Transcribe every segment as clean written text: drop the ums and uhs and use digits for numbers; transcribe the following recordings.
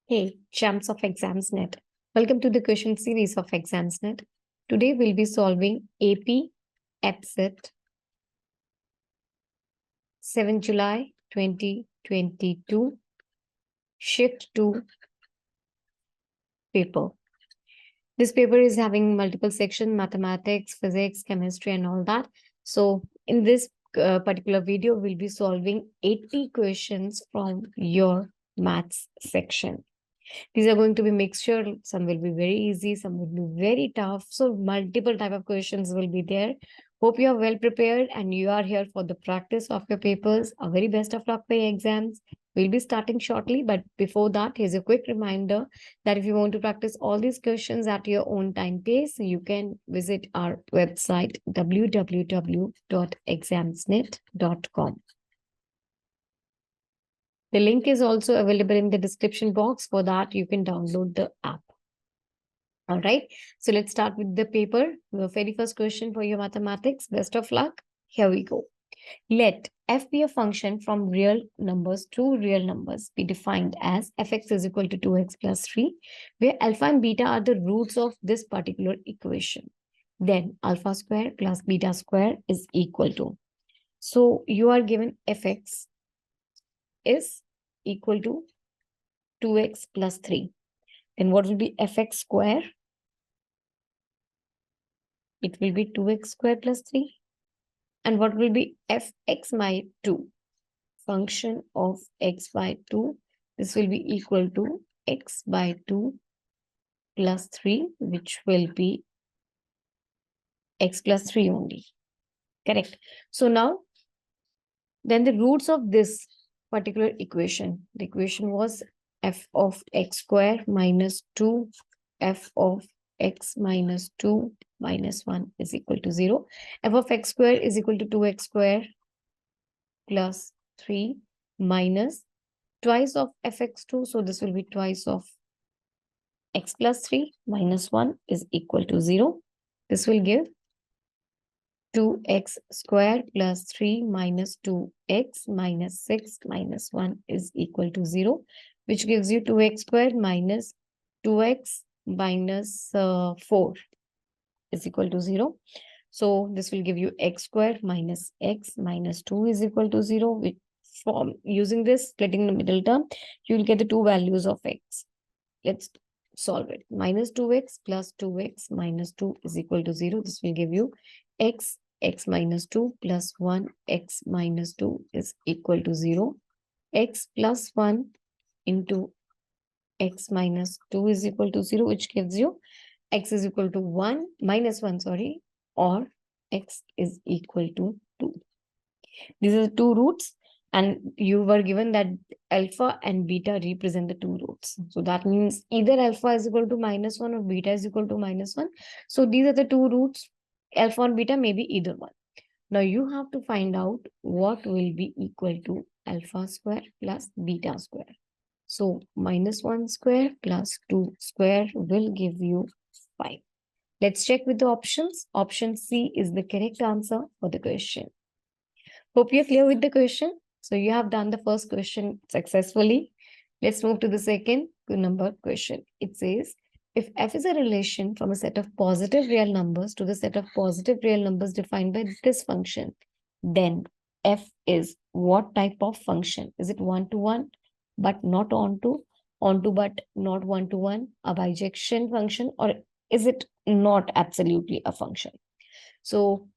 Hey, champs of Examsnet. Welcome to the question series of Examsnet. Today we'll be solving AP EAPCET 7 July 2022 Shift 2 paper. This paper is having multiple sections, mathematics, physics, chemistry, and all that. So in this particular video, we'll be solving 80 questions from your maths section. These are going to be mixture. Some will be very easy, some will be very tough. So multiple type of questions will be there. Hope you are well prepared and you are here for the practice of your papers. A very best of luck for your exams. We'll be starting shortly, but before that, here's a quick reminder that if you want to practice all these questions at your own time pace, you can visit our website www.examsnet.com. The link is also available in the description box. For that, you can download the app. All right. So let's start with the paper. The very first question for your mathematics. Best of luck. Here we go. Let f be a function from real numbers to real numbers be defined as fx is equal to 2x plus 3, where alpha and beta are the roots of this particular equation. Then alpha square plus beta square is equal to. So you are given fx is equal to 2x plus 3. Then what will be fx square? It will be 2x square plus 3. And what will be fx by 2? Function of x by 2. This will be equal to x by 2 plus 3, which will be x plus 3 only. Correct. So now, then the roots of this particular equation. The equation was f of x square minus 2 f of x minus 2 minus 1 is equal to 0. F of x square is equal to 2x square plus 3 minus twice of fx2. So this will be twice of x plus 3 minus 1 is equal to 0. This will give 2x square plus 3 minus 2x minus 6 minus 1 is equal to 0, which gives you 2x square minus 2x minus 4 is equal to 0. So this will give you x square minus x minus 2 is equal to 0. Which from using this, splitting the middle term, you will get the two values of x. Let's solve it. Minus 2x plus 2x minus 2 is equal to 0. This will give you x minus 2 plus 1 x minus 2 is equal to 0. X plus 1 into x minus 2 is equal to 0, which gives you x is equal to 1 minus 1, sorry, or x is equal to 2. These are the two roots, and you were given that alpha and beta represent the two roots. So that means either alpha is equal to minus 1 or beta is equal to minus 1. So these are the two roots. Alpha or beta may be either one. Now you have to find out what will be equal to alpha square plus beta square. So minus 1 square plus 2 square will give you 5. Let's check with the options. Option C is the correct answer for the question. Hope you're clear with the question. So you have done the first question successfully. Let's move to the second number question. It says, if f is a relation from a set of positive real numbers to the set of positive real numbers defined by this function, then f is what type of function? Is it one-to-one but not onto but not one-to-one, a bijection function, or is it not absolutely a function? So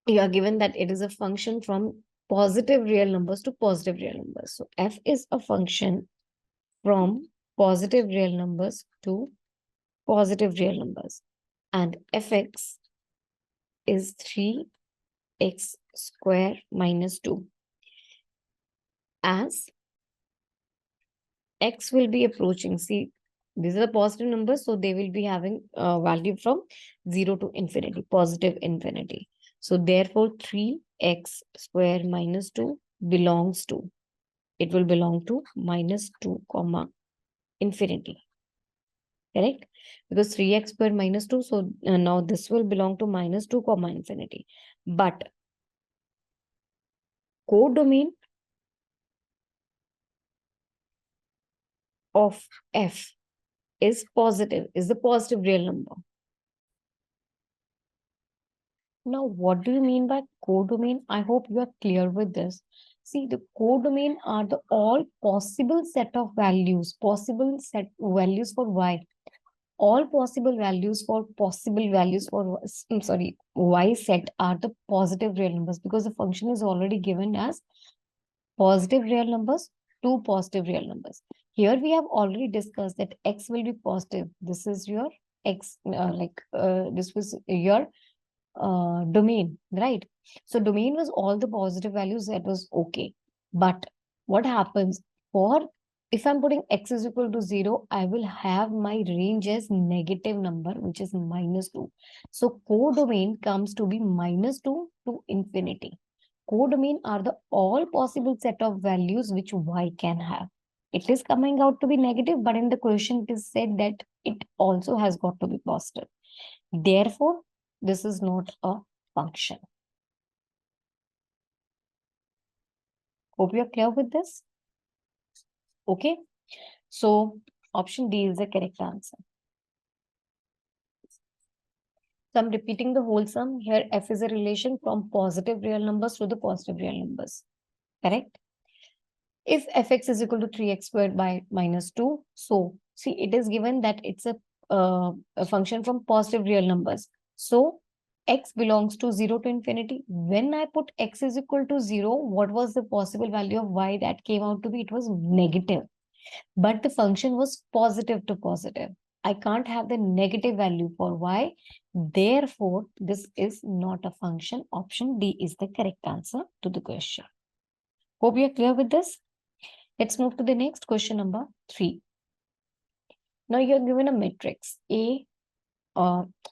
you are given that it is a function from positive real numbers to positive real numbers. So f is a function from positive real numbers to positive real numbers. And fx is 3x square minus 2. As x will be approaching, see, these are the positive numbers, so they will be having a value from 0 to infinity, positive infinity. So therefore, 3x square minus 2 belongs to, it will belong to minus 2 comma infinity. Correct? Because 3x square minus 2, so now this will belong to minus 2 comma infinity. But codomain, of f is positive, is the positive real number. Now, what do you mean by codomain? I hope you are clear with this. See, the codomain are the all possible set of values, possible set values for y. All possible values for y set are the positive real numbers, because the function is already given as positive real numbers, two positive real numbers. Here we have already discussed that x will be positive. This is your x, this was your domain, right? So domain was all the positive values, that was okay. But what happens for, if I'm putting x is equal to 0, I will have my range as negative number, which is -2. So codomain comes to be -2 to infinity. Codomain are the all possible set of values which y can have. It is coming out to be negative, but in the question it is said that it also has got to be positive. Therefore, this is not a function. Hope you are clear with this. Okay. So option D is the correct answer. So I'm repeating the whole sum. Here f is a relation from positive real numbers to the positive real numbers. Correct? If fx is equal to 3x squared by -2, so see, it is given that it's a function from positive real numbers. So x belongs to 0 to infinity. When I put x is equal to 0, what was the possible value of y that came out to be? It was negative. But the function was positive to positive. I can't have the negative value for y. Therefore, this is not a function. Option D is the correct answer to the question. Hope you are clear with this. Let's move to the next question, number 3. Now you're given a matrix A.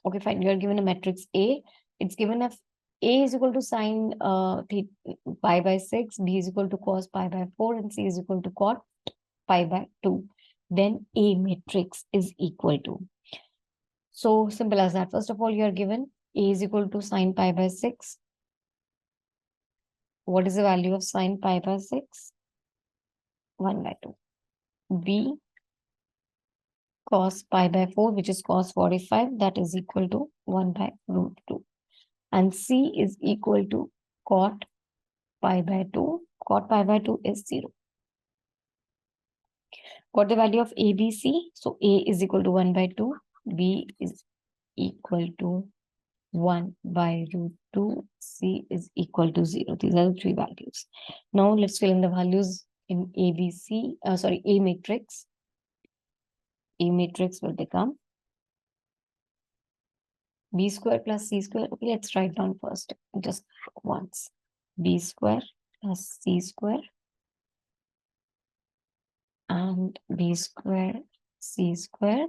Okay, fine. You're given a matrix A. It's given if A is equal to sine pi by 6, B is equal to cos pi by 4, and C is equal to cot pi by 2. Then A matrix is equal to. So simple as that. First of all, you are given A is equal to sine pi by 6. What is the value of sine pi by 6? 1 by 2. B cos pi by 4, which is cos 45, that is equal to 1 by root 2. And C is equal to cot pi by 2. Cot pi by 2 is 0. Got the value of A, B, C. So A is equal to 1 by 2. B is equal to 1 by root 2. C is equal to 0. These are the three values. Now let's fill in the values in A matrix. A matrix will become B square plus C square. Okay, let's write down first, just once. B square plus C square and B square, C square.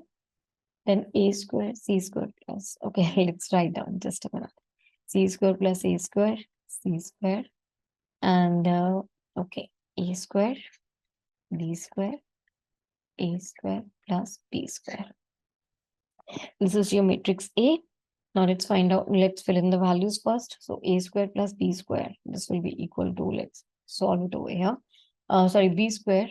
Then A square, C square plus. Okay, let's write down just a minute. C square plus A square, C square. And okay, A square, B square, A square plus B square. This is your matrix A. Now let's find out, let's fill in the values first. So A square plus B square, this will be equal to, let's solve it over here. B square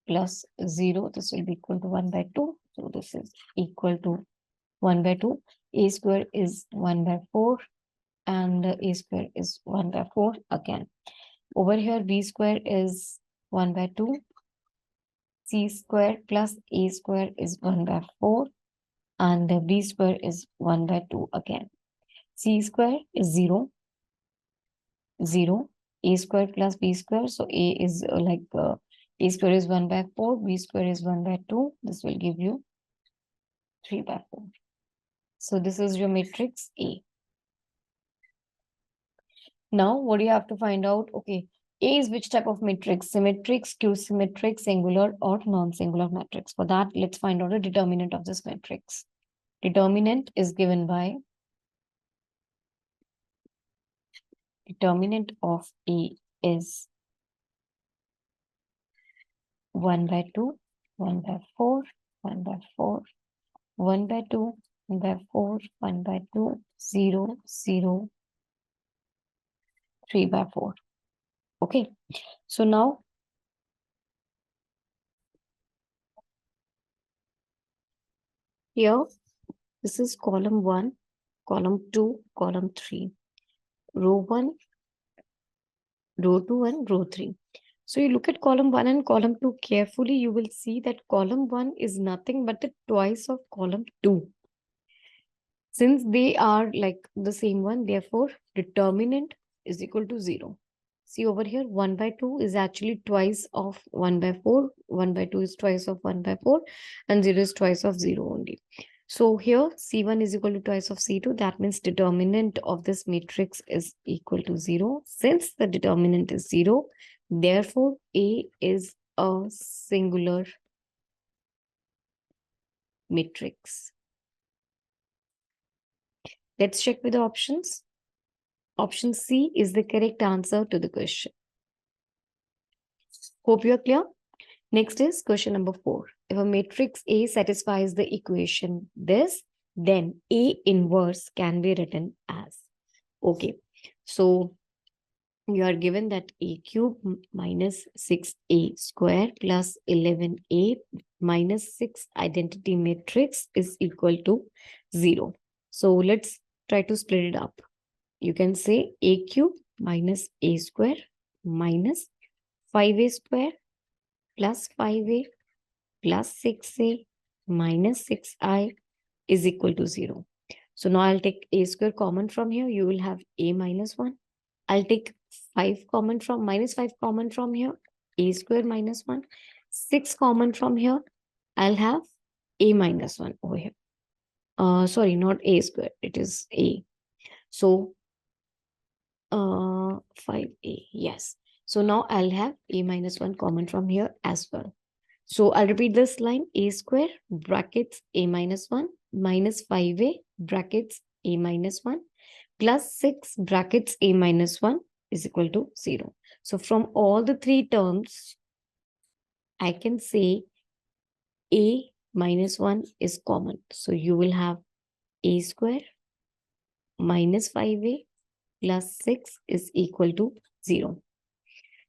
plus 0, this will be equal to 1 by 2. So this is equal to 1 by 2. A square is 1 by 4 and A square is 1 by 4 again. Over here, B square is 1 by 2. C square plus A square is 1 by 4 and B square is 1 by 2 again. C square is 0, 0. A square plus B square. So A is A square is 1 by 4, B square is 1 by 2. This will give you 3 by 4. So this is your matrix A. Now, what do you have to find out? Okay, A is which type of matrix? Symmetric, skew-symmetric, singular, or non-singular matrix. For that, let's find out the determinant of this matrix. Determinant is given by determinant of A is 1 by 2, 1 by 4, 1 by 4, 1 by 2, 1 by 4, 1 by 2, 0, 0, 3 by 4. Okay, so now Here, this is column 1, column 2, column 3, row 1, row 2, and row 3. So you look at column 1 and column 2 carefully, you will see that column 1 is nothing but the twice of column 2. Since they are like the same one, therefore determinant is equal to 0. See over here, 1 by 2 is actually twice of 1 by 4. 1 by 2 is twice of 1 by 4 and 0 is twice of 0 only. So here C1 is equal to twice of C2. That means determinant of this matrix is equal to 0. Since the determinant is 0, therefore A is a singular matrix. Let's check with the options. Option C is the correct answer to the question. Hope you are clear. Next is question number 4. If a matrix A satisfies the equation this, then A inverse can be written as. Okay, so you are given that A cube minus 6A square plus 11A minus 6 identity matrix is equal to 0. So let's try to split it up. You can say A cube minus A square minus 5A square plus 5A plus 6A minus 6I is equal to 0. So now I'll take A square common from here. You will have A minus 1. I'll take 5 common from minus 5 common from here. A square minus 1. 6 common from here. I'll have A minus 1 over here. Sorry, not A square. It is A. So 5A. Yes. So now I'll have A minus 1 common from here as well. So I'll repeat this line. A square brackets A minus 1 minus 5A brackets A minus 1 plus 6 brackets A minus 1 is equal to 0. So from all the three terms, I can say A minus 1 is common. So you will have A square minus 5A plus 6 is equal to 0.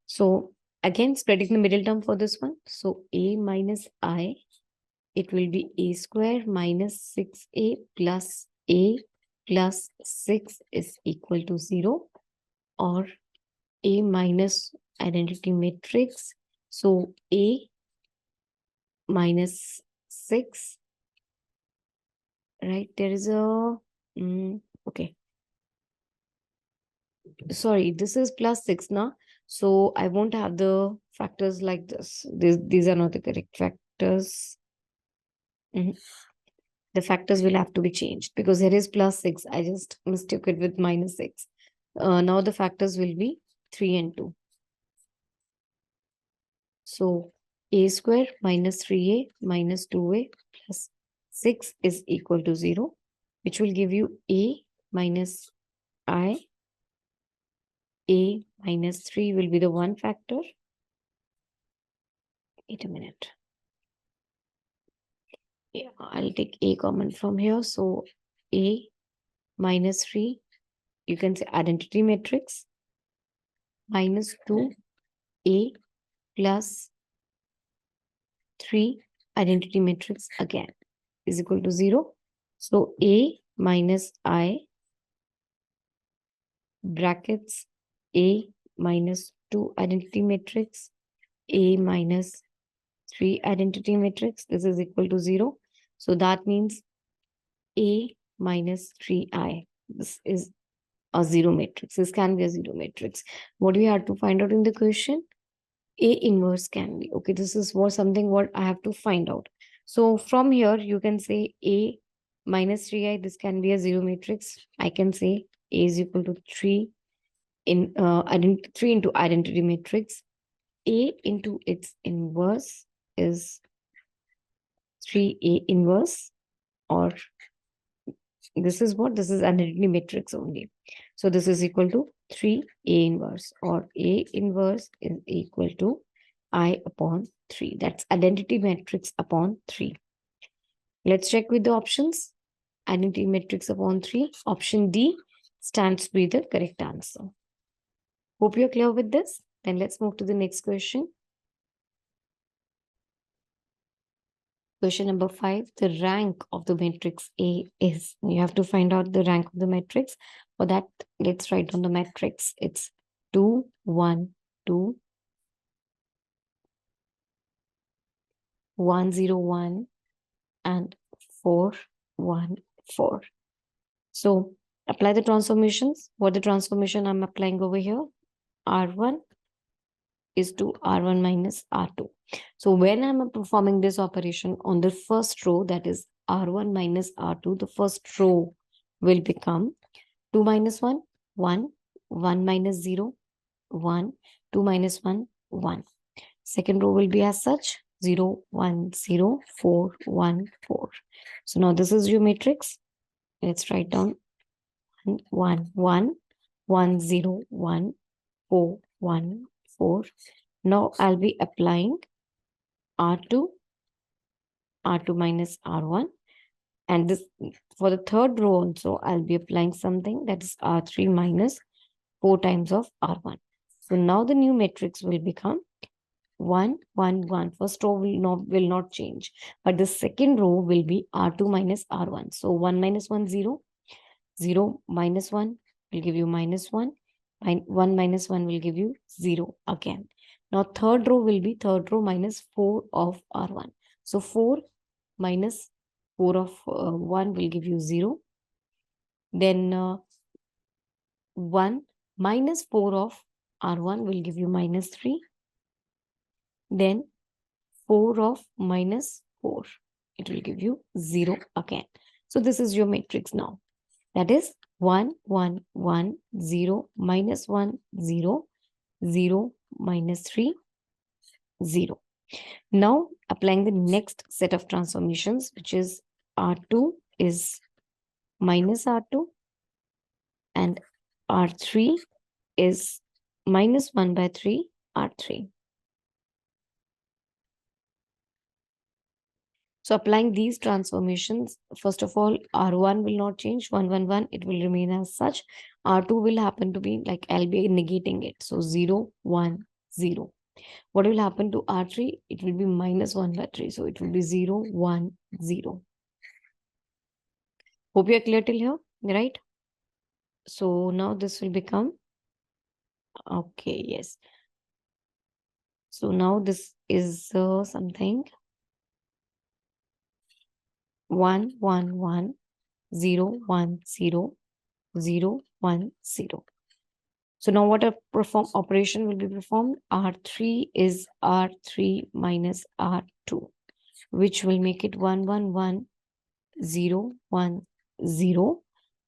So again, spreading the middle term for this one. So A minus I, it will be A square minus 6A plus A plus 6 is equal to 0, or A minus identity matrix. So A minus 6, right? There is a, okay. Sorry, this is plus 6 now. So I won't have the factors like this. These are not the correct factors. The factors will have to be changed because here is plus 6. I just mistook it with minus 6. Now the factors will be 3 and 2. So A square minus 3A minus 2A plus 6 is equal to 0, which will give you A minus I. A minus 3 will be the one factor. Wait a minute. Yeah, I'll take A common from here. So A minus 3, you can say identity matrix, minus 2A plus 3 identity matrix again is equal to 0. So A minus I brackets A minus 2 identity matrix, A minus 3 identity matrix. This is equal to 0. So that means A minus 3I. This is a 0 matrix. This can be a 0 matrix. What we have to find out in the question? A inverse can be. Okay, this is what I have to find out. So from here, you can say A minus 3I. This can be a 0 matrix. I can say A is equal to 3 in 3 into identity matrix. A into its inverse is 3A inverse, or this is what? This is identity matrix only. So this is equal to 3A inverse, or A inverse is equal to I upon 3. That's identity matrix upon 3. Let's check with the options. Identity matrix upon 3. Option D stands to be the correct answer. Hope you're clear with this. Then let's move to the next question. Question number 5, the rank of the matrix A is, you have to find out the rank of the matrix. For that, let's write down the matrix. It's 2, 1, 2, 1, 0, 1, and 4, 1, 4. So apply the transformations. What the transformation I'm applying over here? R1 is to R1 minus R2. So when I'm performing this operation on the first row, that is R1 minus R2, the first row will become 2 minus 1, 1, 1 minus 0, 1, 2 minus 1, 1. Second row will be as such, 0, 1, 0, 4, 1, 4. So now this is your matrix. Let's write down 1, 1, 1, 0, 1, 4, 1, 4. Now I'll be applying R2, R2 minus R1. And this for the third row also, I'll be applying something that is R3 minus 4 times of R1. So now the new matrix will become 1, 1, 1. First row will not change, but the second row will be R2 minus R1. So 1 minus 1, 0. 0 minus 1 will give you minus 1. 1 minus 1 will give you 0 again. Now third row will be third row minus 4 of R1. So 4 minus 4 of 1 will give you 0. Then 1 minus 4 of R1 will give you minus 3. Then 4 of minus 4, it will give you 0 again. So this is your matrix now. That is 1, 1, 1, 0, minus 1, 0, 0, minus 3, 0. Now applying the next set of transformations, which is R2 is minus R2 and R3 is minus 1 by 3 R3. So applying these transformations, first of all, R1 will not change, 1, 1, 1, it will remain as such. R2 will happen to be like, I'll be negating it. So 0, 1, 0. What will happen to R3? It will be minus 1 by 3. So it will be 0, 1, 0. Hope you are clear till here, right? So now this will become, okay, yes. So now this is something 1, 1, 1, 0, 1, 0, 0, 1, 0. So now what a operation will be performed? R3 is R3 minus R2, which will make it 1, 1, 1, 0, 1, 0.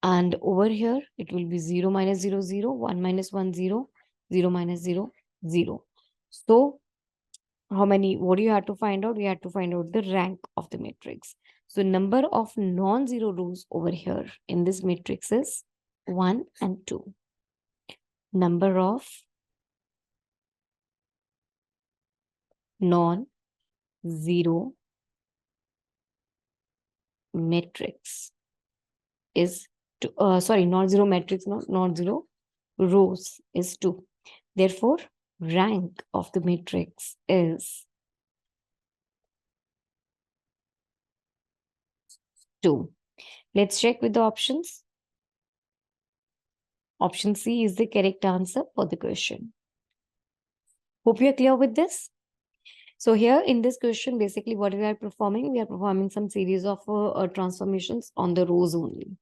And over here, it will be 0 minus 0, 0, 1 minus 1, 0, 0 minus 0, 0. So how many, what do you have to find out? We have to find out the rank of the matrix. So number of non-zero rows over here in this matrix is 1 and 2. Number of non-zero matrix is non-zero matrix, non-zero rows is 2. Therefore, rank of the matrix is 2. Let's check with the options. Option C is the correct answer for the question. Hope you are clear with this. So here in this question, basically what we are performing some series of transformations on the rows only.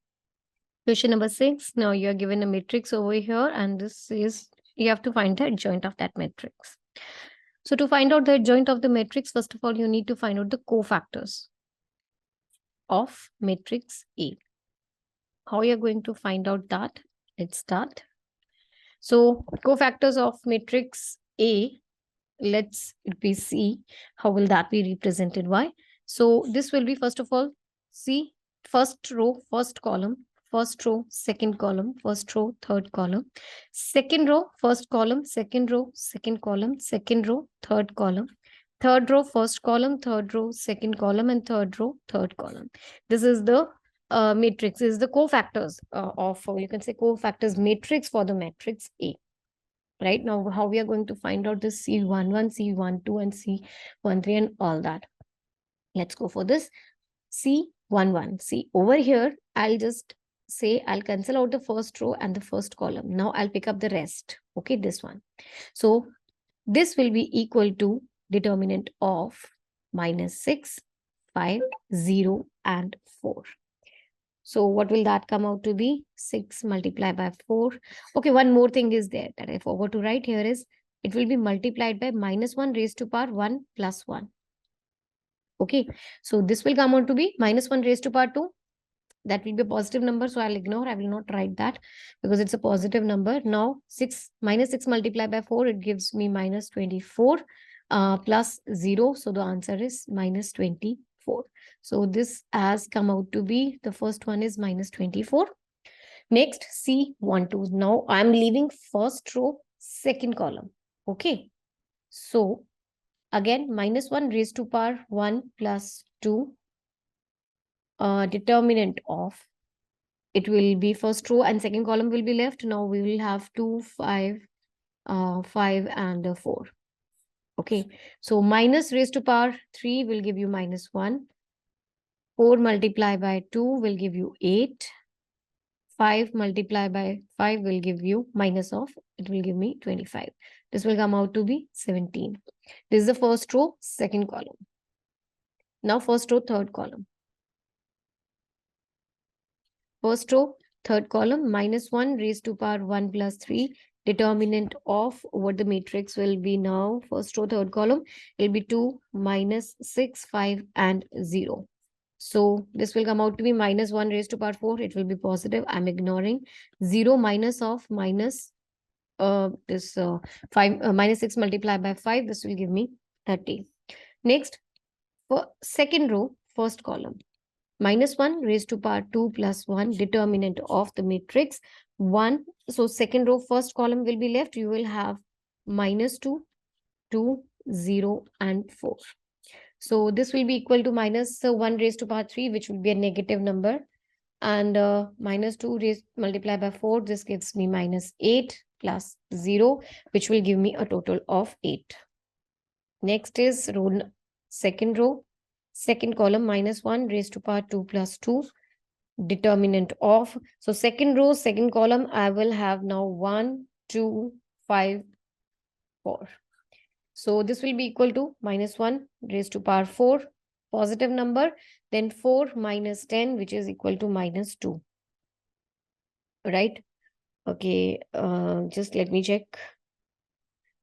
Question number 6. Now you are given a matrix over here, and this is, you have to find the adjoint of that matrix. So to find out the adjoint of the matrix, first of all, you need to find out the cofactors of matrix A. How you are going to find out that? Let's start. So cofactors of matrix A, let's be see how will that be represented. Why? So this will be, first of all, see, first row, first column, first row, second column, first row, third column, second row, first column, second row, second column, second row, third column, third row, first column, third row, second column, and third row, third column. This is the matrix, is the cofactors of, you can say, cofactors matrix for the matrix A. Right now, how we are going to find out this C11, C12, and C13 and all that. Let's go for this. C 1 1. See over here, I'll just say I'll cancel out the first row and the first column. Now I'll pick up the rest. Okay, this one. So this will be equal to determinant of -6, 5, 0, and 4. So what will that come out to be? 6 multiplied by 4. Okay, one more thing is there that I forgot to write here is it will be multiplied by -1 raised to power 1 plus 1. Okay, so this will come out to be -1 raised to power 2. That will be a positive number, so I'll ignore. I will not write that because it's a positive number. Now, 6 -6 multiplied by 4, it gives me -24 plus 0. So the answer is -24. So this has come out to be, the first one is -24. Next, C12. Now, I'm leaving first row, second column. Okay. So, again, -1 raised to power 1 plus 2. Determinant of, it will be first row and second column will be left. Now we will have 2, 5, 5 and 4. Okay, so minus raised to power 3 will give you -1. 4 multiplied by 2 will give you 8. 5 multiplied by 5 will give you minus of, it will give me 25. This will come out to be 17. This is the first row, second column. Now first row, third column. First row, third column, -1 raised to power 1 plus 3. Determinant of what the matrix will be now. First row, third column, it will be 2, -6, 5, and 0. So this will come out to be -1 raised to power 4. It will be positive. I'm ignoring 0 minus of minus this 5 -6 multiplied by 5. This will give me 30. Next, for second row, first column. -1 raised to power 2 plus 1, determinant of the matrix 1. So second row, first column will be left. You will have -2, 2, 0, and 4. So this will be equal to -1 raised to power 3, which will be a negative number. And -2 raised multiplied by 4, this gives me -8 plus 0, which will give me a total of 8. Next is second row, second column, -1 raised to power 2 plus 2, determinant of. So second row, second column, I will have now 1, 2, 5, 4. So this will be equal to -1 raised to power 4, positive number, then 4 minus 10, which is equal to -2. Right? Okay, just let me check.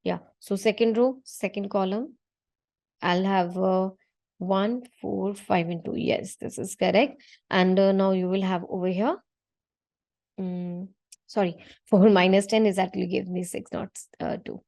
Yeah, so second row, second column, I'll have 1, 4, 5, and 2. Yes, this is correct. And now you will have over here, sorry, 4 minus 10 is actually give me 6, not 2.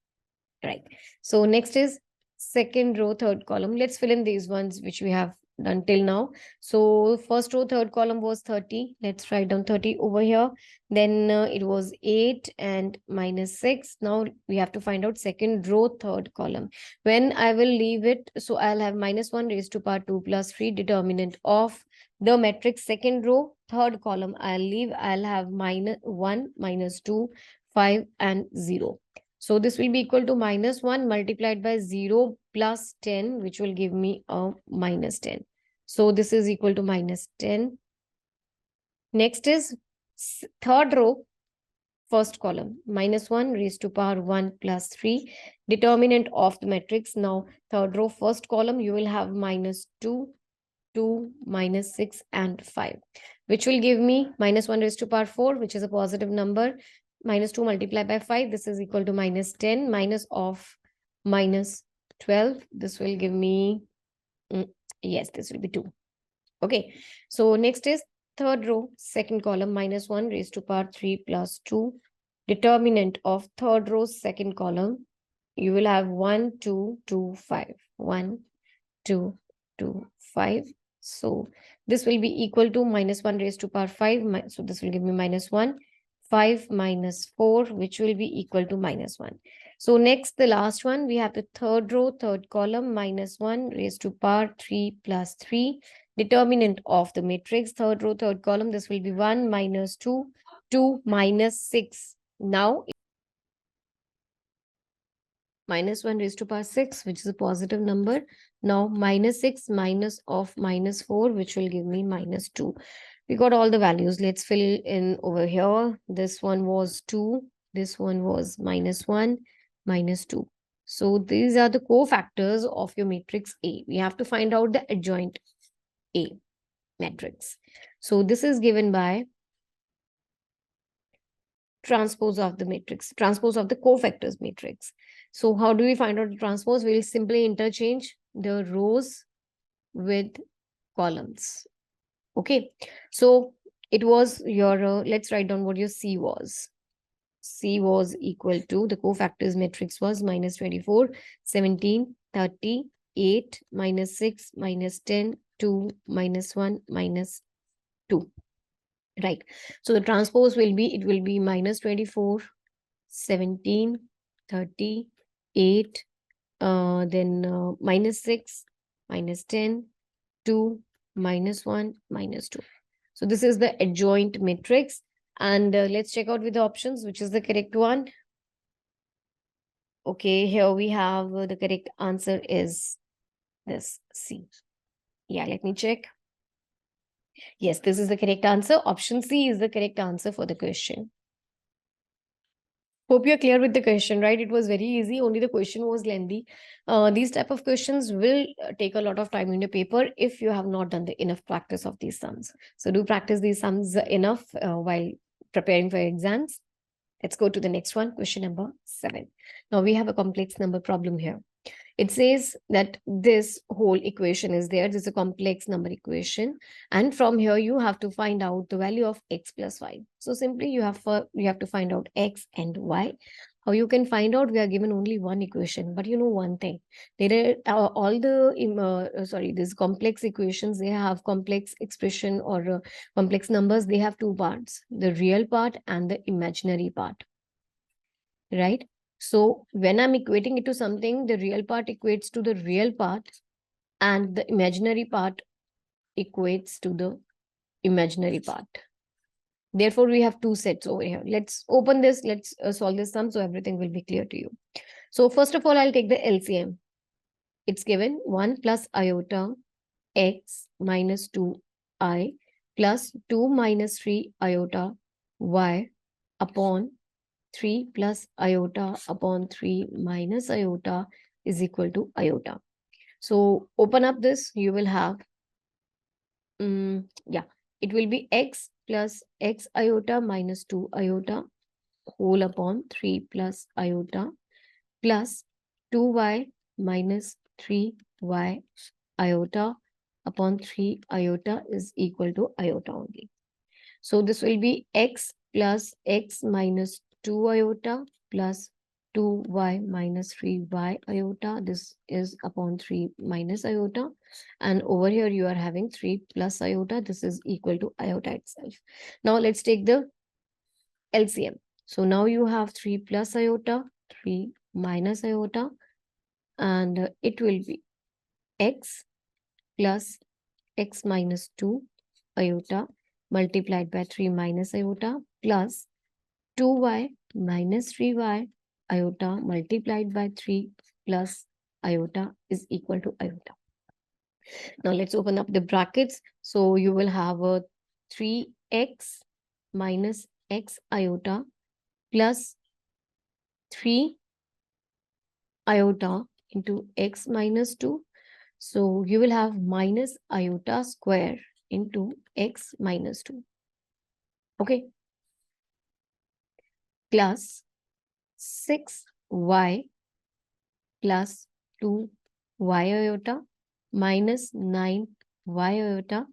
Right. So next is second row, third column. Let's fill in these ones which we have done till now. So first row, third column was 30. Let's write down 30 over here. Then it was 8 and -6. Now we have to find out second row, third column. When I will leave it, so I'll have -1 raised to power 2 plus 3, determinant of the matrix second row, third column. I'll have -1, -2, 5, and 0. So this will be equal to -1 multiplied by 0 plus 10, which will give me a -10. So this is equal to -10. Next is third row, first column, -1 raised to power 1 plus 3, determinant of the matrix. Now, third row, first column, you will have -2, 2, -6, and 5, which will give me -1 raised to power 4, which is a positive number. -2 multiplied by 5, this is equal to -10, minus of -12. This will give me, yes, this will be 2. Okay, so next is third row, second column, -1 raised to power 3 plus 2. Determinant of third row, second column, you will have 1, 2, 2, 5. 1, 2, 2, 5. So this will be equal to -1 raised to power 5. So this will give me -1. 5 minus 4, which will be equal to -1. So next, the last one, we have the third row, third column, -1 raised to power 3 plus 3. Determinant of the matrix, third row, third column, this will be 1 minus 2, 2 minus 6. Now, minus 1 raised to power 6, which is a positive number. Now minus 6 minus of minus 4, which will give me minus 2. We got all the values. Let's fill in over here. This one was 2. This one was minus 1, minus 2. So these are the cofactors of your matrix A. We have to find out the adjoint A matrix. So this is given by transpose of the matrix, transpose of the cofactors matrix. So how do we find out the transpose? We'll simply interchange the rows with columns. Okay, so it was your, let's write down what your C was. C was equal to, the cofactors matrix was minus 24, 17, 30, 8, minus 6, minus 10, 2, minus 1, minus 2. Right. So the transpose will be, it will be minus 24, 17, 30, 8, then minus 6, minus 10, 2, minus 1, minus 2. So this is the adjoint matrix. And let's check out with the options, which is the correct one. Okay, here we have the correct answer is this C. Yeah, let me check. Yes, this is the correct answer. Option C is the correct answer for the question. Hope you're clear with the question, right? It was very easy. Only the question was lengthy. These type of questions will take a lot of time in your paper if you have not done the enough practice of these sums. So do practice these sums enough while preparing for your exams. Let's go to the next one, question number 7. Now we have a complex number problem here. It says that this whole equation is there. This is a complex number equation. And from here, you have to find out the value of x plus y. So simply you have to find out x and y. How you can find out? We are given only one equation, but you know one thing. There are all the these complex equations. They have complex expression or complex numbers. They have two parts: the real part and the imaginary part. Right? So when I'm equating it to something, the real part equates to the real part and the imaginary part equates to the imaginary part. Therefore, we have two sets over here. Let's open this. Let's solve this sum so everything will be clear to you. So first of all, I'll take the LCM. It's given 1 plus iota x minus 2i plus 2 minus 3 iota y upon 3 plus iota upon 3 minus iota is equal to iota. So open up this, you will have, it will be x plus x iota minus 2 iota whole upon 3 plus iota plus 2y minus 3y iota upon 3 iota is equal to iota only. So this will be x plus x minus 2 iota plus 2y minus 3y iota. This is upon 3 minus iota. And over here you are having 3 plus iota. This is equal to iota itself. Now let's take the LCM. So now you have 3 plus iota, 3 minus iota, and it will be x plus x minus 2 iota multiplied by 3 minus iota plus 2y minus 3y iota multiplied by 3 plus iota is equal to iota. Now let's open up the brackets. So you will have a 3x minus x iota plus 3 iota into x minus 2. So you will have minus iota square into x minus 2. Okay. Plus 6y plus 2y iota minus 9y iota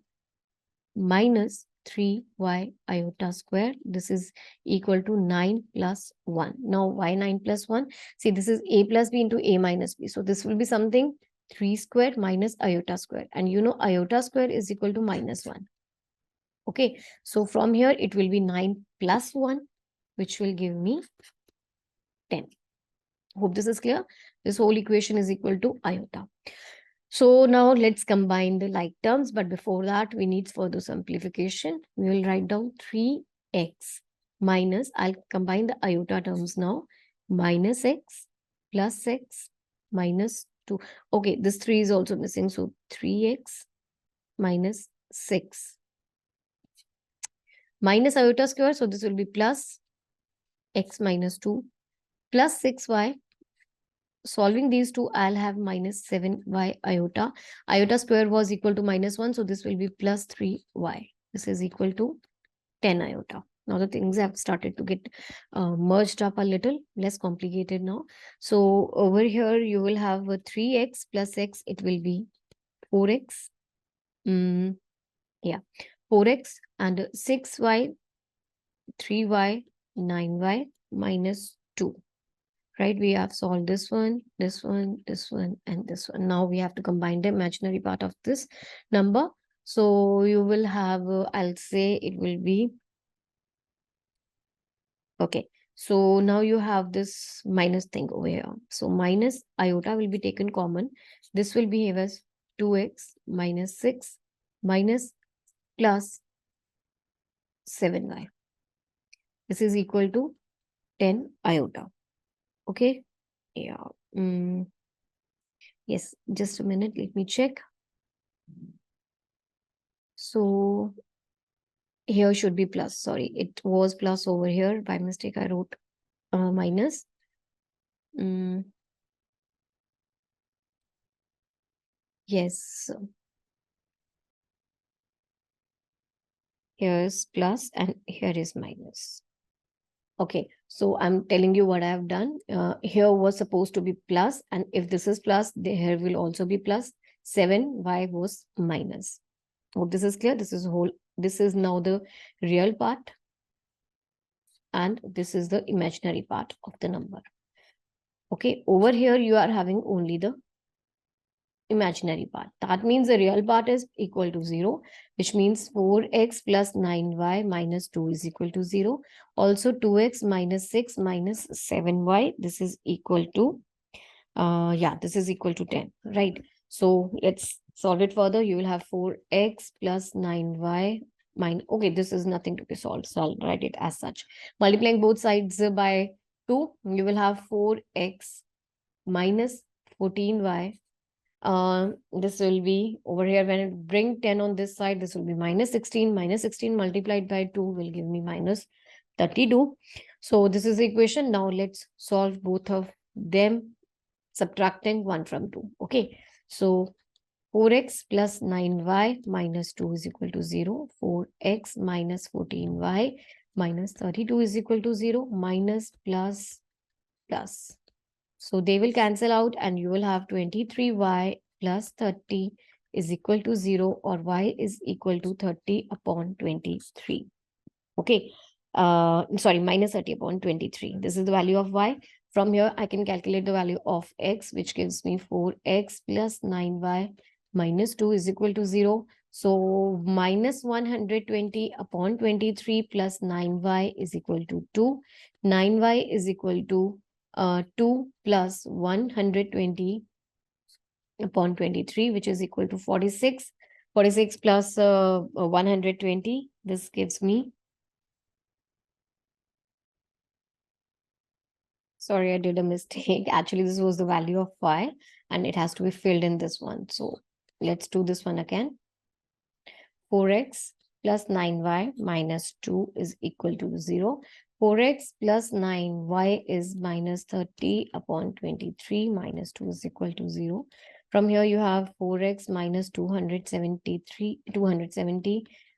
minus 3y iota square. This is equal to 9 plus 1. Now, why 9 plus 1? See, this is a plus b into a minus b. So this will be something 3 square minus iota square. And you know iota square is equal to minus 1. Okay, so from here it will be 9 plus 1, which will give me 10. Hope this is clear. This whole equation is equal to iota. So now let's combine the like terms. But before that, we need further simplification. We will write down 3x minus, I'll combine the iota terms now, minus x plus x minus 2. Okay, this 3 is also missing. So 3x minus 6 minus iota square. So this will be plus x minus 2 plus 6y. Solving these two, I'll have minus 7y iota. Iota square was equal to minus 1. So this will be plus 3y. This is equal to 10 iota. Now the things have started to get merged up a little, less complicated now. So over here, you will have a 3x plus x. It will be 4x. Yeah, 4x and 6y, 3y, 9y minus 2. Right, we have solved this one, this one, this one, and this one. Now we have to combine the imaginary part of this number. So you will have, I'll say it will be, okay. So now you have this minus thing over here. So minus iota will be taken common. This will behave as 2x minus 6 minus plus 7y. This is equal to 10 iota. Okay. Yeah. Yes, just a minute. Let me check. So here should be plus. Sorry, it was plus over here. By mistake, I wrote minus. Yes. Here is plus and here is minus. Okay, so I'm telling you what I have done. Here was supposed to be plus, and if this is plus, here will also be plus. 7y was minus. Hope this is clear. This is whole. This is now the real part, and this is the imaginary part of the number. Okay, over here you are having only the imaginary part. That means the real part is equal to 0, which means 4x plus 9y minus 2 is equal to 0. Also 2x minus 6 minus 7y, this is equal to, this is equal to 10, right? So let's solve it further. You will have 4x plus 9y minus, okay, this is nothing to be solved, so I'll write it as such. Multiplying both sides by 2, you will have 4x minus 14y. This will be over here. When I bring 10 on this side, this will be minus 16. Minus 16 multiplied by 2 will give me minus 32. So this is the equation. Now let's solve both of them, subtracting 1 from 2. Okay. So 4x plus 9y minus 2 is equal to 0. 4x minus 14y minus 32 is equal to 0. Minus plus plus. So they will cancel out and you will have 23y plus 30 is equal to 0, or y is equal to 30 upon 23. Okay. Sorry, minus 30 upon 23. This is the value of y. From here, I can calculate the value of x, which gives me 4x plus 9y minus 2 is equal to 0. So minus 120 upon 23 plus 9y is equal to 2. 9y is equal to 2 plus 120 upon 23, which is equal to 46. 46 plus 120, this gives me, sorry, I did a mistake. Actually, this was the value of y and it has to be filled in this one. So let's do this one again. 4x plus 9y minus 2 is equal to 0. 4x plus 9y is minus 30 upon 23 minus 2 is equal to 0. From here you have 4x minus 270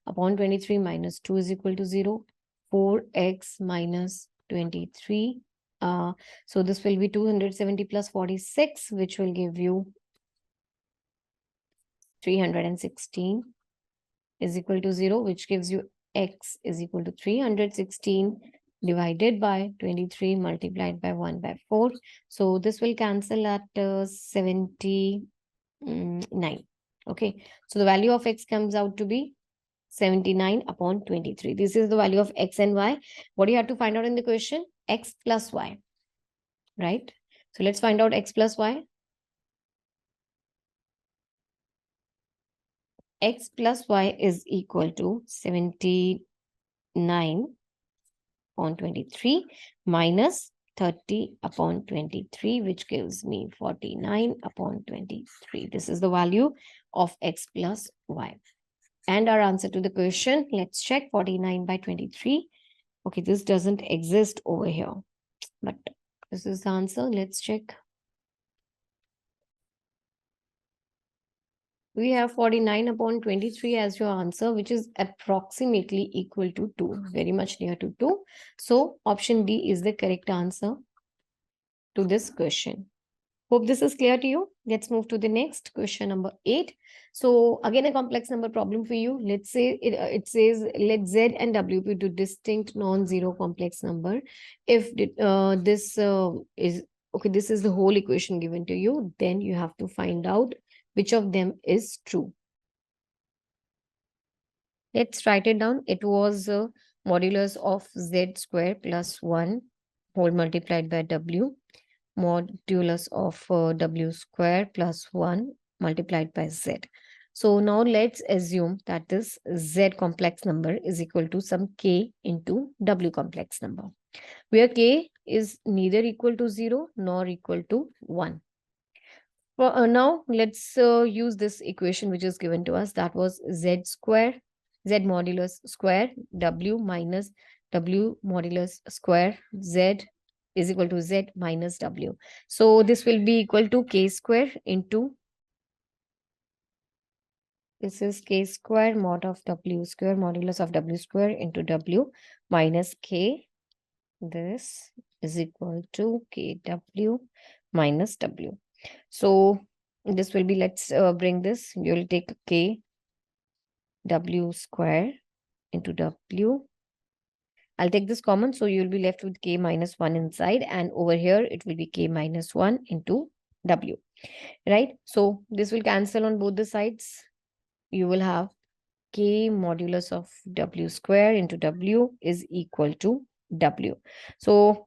upon 23 minus 2 is equal to 0. 4x minus 23. So this will be 270 plus 46, which will give you 316 is equal to 0, which gives you x is equal to 316 divided by 23 multiplied by 1 by 4. So this will cancel at 79. Okay, so the value of x comes out to be 79 upon 23. This is the value of x and y. What do you have to find out in the question? X plus y, right? So let's find out x plus y. X plus y is equal to 79 on 23 minus 30 upon 23, which gives me 49 upon 23. This is the value of x plus y. And our answer to the question, let's check 49 by 23. Okay, this doesn't exist over here, but this is the answer. Let's check. We have 49 upon 23 as your answer, which is approximately equal to 2, very much near to 2. So option D is the correct answer to this question. Hope this is clear to you. Let's move to the next question, number 8. So again, a complex number problem for you. Let's say it says let Z and W be two distinct non-zero complex number. If this is okay, this is the whole equation given to you, then you have to find out which of them is true. Let's write it down. It was modulus of Z square plus 1 whole multiplied by W, modulus of W square plus 1 multiplied by Z. So now let's assume that this Z complex number is equal to some K into W complex number, where K is neither equal to 0 nor equal to 1. Well, now let's use this equation which is given to us. That was Z square, Z modulus square, W minus W modulus square, Z is equal to Z minus W. So this will be equal to K square into, this is K square mod of W square, modulus of W square into W minus K. This is equal to KW minus W. So this will be, let's bring this, you'll take K W square into W. I'll take this common, so you'll be left with K minus 1 inside, and over here it will be K minus 1 into W, right? So this will cancel on both the sides. You will have K modulus of W square into W is equal to W. So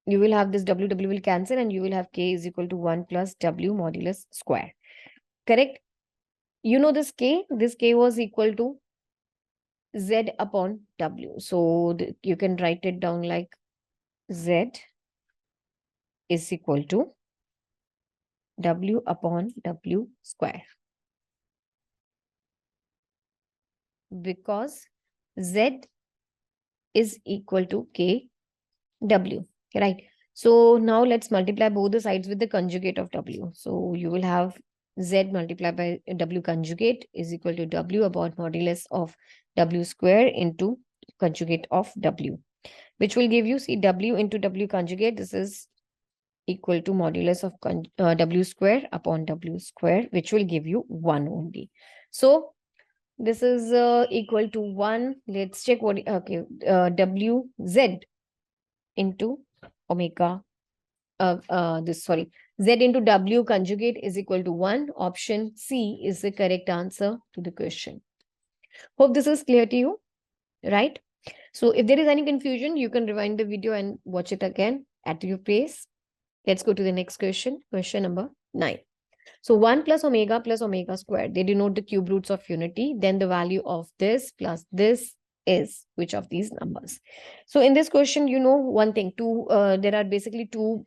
you will have this W will cancel, and you will have K is equal to 1 plus W modulus square. Correct? You know this K was equal to Z upon W. So you can write it down like Z is equal to W upon W square. Because Z is equal to KW, right? So now let's multiply both the sides with the conjugate of W. So you will have Z multiplied by W conjugate is equal to W upon modulus of W square into conjugate of W, which will give you, see, W into W conjugate, this is equal to modulus of W square upon W square, which will give you 1 only. So this is equal to 1. Let's check what, okay, WZ into omega, Z into W conjugate is equal to 1. Option C is the correct answer to the question. Hope this is clear to you, right? So if there is any confusion, you can rewind the video and watch it again at your pace. Let's go to the next question, question number 9. So 1 plus omega squared, they denote the cube roots of unity. Then the value of this plus this is which of these numbers? So in this question, you know one thing, there are basically two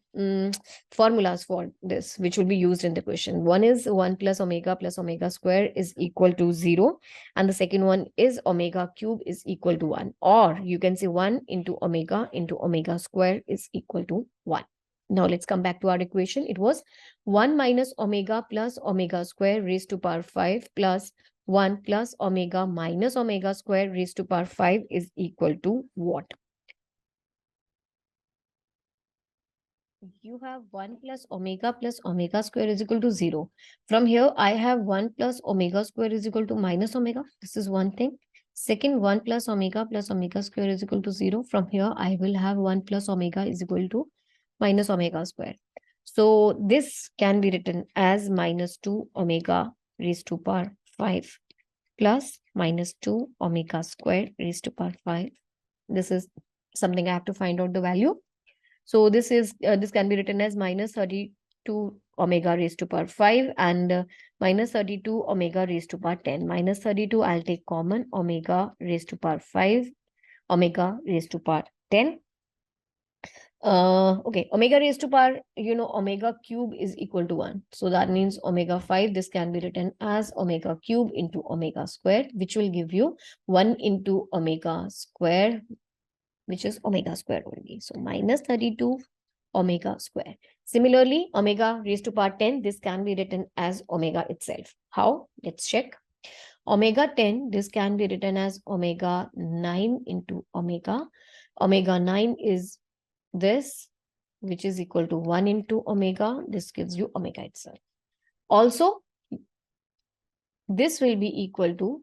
formulas for this, which will be used in the question. One is 1 plus omega square is equal to 0. And the second one is omega cube is equal to 1. Or you can say 1 into omega square is equal to 1. Now let's come back to our equation. It was 1 minus omega plus omega square raised to power 5 plus 1 plus omega minus omega square raised to power 5 is equal to what? You have 1 plus omega square is equal to 0. From here, I have 1 plus omega square is equal to minus omega. This is one thing. Second, 1 plus omega square is equal to 0. From here, I will have 1 plus omega is equal to minus omega square. So this can be written as minus 2 omega raised to power 5 plus minus 2 omega square raised to power 5. This is something I have to find out the value. So this is this can be written as minus 32 omega raised to power 5 and minus 32 omega raised to power 10. Minus 32 I'll take common, omega raised to power 5, omega raised to power 10. Okay, omega raised to power, omega cube is equal to 1. So that means omega 5, this can be written as omega cube into omega square, which will give you 1 into omega square, which is omega square only. So minus 32 omega square. Similarly, omega raised to power 10, this can be written as omega itself. How? Let's check. Omega 10, this can be written as omega 9 into omega. Omega 9 is this, which is equal to 1 into omega. This gives you omega itself. Also, this will be equal to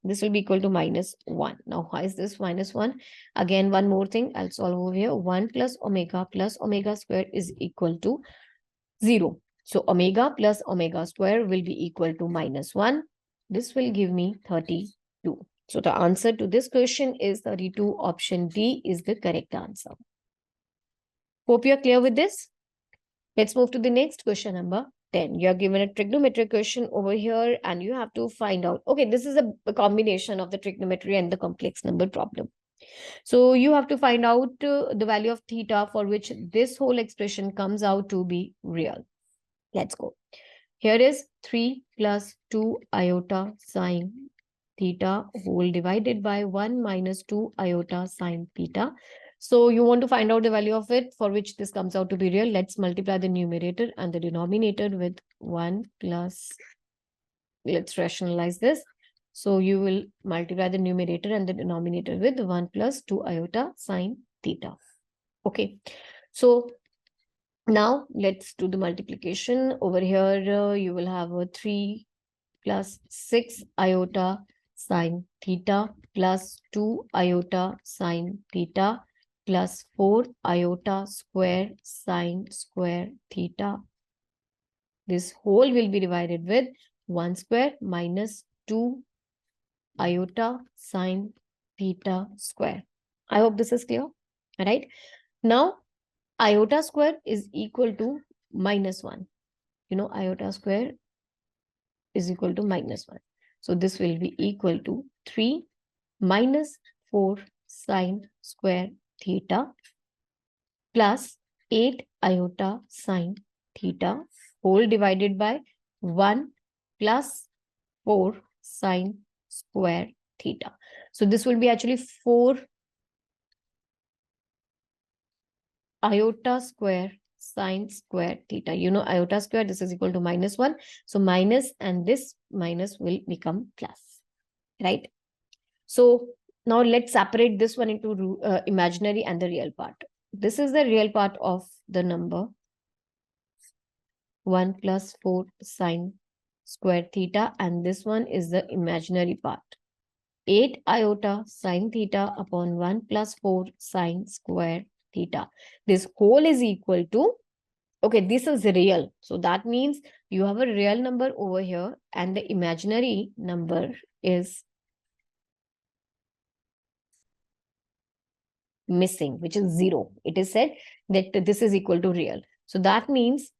this will be equal to minus 1. Now, why is this minus 1? Again, one more thing, I'll solve over here. 1 plus omega square is equal to 0. So, omega plus omega square will be equal to minus 1. This will give me 32. So, the answer to this question is 32. Option D is the correct answer. Hope you're clear with this. Let's move to the next question, number 10. You are given a trigonometric question over here and you have to find out, okay, this is a combination of the trigonometry and the complex number problem. So you have to find out the value of theta for which this whole expression comes out to be real. Let's go. Here is 3 plus 2 iota sine theta whole divided by 1 minus 2 iota sine theta. So you want to find out the value of it for which this comes out to be real. Let's multiply the numerator and the denominator with 1 plus, let's rationalize this. So you will multiply the numerator and the denominator with 1 plus 2 iota sine theta. Okay. So now let's do the multiplication. Over here, you will have a 3 plus 6 iota sine theta plus 2 iota sine theta plus 4 iota square sine square theta. This whole will be divided with 1 square minus 2 iota sine theta square. I hope this is clear. All right. Now, iota square is equal to minus 1. Iota square is equal to minus 1. So this will be equal to 3 minus 4 sine square theta plus 8 iota sine theta whole divided by 1 plus 4 sine square theta. So this will be actually 4 iota square sine square theta. Iota square, this is equal to minus 1. So minus and this minus will become plus, right? So now let's separate this one into imaginary and the real part. This is the real part of the number 1 plus 4 sine square theta, and this one is the imaginary part. 8 iota sine theta upon 1 plus 4 sine square theta. This whole is equal to, okay, this is real. So that means you have a real number over here and the imaginary number is missing, which is 0. It is said that this is equal to real. So that means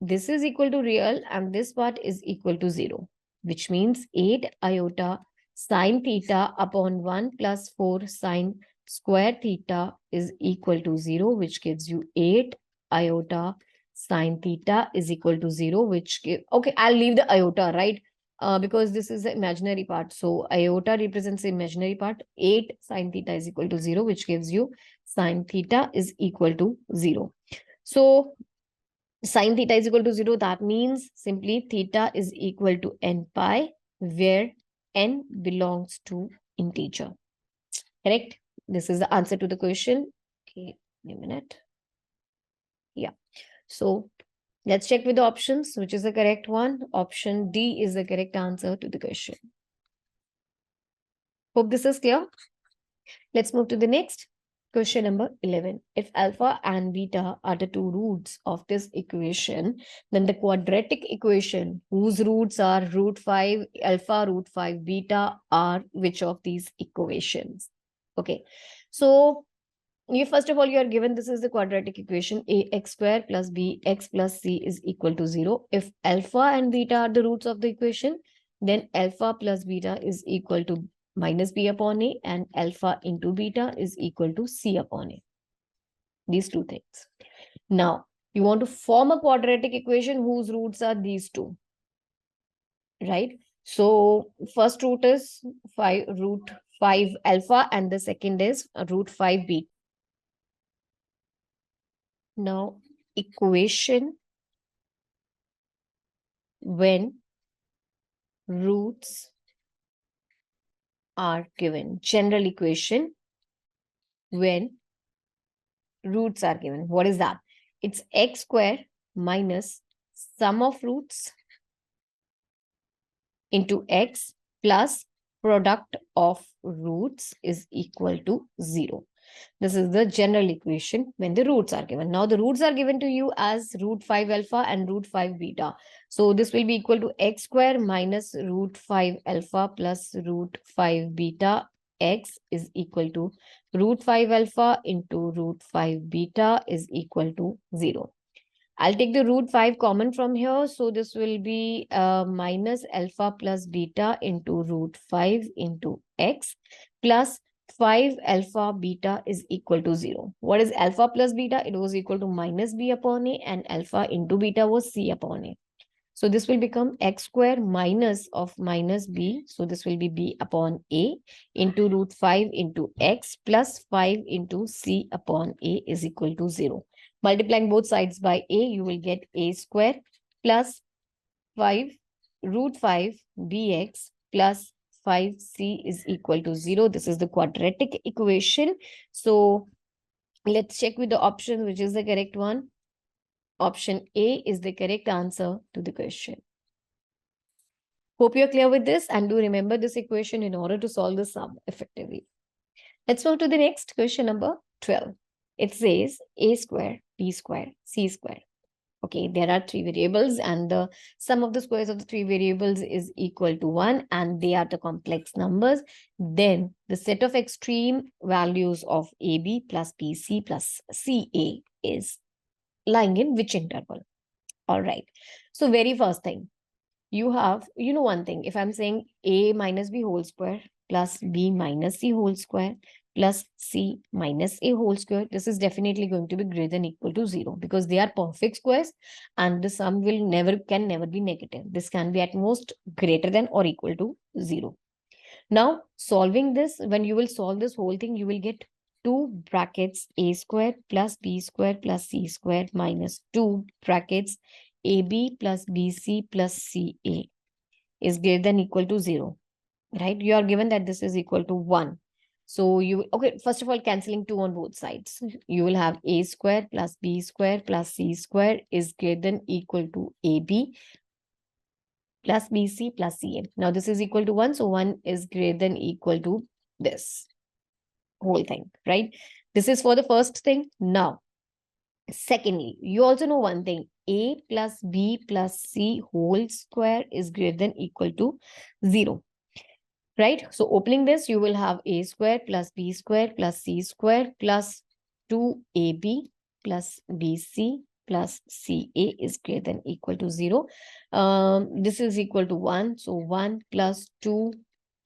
this is equal to real and this part is equal to 0, which means 8 iota sine theta upon 1 plus 4 sine square theta is equal to 0, which gives you 8 iota sine theta is equal to 0, which okay, I'll leave the iota, right? Because this is the imaginary part. So iota represents the imaginary part. 8 sine theta is equal to 0, which gives you sine theta is equal to 0. So sine theta is equal to 0. That means simply theta is equal to n pi, where n belongs to integer. Correct? This is the answer to the question. Okay, a minute. Yeah. So let's check with the options, which is the correct one. Option D is the correct answer to the question. Hope this is clear. Let's move to the next. Question number 11. If alpha and beta are the two roots of this equation, then the quadratic equation whose roots are root 5, alpha, root 5, beta are which of these equations? Okay. So first of all, you are given this is the quadratic equation ax square plus bx plus c is equal to 0. If alpha and beta are the roots of the equation, then alpha plus beta is equal to minus b upon a, and alpha into beta is equal to c upon a. These two things. Now, you want to form a quadratic equation whose roots are these two, right? So, first root is root 5 alpha, and the second is root 5 beta. Now, equation when roots are given. General equation when roots are given. What is that? It's x square minus sum of roots into x plus product of roots is equal to 0. This is the general equation when the roots are given. Now the roots are given to you as root 5 alpha and root 5 beta. So this will be equal to x square minus root 5 alpha plus root 5 beta. X is equal to root 5 alpha into root 5 beta is equal to 0. I'll take the root 5 common from here. So this will be minus alpha plus beta into root 5 into x plus 5 alpha beta is equal to 0. What is alpha plus beta? It was equal to minus b upon a, and alpha into beta was c upon a. So this will become x square minus of minus b. So this will be b upon a into root 5 into x plus 5 into c upon a is equal to 0. Multiplying both sides by a, you will get a square plus 5 root 5 bx plus 5c is equal to 0. This is the quadratic equation. So let's check with the option which is the correct one. Option A is the correct answer to the question. Hope you're clear with this, and do remember this equation in order to solve the sum effectively. Let's move to the next question, number 12. It says a square, b square, c square. Okay, there are three variables, and the sum of the squares of the three variables is equal to 1, and they are the complex numbers. Then the set of extreme values of ab plus bc plus ca is lying in which interval? All right. So very first thing, you have, one thing, if I'm saying a minus b whole square plus b minus c whole square plus c minus a whole square, this is definitely going to be greater than equal to 0 because they are perfect squares and the sum can never be negative. This can be at most greater than or equal to 0. Now, solving this, when you will solve this whole thing, you will get 2 brackets a square plus b square plus c square minus 2 brackets ab plus bc plus ca is greater than equal to 0, right? You are given that this is equal to 1. So okay, first of all, cancelling 2 on both sides. You will have a square plus b square plus c square is greater than equal to ab plus bc plus ca. Now this is equal to 1. So 1 is greater than equal to this whole thing, right? This is for the first thing. Now, secondly, you also know one thing, a plus b plus c whole square is greater than equal to 0, right? So opening this, you will have a square plus b square plus c square plus 2ab plus bc plus ca is greater than equal to 0. This is equal to 1. So 1 plus 2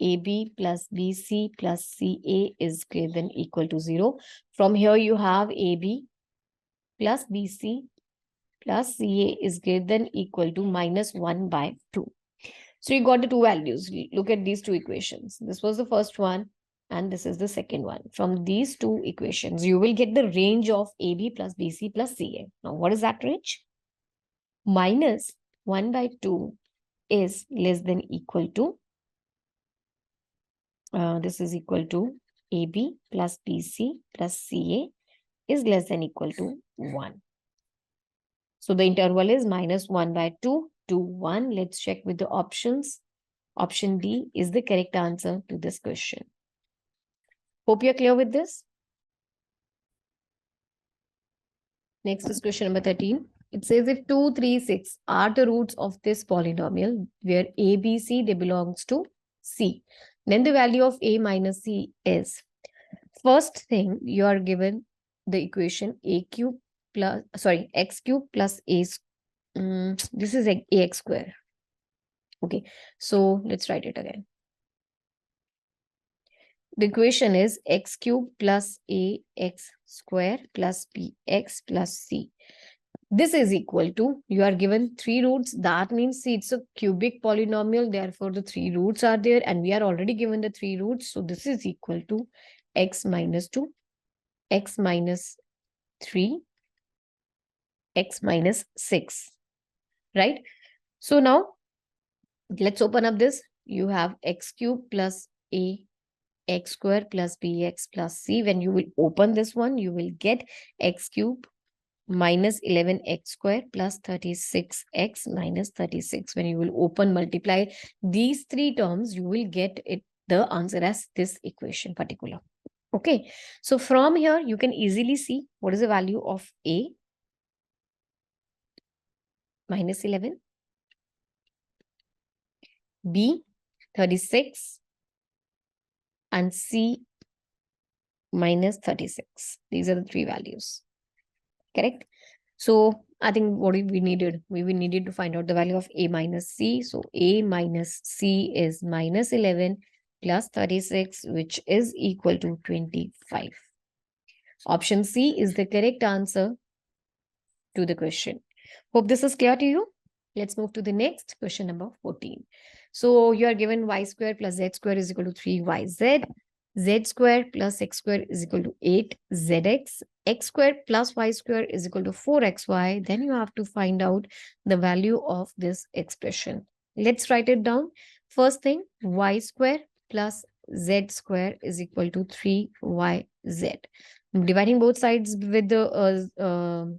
AB plus BC plus CA is greater than equal to 0. From here, you have AB plus BC plus CA is greater than equal to minus 1 by 2. So you got the two values. Look at these two equations. This was the first one, and this is the second one. From these two equations, you will get the range of AB plus BC plus CA. Now, what is that range? Minus 1 by 2 is less than equal to this is equal to AB plus BC plus CA is less than equal to 1. So the interval is minus 1 by 2 to 1. Let's check with the options. Option D is the correct answer to this question. Hope you're clear with this. Next is question number 13. It says if 2, 3, 6 are the roots of this polynomial where A, B, C, they belongs to C, then the value of A minus C is. First thing, you are given the equation a cube plus, sorry, x cube plus a, this is ax square. Okay, so let's write it again. The equation is x cube plus ax square plus bx plus c. This is equal to, you are given three roots. That means, see, it's a cubic polynomial. Therefore, the three roots are there and we are already given the three roots. So this is equal to x minus 2, x minus 3, x minus 6, right? So now let's open up this. You have x cube plus a x square plus bx plus c. When you will open this one, you will get x cube minus 11x square plus 36x minus 36. When you will open, multiply these three terms, you will get it the answer as this equation particular. Okay, so from here you can easily see what is the value of a, minus 11, b, 36, and c, minus 36. These are the three values, correct? So I think what we needed, we needed to find out the value of a minus c. So a minus c is minus 11 plus 36, which is equal to 25. Option C is the correct answer to the question. Hope this is clear to you. Let's move to the next question, number 14. So you are given y square plus z square is equal to 3yz, z square plus x square is equal to 8zx, x square plus y square is equal to 4xy. Then you have to find out the value of this expression. Let's write it down. First thing, y square plus z square is equal to 3yz. Dividing both sides with the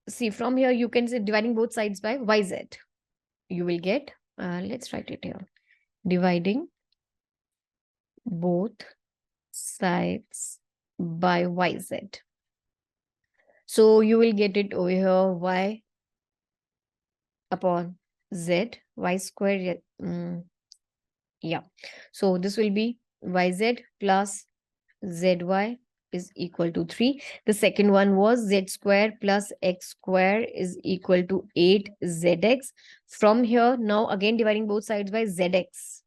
see, from here you can say dividing both sides by yz. You will get, let's write it here. Dividing both sides by yz. So you will get it over here, y upon z, y square. Yeah. So this will be yz plus zy is equal to 3. The second one was z square plus x square is equal to 8zx. From here, now again dividing both sides by zx.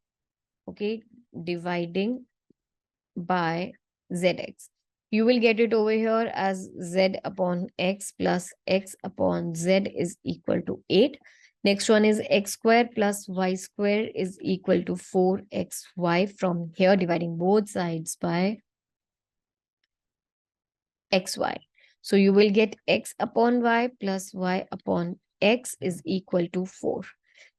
Okay, dividing by zx. You will get it over here as z upon x plus x upon z is equal to 8. Next one is x square plus y square is equal to 4xy. From here, dividing both sides by xy. So you will get x upon y plus y upon x is equal to 4.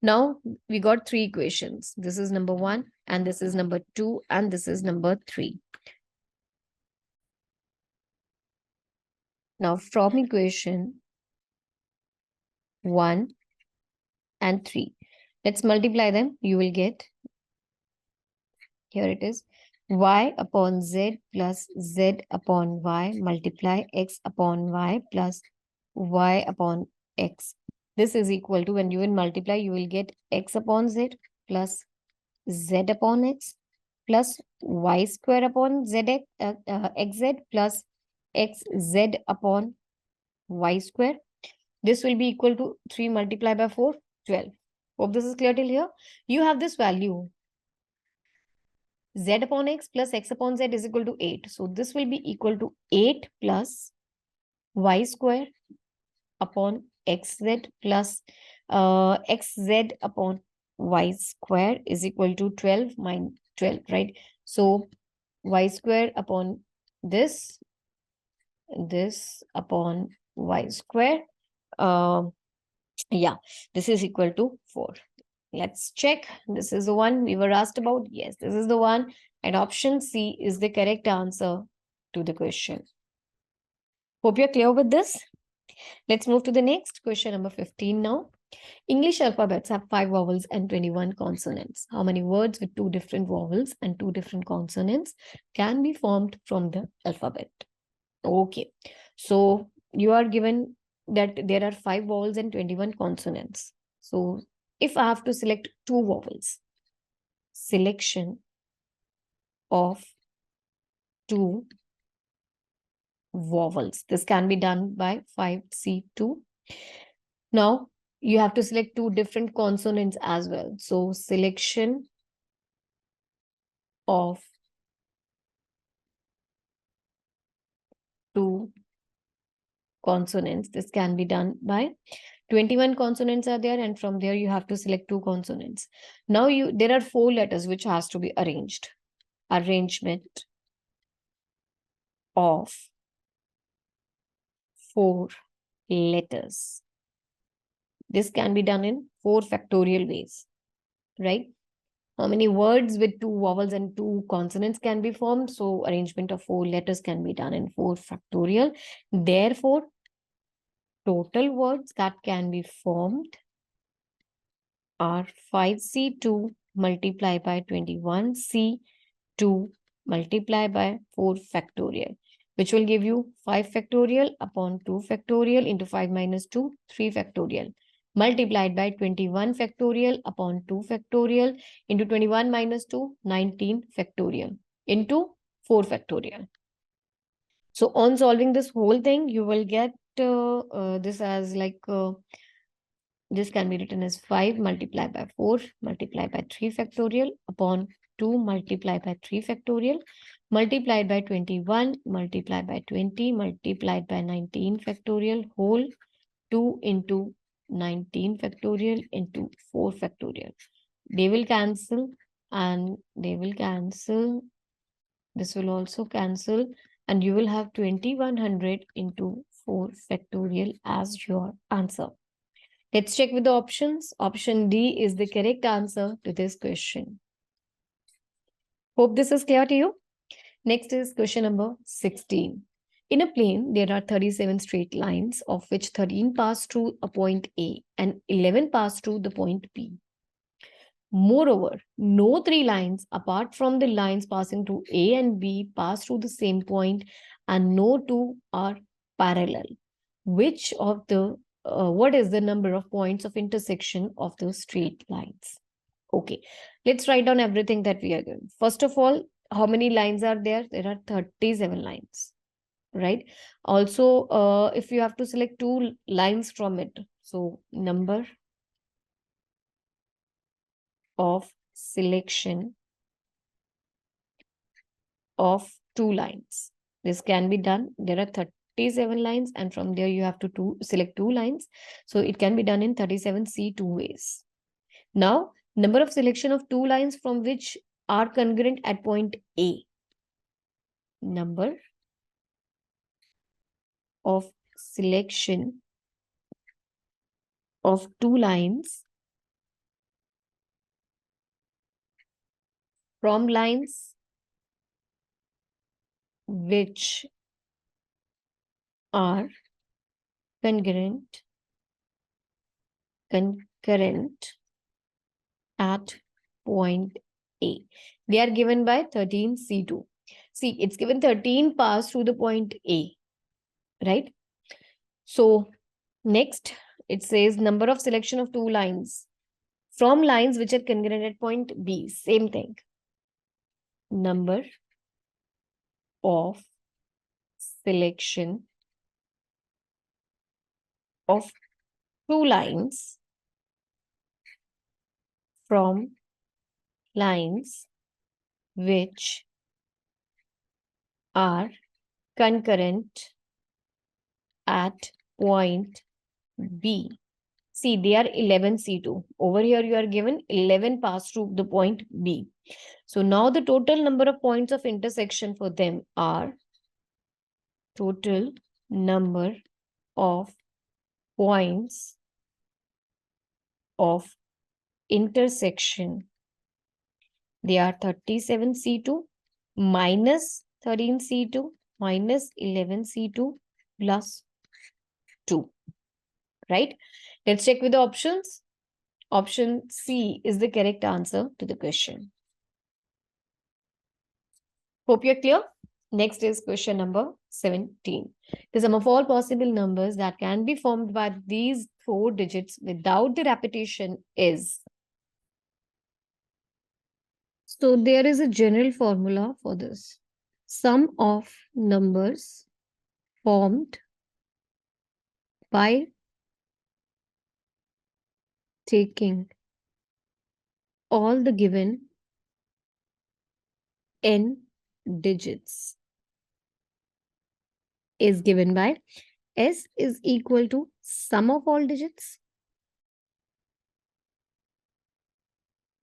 Now we got three equations. This is number 1 and this is number 2 and this is number 3. Now from equation 1 and 3, let's multiply them. You will get, here it is, y upon z plus z upon y multiply x upon y plus y upon x. This is equal to, when you will multiply, you will get x upon z plus z upon x plus y square upon xz plus xz upon y square. This will be equal to 3 multiplied by 4, 12. Hope this is clear till here. You have this value z upon x upon z is equal to 8. So this will be equal to 8 plus y square upon xz plus xz upon y square is equal to 12 minus 12, right? So y square upon this upon y square. Yeah, this is equal to 4. Let's check. This is the one we were asked about. Yes, this is the one. And option C is the correct answer to the question. Hope you're clear with this. Let's move to the next question, number 15 now. English alphabets have 5 vowels and 21 consonants. How many words with 2 different vowels and 2 different consonants can be formed from the alphabet? Okay, so you are given that there are 5 vowels and 21 consonants. So if I have to select 2 vowels, selection of 2 vowels. This can be done by 5C2. Now you have to select 2 different consonants as well. So selection of consonants. This can be done by 21 consonants are there, and from there you have to select 2 consonants. Now there are 4 letters which has to be arranged. Arrangement of 4 letters. This can be done in 4 factorial ways, right? How many words with 2 vowels and 2 consonants can be formed? So arrangement of 4 letters can be done in 4 factorial. Therefore, total words that can be formed are 5C2 multiplied by 21C2 multiplied by 4 factorial, which will give you 5 factorial upon 2 factorial into 5 minus 2, 3 factorial, multiplied by 21 factorial upon 2 factorial into 21 minus 2, 19 factorial into 4 factorial. So on solving this whole thing, you will get this as like this can be written as 5 multiplied by 4 multiplied by 3 factorial upon 2 multiplied by 3 factorial multiplied by 21 multiplied by 20 multiplied by 19 factorial whole 2 into 19 factorial into 4 factorial. They will cancel and they will cancel. This will also cancel and you will have 2100 into 4 factorial as your answer. Let's check with the options. Option D is the correct answer to this question. Hope this is clear to you. Next is question number 16. In a plane, there are 37 straight lines, of which 13 pass through a point A and 11 pass through the point B. Moreover, no 3 lines apart from the lines passing through A and B pass through the same point, and no 2 are parallel. Which of the what is the number of points of intersection of the straight lines? Okay, let's write down everything that we are doing. First of all, how many lines are there? There are 37 lines, right? Also, if you have to select 2 lines from it, so number of selection of 2 lines. This can be done. There are 37 lines and from there you have to select 2 lines. So it can be done in 37C 2 ways. Now, number of selection of 2 lines from which are congruent at point A. Number of selection of 2 lines from lines which are concurrent at point A. They are given by 13C2. See, it's given 13 pass through the point A, right? So next, it says number of selection of 2 lines from lines which are congruent at point B. Same thing. Number of selection of 2 lines from lines which are concurrent at point B. See, they are 11C2. Over here, you are given 11 pass through the point B. So now the total number of points of intersection for them are total number of points of intersection. They are 37C2 minus 13C2 minus 11C2 plus 2. Right? Let's check with the options. Option C is the correct answer to the question. Hope you're clear. Next is question number 17. The sum of all possible numbers that can be formed by these 4 digits without the repetition is. So there is a general formula for this. Sum of numbers formed by taking all the given n digits is given by S is equal to sum of all digits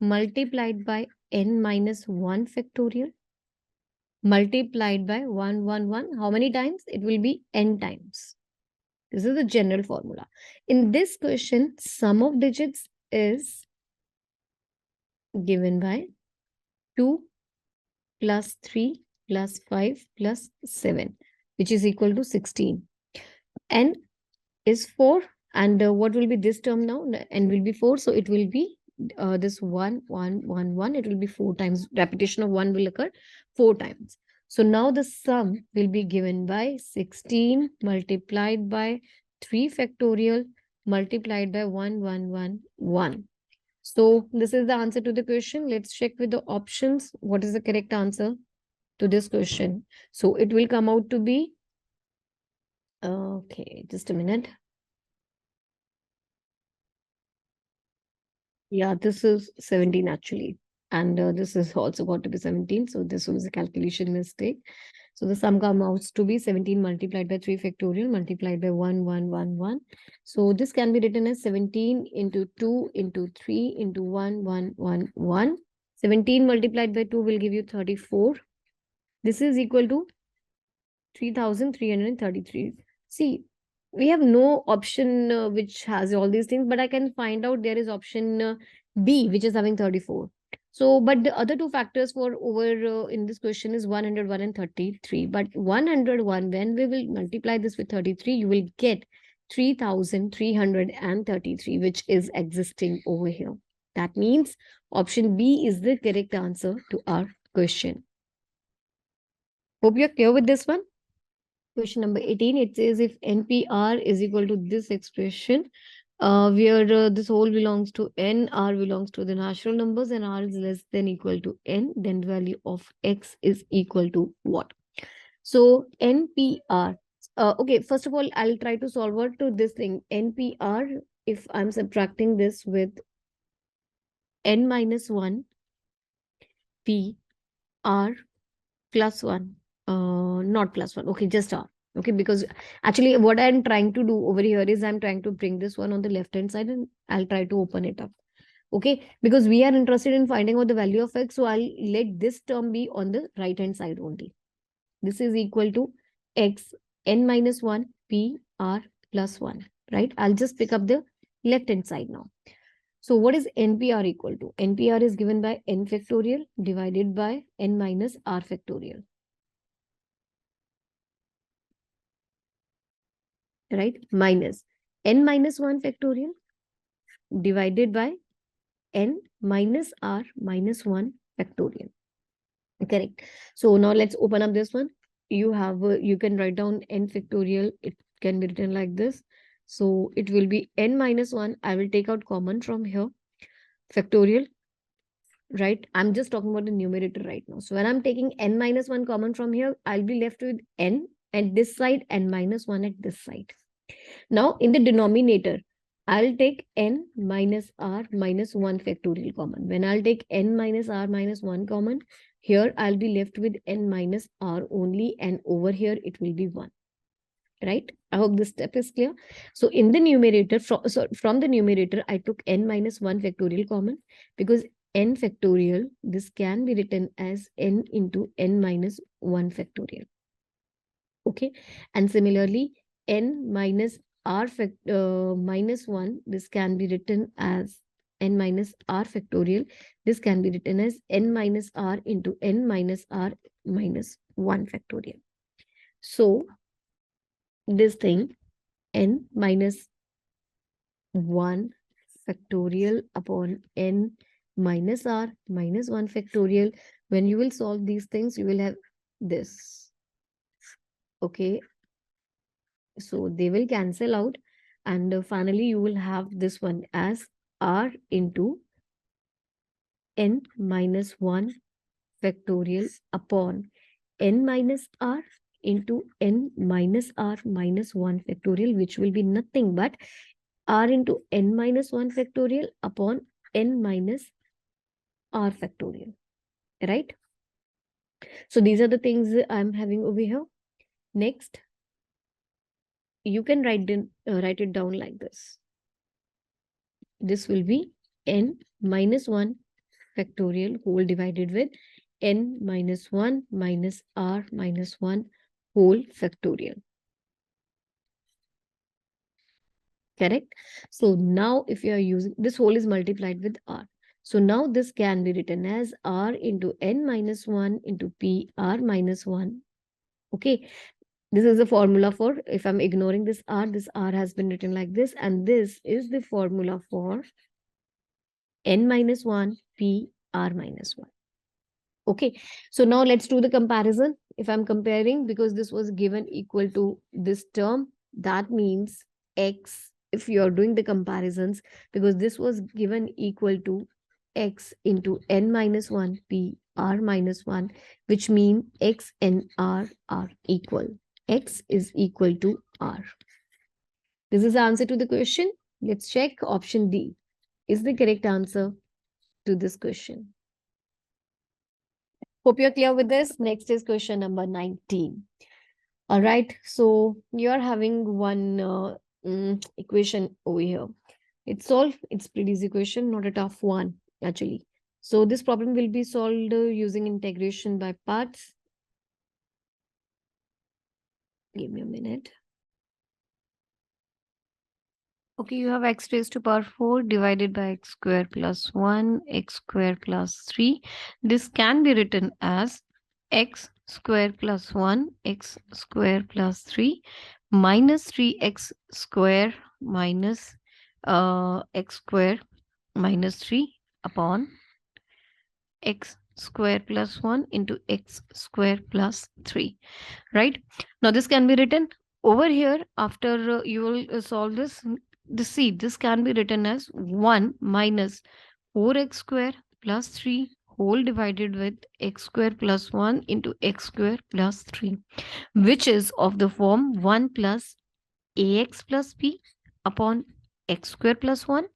multiplied by n minus 1 factorial multiplied by 1, 1, 1. How many times? It will be n times. This is the general formula. In this question, sum of digits is given by 2 plus 3 plus 5 plus 7, which is equal to 16. N is 4. And what will be this term now? N will be 4. So it will be this 1, 1, 1, 1. It will be 4 times. Repetition of 1 will occur 4 times. So now the sum will be given by 16 multiplied by 3 factorial multiplied by 1, 1, 1, 1. So this is the answer to the question. Let's check with the options. What is the correct answer to this question? So it will come out to be, okay, just a minute. Yeah, this is 17 actually. And this is also got to be 17. So this was a calculation mistake. So the sum comes out to be 17 multiplied by 3 factorial multiplied by 1, 1, 1, 1. So this can be written as 17 into 2 into 3 into 1, 1, 1, 1. 17 multiplied by 2 will give you 34. This is equal to 3,333. See, we have no option which has all these things, but I can find out there is option B, which is having 34. So, but the other two factors for over in this question is 101 and 33. But 101, when we will multiply this with 33, you will get 3,333, which is existing over here. That means option B is the correct answer to our question. Hope you're clear with this one. Question number 18, it says if NPR is equal to this expression, where this whole belongs to n, r belongs to the natural numbers, and r is less than equal to n, then the value of x is equal to what? So NPR, okay, first of all, I'll try to solve what to this thing. NPR, if I'm subtracting this with n minus 1, P, r plus 1, not plus 1, okay, just r. Okay, because actually what I'm trying to do over here is I'm trying to bring this one on the left hand side and I'll try to open it up. Okay, because we are interested in finding out the value of x, so I'll let this term be on the right hand side only. This is equal to x n minus 1 p r plus 1, right? I'll just pick up the left hand side now. So what is NPR equal to? NPR is given by n factorial divided by n minus r factorial. Right? Minus n minus 1 factorial divided by n minus r minus 1 factorial. Correct. So now let's open up this one. You have, you can write down n factorial. It can be written like this. So it will be n minus 1. I will take out common from here. Factorial. Right? I'm just talking about the numerator right now. So when I'm taking n minus 1 common from here, I'll be left with n at this side and minus 1 at this side. Now in the denominator, I'll take n minus r minus 1 factorial common. When I'll take n minus r minus 1 common, here I'll be left with n minus r only, and over here it will be 1. Right? I hope this step is clear. So in the numerator, from the numerator, I took n minus 1 factorial common, because n factorial, this can be written as n into n minus 1 factorial. Okay. And similarly, n minus r minus 1, this can be written as n minus r factorial. This can be written as n minus r into n minus r minus 1 factorial. So this thing, n minus 1 factorial upon n minus r minus 1 factorial. When you will solve these things, you will have this. Okay. So they will cancel out, and finally you will have this one as r into n minus 1 factorial upon n minus r into n minus r minus 1 factorial, which will be nothing but r into n minus 1 factorial upon n minus r factorial, right? So these are the things I'm having over here. Next, you can write it down like this. This will be n minus 1 factorial whole divided with n minus 1 minus r minus 1 whole factorial. Correct? So now if you are using, this whole is multiplied with r. So now this can be written as r into n minus 1 into p r minus 1. Okay. This is the formula for, if I'm ignoring this r has been written like this, and this is the formula for n minus 1 p r minus 1. Okay, so now let's do the comparison. If I'm comparing, because this was given equal to this term, that means x, if you're doing the comparisons, because this was given equal to x into n minus 1 p r minus 1, which mean x and r are equal. X is equal to r. This is the answer to the question. Let's check. Option D is the correct answer to this question. Hope you're clear with this. Next is question number 19. All right. So you're having one equation over here. It's solved. It's pretty easy question, not a tough one, actually. So this problem will be solved using integration by parts. Give me a minute. Okay, you have x raised to power 4 divided by x square plus 1, x square plus 3. This can be written as x square plus 1, x square plus 3 minus 3x square minus x square minus 3 upon x square plus 1 into x square plus 3. Right? Now this can be written over here after you will solve this. This can be written as 1 minus 4x square plus 3 whole divided with x square plus 1 into x square plus 3, which is of the form 1 plus ax plus b upon x square plus 1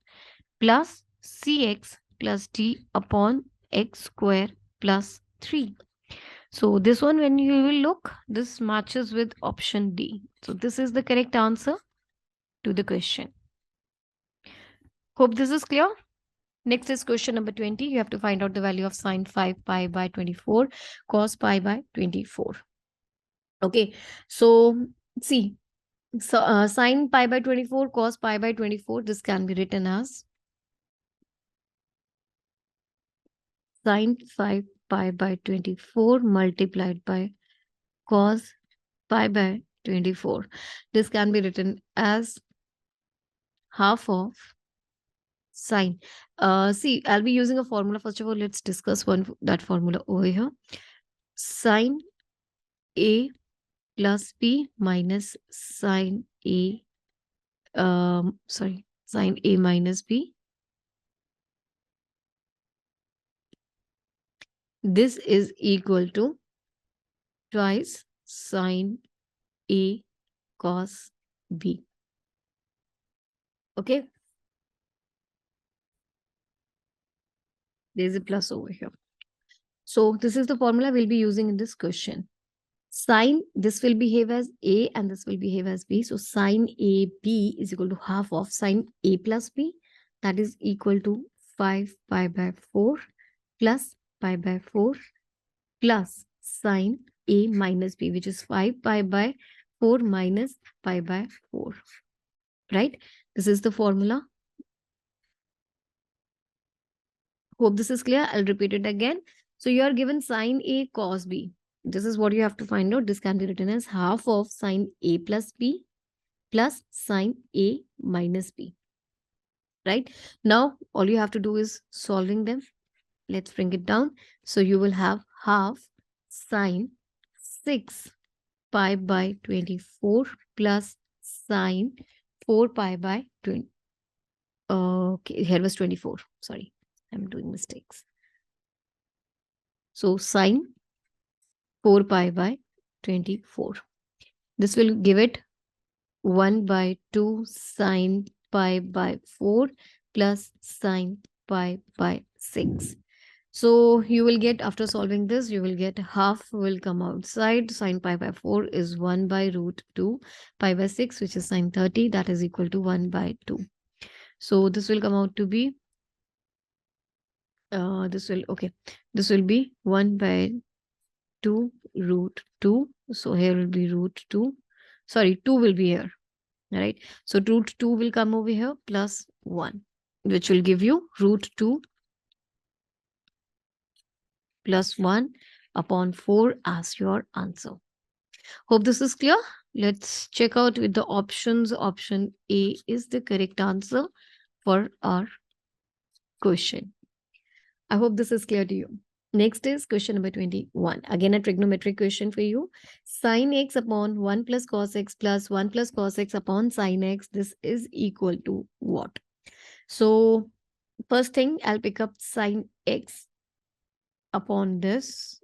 plus cx plus d upon x square plus 3. So this one, when you will look, this matches with option D. So this is the correct answer to the question. Hope this is clear. Next is question number 20. You have to find out the value of sine 5 pi by 24, cos pi by 24. Okay, so see, so sine pi by 24, cos pi by 24, this can be written as sine 5 pi by 24 multiplied by cos pi by 24. This can be written as half of sine. See, I'll be using a formula. First of all, let's discuss that formula over here. Sine A plus B minus sine A, sine A minus B. This is equal to twice sine A cos B. Okay. There's a plus over here. So this is the formula we'll be using in this question. Sine, this will behave as A and this will behave as B. So sine AB is equal to half of sine A plus B. That is equal to 5 pi by 4 plus pi by 4 plus sine A minus B, which is 5 pi by 4 minus pi by 4. Right? This is the formula. Hope this is clear. I'll repeat it again. So you are given sine A cos B. This is what you have to find out. This can be written as half of sine A plus B plus sine A minus B. Right? Now, all you have to do is solving them. Let's bring it down. So you will have half sine 6 pi by 24 plus sine 4 pi by 20. Okay, here was 24. Sorry, I'm doing mistakes. So sine 4 pi by 24. This will give it 1 by 2 sine pi by 4 plus sine pi by 6. So you will get, after solving this, you will get half will come outside. Sine pi by 4 is 1 by root 2. Pi by 6, which is sine 30, that is equal to 1 by 2. So this will come out to be, this will be 1 by 2 root 2. So here will be root 2. Sorry, 2 will be here. Right. So root 2 will come over here plus 1, which will give you root 2 plus 1 upon 4 as your answer. Hope this is clear. Let's check out with the options. Option A is the correct answer for our question. I hope this is clear to you. Next is question number 21. Again, a trigonometric question for you. Sin x upon 1 plus cos x plus 1 plus cos x upon sin x. This is equal to what? So first thing, I'll pick up sin x upon this.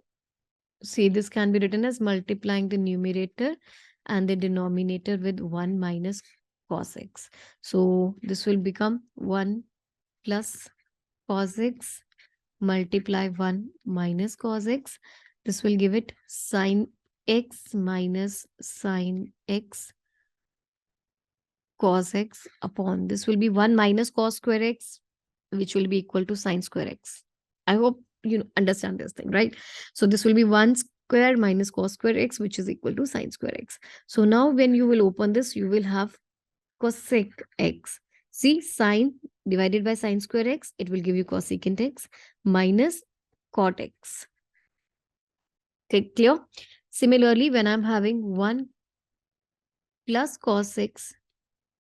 See, this can be written as multiplying the numerator and the denominator with 1 minus cos x. So this will become 1 plus cos x multiply 1 minus cos x. This will give it sin x minus sin x cos x upon this will be 1 minus cos square x, which will be equal to sin square x. I hope you understand this thing, right? So this will be 1 square minus cos square x, which is equal to sin square x. So now when you will open this, you will have cosec x. See, sine divided by sin square x, it will give you cosecant x minus cot x. Okay, clear? Similarly, when I'm having 1 plus cos x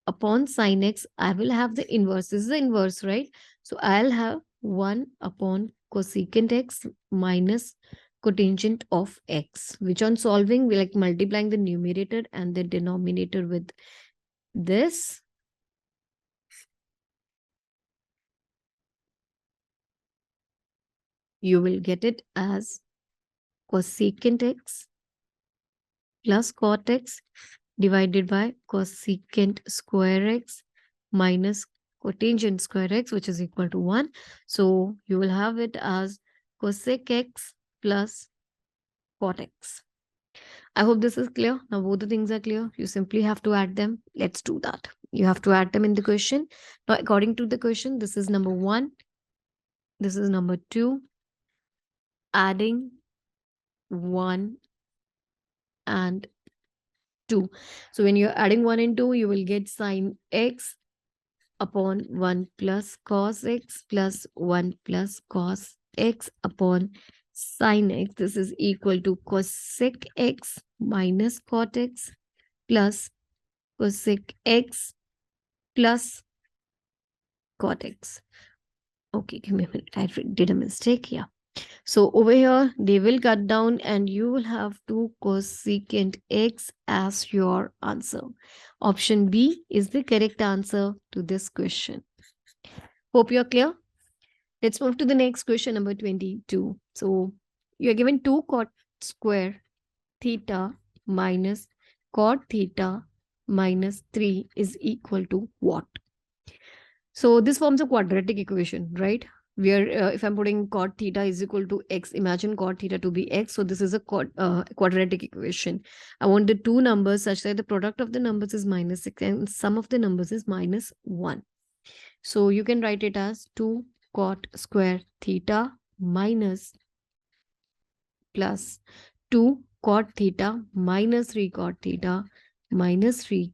upon sin x, I will have the inverse. This is the inverse, right? So I'll have 1 upon cosecant x minus cotangent of x, which on solving, we like multiplying the numerator and the denominator with this. You will get it as cosecant x plus cot x divided by cosecant square x minus cotangent square x, which is equal to 1. So you will have it as cosec x plus cot x. I hope this is clear. Now both the things are clear. You simply have to add them. Let's do that. You have to add them in the question. Now, according to the question, this is number 1. This is number 2. Adding 1 and 2. So when you're adding 1 and 2, you will get sin x upon 1 plus cos x plus 1 plus cos x upon sin x. This is equal to cosec x minus cot x plus cosec x plus cot x. Okay, give me a minute. I did a mistake. Yeah. So over here, they will cut down and you will have 2 cosecant x as your answer. Option B is the correct answer to this question. Hope you're clear. Let's move to the next question, number 22. So you're given 2 cot square theta minus cot theta minus 3 is equal to what? So this forms a quadratic equation, right? Where if I'm putting cot theta is equal to x, imagine cot theta to be x. So this is a quadratic equation. I want the two numbers such that the product of the numbers is minus 6 and sum of the numbers is minus 1. So you can write it as 2 cot square theta minus plus 2 cot theta minus 3 cot theta minus 3.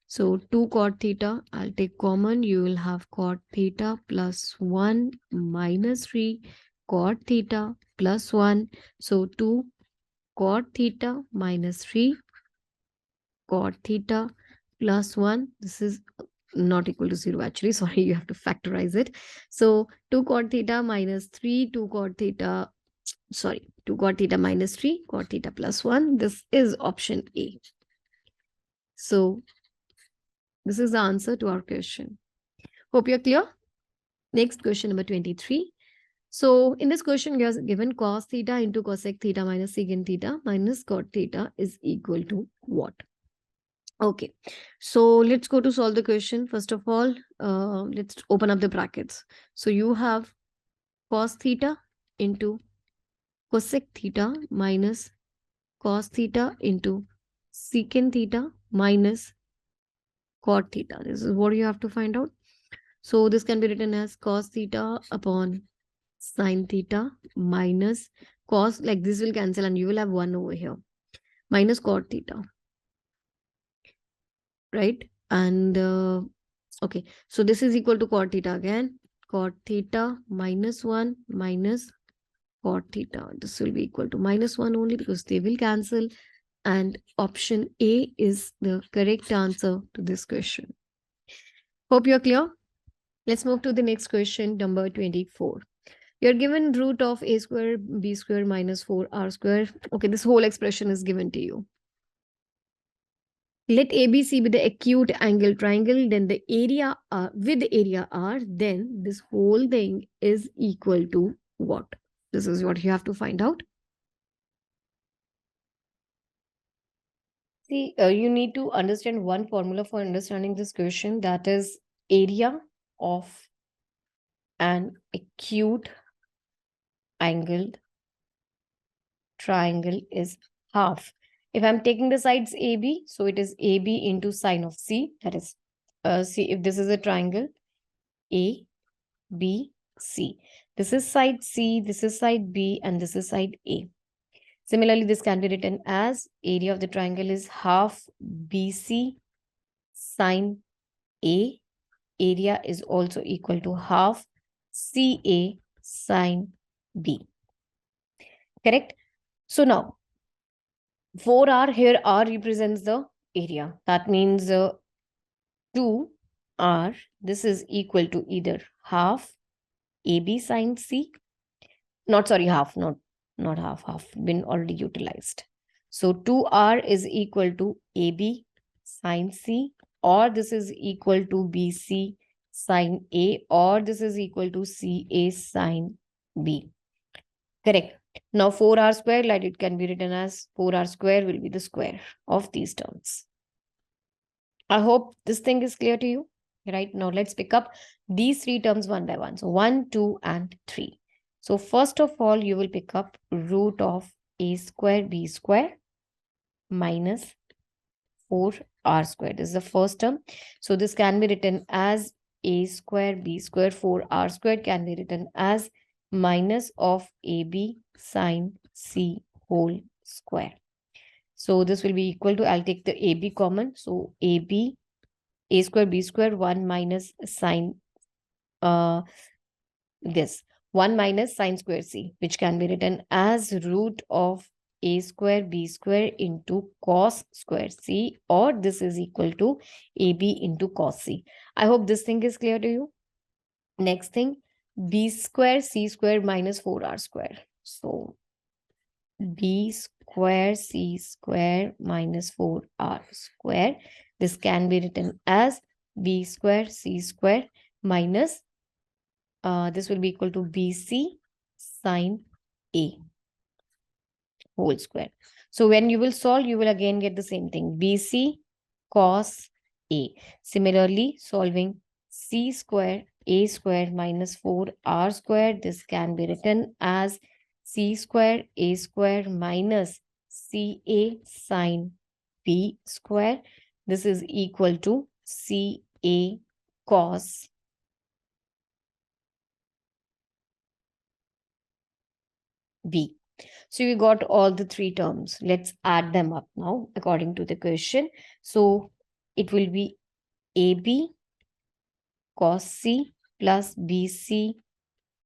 So 2 cot theta, I'll take common. You will have cot theta plus 1 minus 3 cot theta plus 1. So 2 cot theta minus 3 cot theta plus 1. This is not equal to 0 actually. Sorry, you have to factorize it. So 2 cot theta minus 3, 2 cot theta, sorry, 2 cot theta minus 3 cot theta plus 1. This is option A. So this is the answer to our question. Hope you're clear. Next question, number 23. So in this question, we are given cos theta into cosec theta minus secant theta minus cot theta is equal to what? Okay, so let's go to solve the question. First of all, let's open up the brackets. So you have cos theta into cosec theta minus cos theta into secant theta minus cot theta. This is what you have to find out. So this can be written as cos theta upon sin theta minus cos, like this will cancel and you will have 1 over here, minus cot theta, right? And okay, so this is equal to cot theta again, cot theta minus 1 minus cot theta. This will be equal to minus 1 only because they will cancel. And option A is the correct answer to this question. Hope you're clear. Let's move to the next question, number 24. You're given root of a square b square minus 4r square. Okay, this whole expression is given to you. Let ABC be the acute angle triangle, then the area with the area R, then this whole thing is equal to what? This is what you have to find out. See, you need to understand one formula for understanding this question, that is area of an acute angled triangle is half. If I'm taking the sides AB, so it is AB into sine of C. That is, see, if this is a triangle, A, B, C. This is side C, this is side B, and this is side A. Similarly, this can be written as area of the triangle is half BC sine A. Area is also equal to half CA sine B. Correct? So now, 4R here, R represents the area. That means 2R, this is equal to either half AB sine C, not half, not half been already utilized. So 2R is equal to AB sine C, or this is equal to BC sine A, or this is equal to CA sine B. Correct. Now 4R square, like it can be written as 4R square will be the square of these terms. I hope this thing is clear to you. Right, now let's pick up these three terms one by one. So 1, 2, and 3. So first of all, you will pick up root of a square b square minus 4r square. This is the first term. So this can be written as a square b square, 4r square can be written as minus of ab sine c whole square. So this will be equal to, I'll take the ab common. So ab a square b square 1 minus sine this 1 minus sine square c, which can be written as root of a square b square into cos square c, or this is equal to ab into cos c. I hope this thing is clear to you. Next thing, b square c square minus 4r square. So b square c square minus 4r square. This can be written as b square c square minus this will be equal to BC sine A whole square. So when you will solve, you will again get the same thing, BC cos A. Similarly, solving C square A square minus 4R square, this can be written as C square A square minus CA sine B square. This is equal to CA cos B. So we got all the three terms. Let's add them up now according to the question. So it will be AB cos C plus BC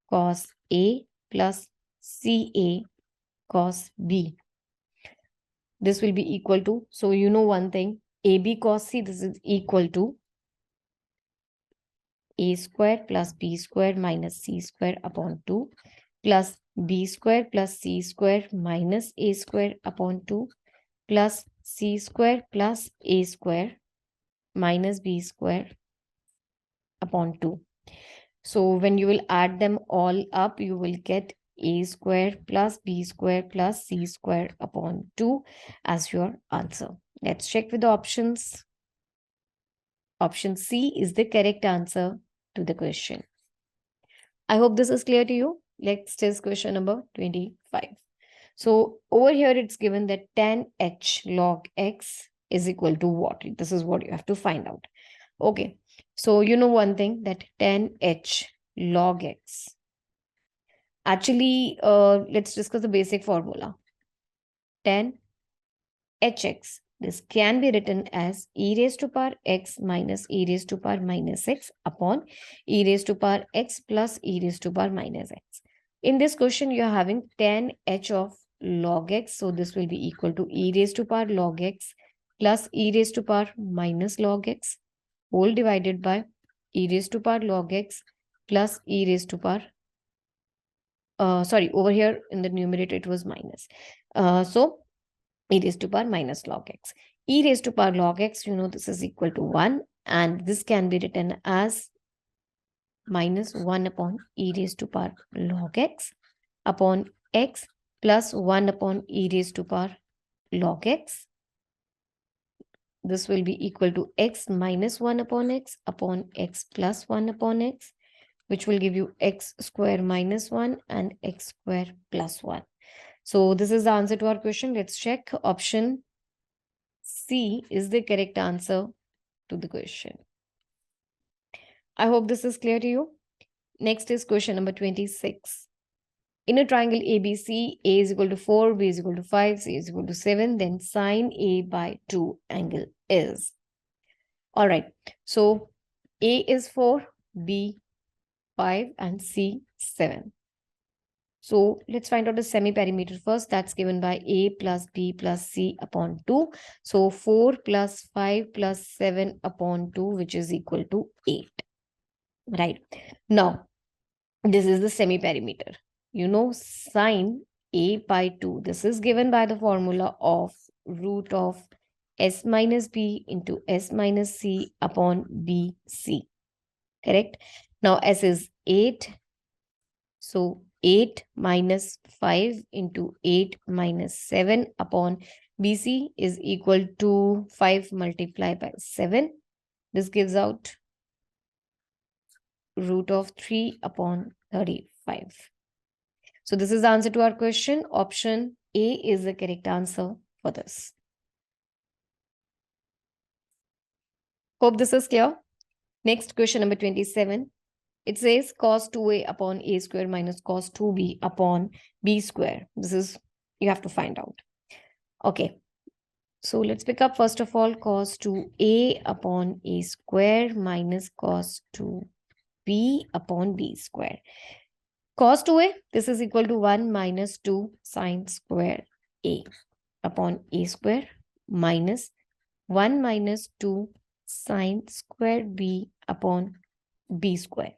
cos A plus CA cos B. This will be equal to, so you know one thing, AB cos C, this is equal to A square plus B square minus C square upon 2 plus B square plus C square minus A square upon 2 plus C square plus A square minus B square upon 2. So when you will add them all up, you will get A square plus B square plus C square upon 2 as your answer. Let's check with the options. Option C is the correct answer to the question. I hope this is clear to you. Next is question number 25. So over here, it's given that tan h log x is equal to what? This is what you have to find out. Okay. So you know one thing, that tan h log x. Actually, let's discuss the basic formula. Tan hx. This can be written as e raised to power x minus e raised to power minus x upon e raised to power x plus e raised to power minus x. In this question, you are having tan h of log x. So this will be equal to e raised to power log x plus e raised to power minus log x whole divided by e raised to power log x plus e raised to power, sorry, over here in the numerator it was minus. So e raised to power minus log x. E raised to power log x, you know, this is equal to 1, and this can be written as minus 1 upon e raised to power log x upon x plus 1 upon e raised to power log x. This will be equal to x minus 1 upon x plus 1 upon x, which will give you x square minus 1 and x square plus 1. So this is the answer to our question. Let's check. Option C is the correct answer to the question. I hope this is clear to you. Next is question number 26. In a triangle ABC, A is equal to 4, B is equal to 5, C is equal to 7, then sine A by 2 angle is. All right. So A is 4, B 5, and C 7. So let's find out the semi-perimeter first. That's given by A plus B plus C upon 2. So 4 plus 5 plus 7 upon 2, which is equal to 8. Right. Now, this is the semi-perimeter. You know, sine A by 2. This is given by the formula of root of S minus B into S minus C upon BC. Correct? Now, S is 8. So, 8 minus 5 into 8 minus 7 upon BC is equal to 5 multiplied by 7. This gives out root of 3 upon 35. So this is the answer to our question. Option A is the correct answer for this. Hope this is clear. Next question number 27. It says cos 2a upon a square minus cos 2b upon b square. This is, you have to find out. Okay. So let's pick up first of all cos 2a upon a square minus cos 2b upon b square. Cos 2a, this is equal to 1 minus 2 sine square a upon a square minus 1 minus 2 sine square b upon b square.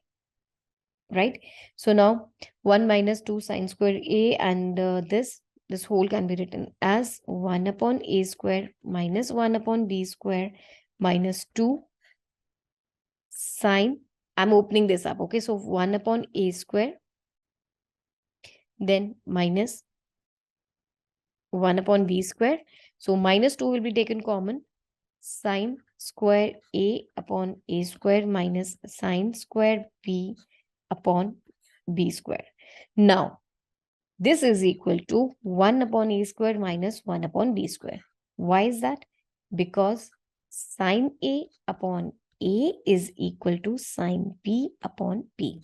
Right? So now 1 minus 2 sine square a, and this whole can be written as 1 upon a square minus 1 upon b square minus 2 sine. I'm opening this up. Okay, so 1 upon a square, then minus 1 upon b square. So minus 2 will be taken common. Sine square a upon a square minus sine square b upon b square. Now, this is equal to 1 upon a square minus 1 upon b square. Why is that? Because sine a upon a is equal to sine b upon b.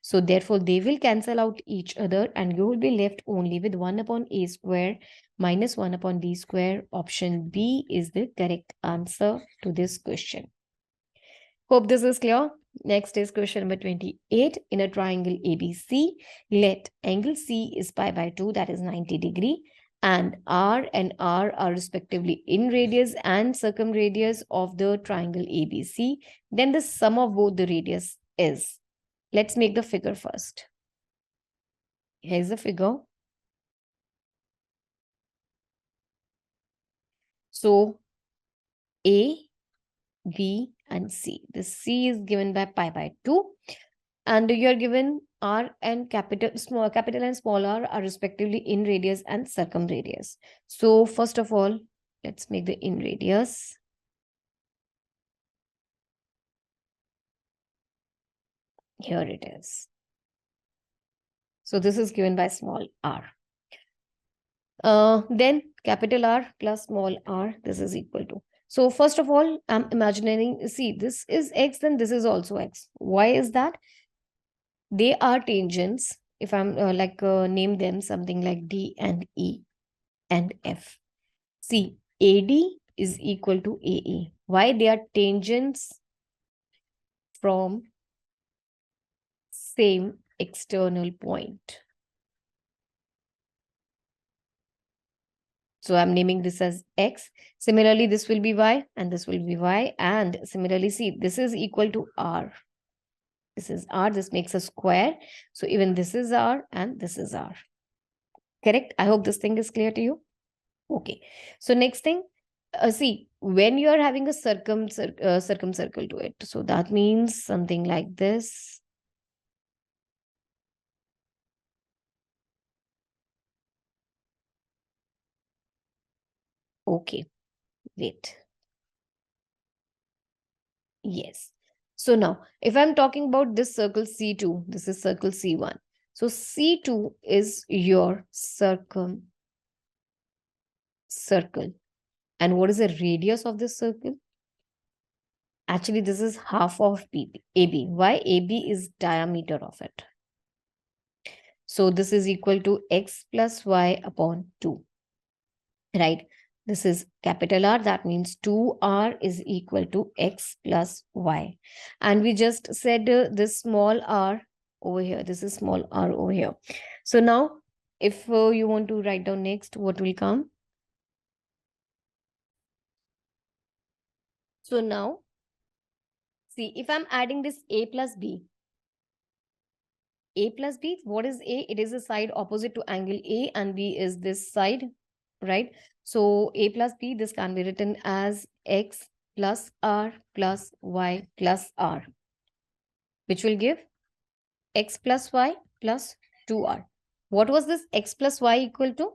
So therefore, they will cancel out each other and you will be left only with 1 upon a square minus 1 upon b square. Option B is the correct answer to this question. Hope this is clear. Next is question number 28. In a triangle ABC, let angle C is pi by 2, that is 90 degree, and R are respectively in radius and circumradius of the triangle ABC. Then the sum of both the radius is. Let's make the figure first. Here's the figure. So A, B, and C. The C is given by pi by 2. And you are given R and capital and small r are respectively in radius and circumradius. So first of all, let's make the in radius. Here it is. So this is given by small r. Then capital R plus small r, this is equal to. So first of all, I'm imagining, see, this is x, then this is also x. Why is that? They are tangents. If I'm name them something like D and E and F. See, AD is equal to AE. Why? They are tangents from same external point. So I'm naming this as X. Similarly, this will be Y and this will be Y. And similarly, see, this is equal to R. This is R. This makes a square. So even this is R and this is R. Correct? I hope this thing is clear to you. Okay. So next thing, see, when you are having a circumcircle to it, so that means something like this. Okay, wait. Yes. So now, if I'm talking about this circle C2, this is circle C1. So C2 is your circle. And what is the radius of this circle? Actually, this is half of AB. Why? AB is diameter of it. So this is equal to x plus y upon 2. Right? This is capital R. That means 2r is equal to x plus y. And we just said this small r over here. This is small r over here. So now, if you want to write down next, what will come? So now, see, if I'm adding this a plus b, what is a? It is a side opposite to angle A, and B is this side, right? So a plus b, this can be written as x plus r plus y plus r, which will give x plus y plus 2r. What was this x plus y equal to?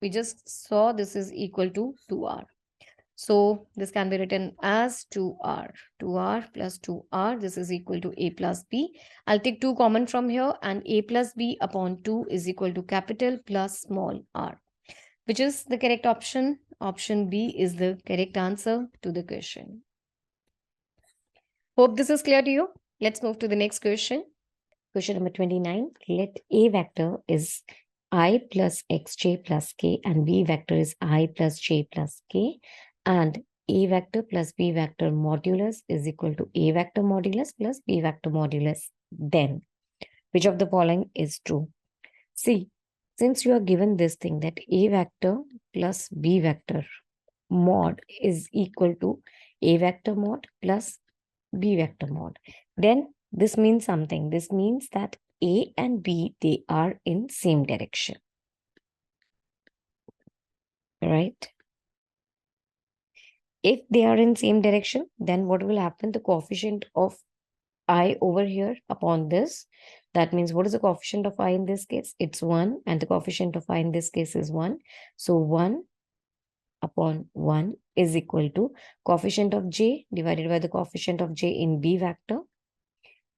We just saw this is equal to 2r. So this can be written as 2r. 2r plus 2r. This is equal to a plus b. I'll take 2 common from here, and a plus b upon 2 is equal to capital plus small r. Which is the correct option? Option B is the correct answer to the question. Hope this is clear to you. Let's move to the next question. Question number 29. Let A vector is I plus xj plus k and B vector is I plus j plus k, and A vector plus B vector modulus is equal to A vector modulus plus B vector modulus. Then, which of the following is true? See, since you are given this thing that A vector plus B vector mod is equal to A vector mod plus B vector mod, then this means something. This means that A and B, they are in same direction, right? If they are in same direction, then what will happen? The coefficient of I over here upon this, that means what is the coefficient of I in this case? It's 1, and the coefficient of I in this case is 1. So 1 upon 1 is equal to coefficient of j divided by the coefficient of j in B vector,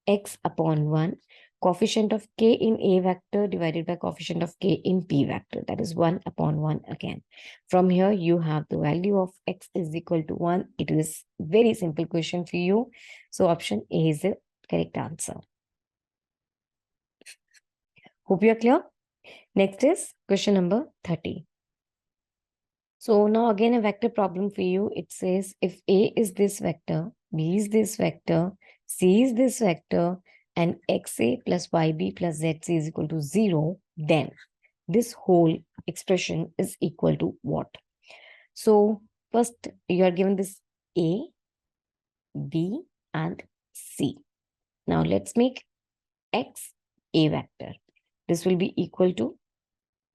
x upon 1, coefficient of k in A vector divided by coefficient of k in P vector, that is 1 upon 1 again. From here, you have the value of x is equal to 1. It is very simple question for you. So option A is the correct answer. Hope you are clear. Next is question number 30. So now again a vector problem for you. It says if A is this vector, B is this vector, C is this vector, and XA plus YB plus ZC is equal to 0, then this whole expression is equal to what? So first you are given this A, B, and C. Now let's make X a vector. This will be equal to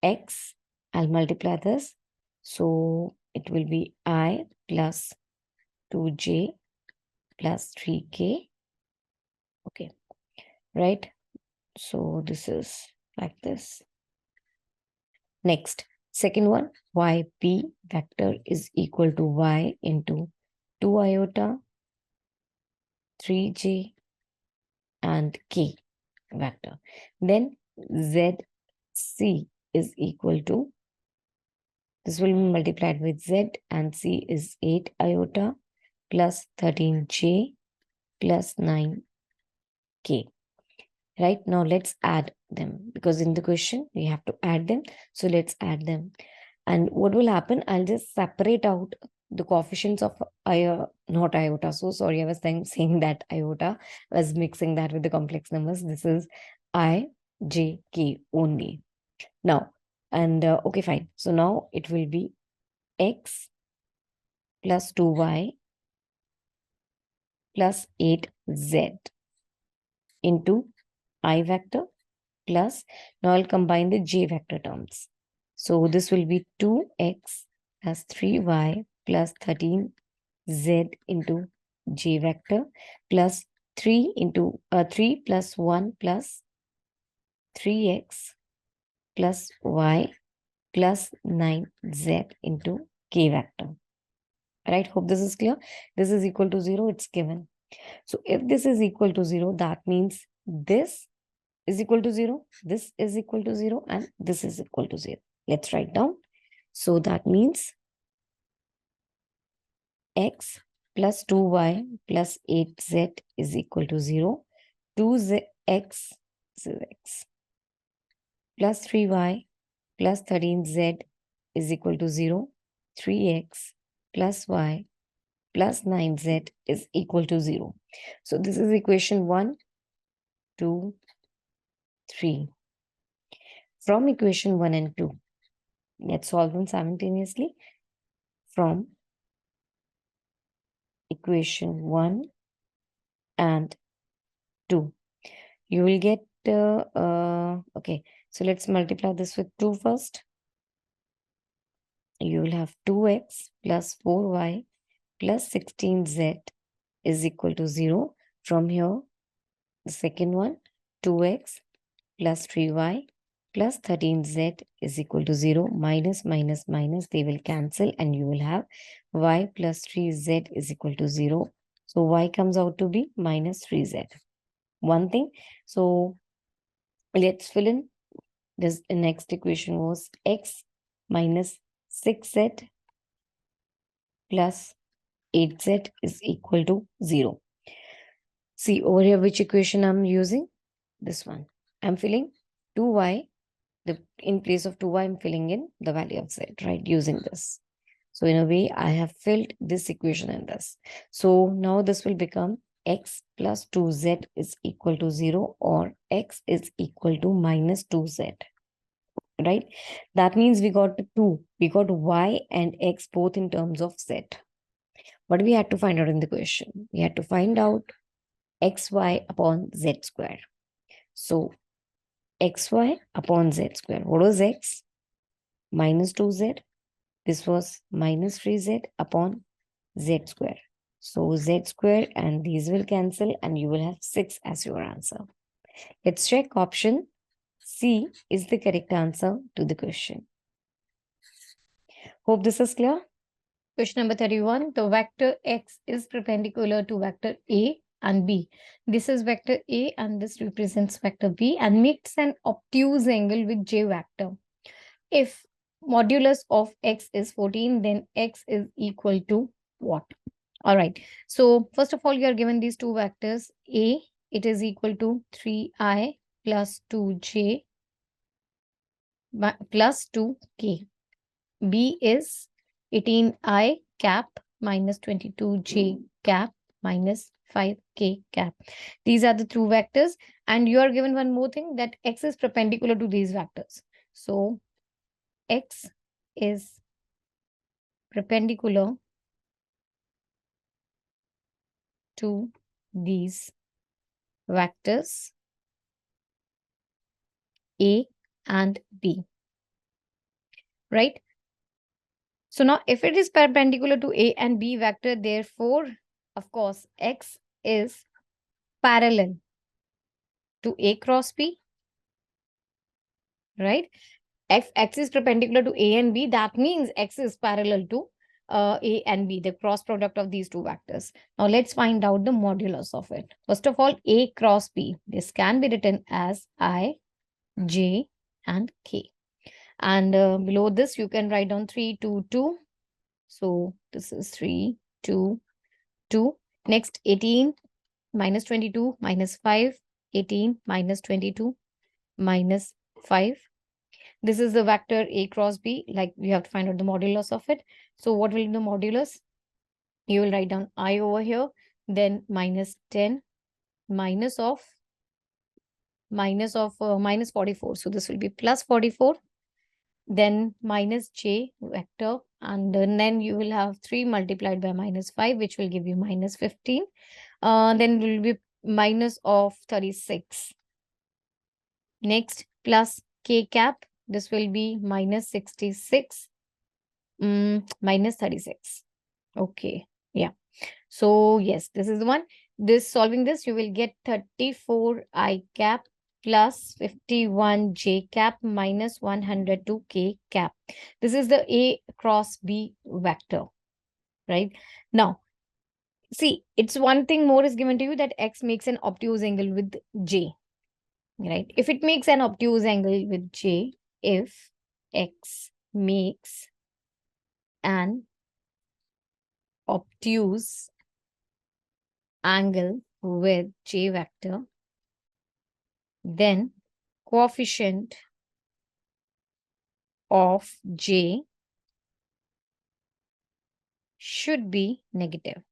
X. I'll multiply this. So it will be I plus 2j plus 3k. Okay, right? So this is like this. Next, second one, yp vector is equal to y into 2 iota, 3j, and k vector. Then ZC is equal to, this will be multiplied with Z and C is 8 iota plus 13J plus 9K. Right, now let's add them because in the question we have to add them. So let's add them. And what will happen? I'll just separate out the coefficients of not iota. So sorry, I was saying that iota. I was mixing that with the complex numbers. This is I, J, K only. Now, and okay, fine. So now it will be X plus 2Y plus 8Z into I vector plus, now I'll combine the J vector terms. So this will be 2x plus 3y plus 13z into J vector plus 3 into 3 plus 1 plus 3x plus y plus 9z into K vector. Right, hope this is clear. This is equal to 0, it's given. So if this is equal to 0, that means this is equal to 0, this is equal to 0, and this is equal to 0. Let's write down. So that means x plus 2y plus 8z is equal to 0. 2x, this is x, plus 3y plus 13z is equal to 0. 3x plus y plus 9z is equal to 0. So this is equation 1, 2, 3. From equation 1 and 2, let's solve them simultaneously. From equation 1 and 2, you will get, okay, so let's multiply this with 2 first. You will have 2x plus 4y plus 16z is equal to 0. From here, the second one, 2x plus 3y plus 13z is equal to 0. Minus, minus, minus, they will cancel and you will have y plus 3z is equal to 0. So y comes out to be minus 3z. One thing, so let's fill in. This the next equation was x minus 6z plus 8z is equal to 0. See over here which equation I'm using? This one. I'm filling 2y. In place of 2y, I'm filling in the value of z, right? Using this. So in a way, I have filled this equation in this. So now this will become x plus 2z is equal to 0 or x is equal to minus 2z. Right? That means we got 2. We got y and x both in terms of z. What we had to find out in the question? We had to find out xy upon z square. So xy upon z square. What was x? Minus 2z. This was minus 3z upon z square. So z square and these will cancel and you will have 6 as your answer. Let's check option C is the correct answer to the question. Hope this is clear. Question number 31. The vector x is perpendicular to vector A and B. This is vector A and this represents vector B and makes an obtuse angle with J vector. If modulus of x is 14, then x is equal to what? All right. So first of all, you are given these two vectors. A, it is equal to 3i plus 2j plus 2k. B is 18i cap minus 22j cap minus 5k cap. These are the two vectors. And you are given one more thing, that x is perpendicular to these vectors. So x is perpendicular to these vectors A and B, right? So now if it is perpendicular to A and B vector, therefore, of course, x is parallel to A cross B, right? If x is perpendicular to A and B, that means x is parallel to A and B, the cross product of these two vectors. Now let's find out the modulus of it. First of all, A cross B. This can be written as I j, and k. And below this, you can write down 3, 2, 2. So this is 3, 2, 2. Next, 18 minus 22 minus 5. 18 minus 22 minus 5. This is the vector A cross B. Like, we have to find out the modulus of it. So what will be the modulus? You will write down I over here. Then minus 10 minus of minus 44. So this will be plus 44. Then minus j vector, and then you will have 3 multiplied by minus 5, which will give you minus 15. Then will be minus of 36. Next, plus k cap, this will be minus 66, minus 36. Okay, yeah. So yes, this is the one. Solving this, you will get 34 I cap plus 51 j cap minus 102 k cap. This is the A cross B vector, right? Now, see, it's one thing more is given to you, that x makes an obtuse angle with j, right? If it makes an obtuse angle with j, if x makes an obtuse angle with j vector, then coefficient of j should be negative.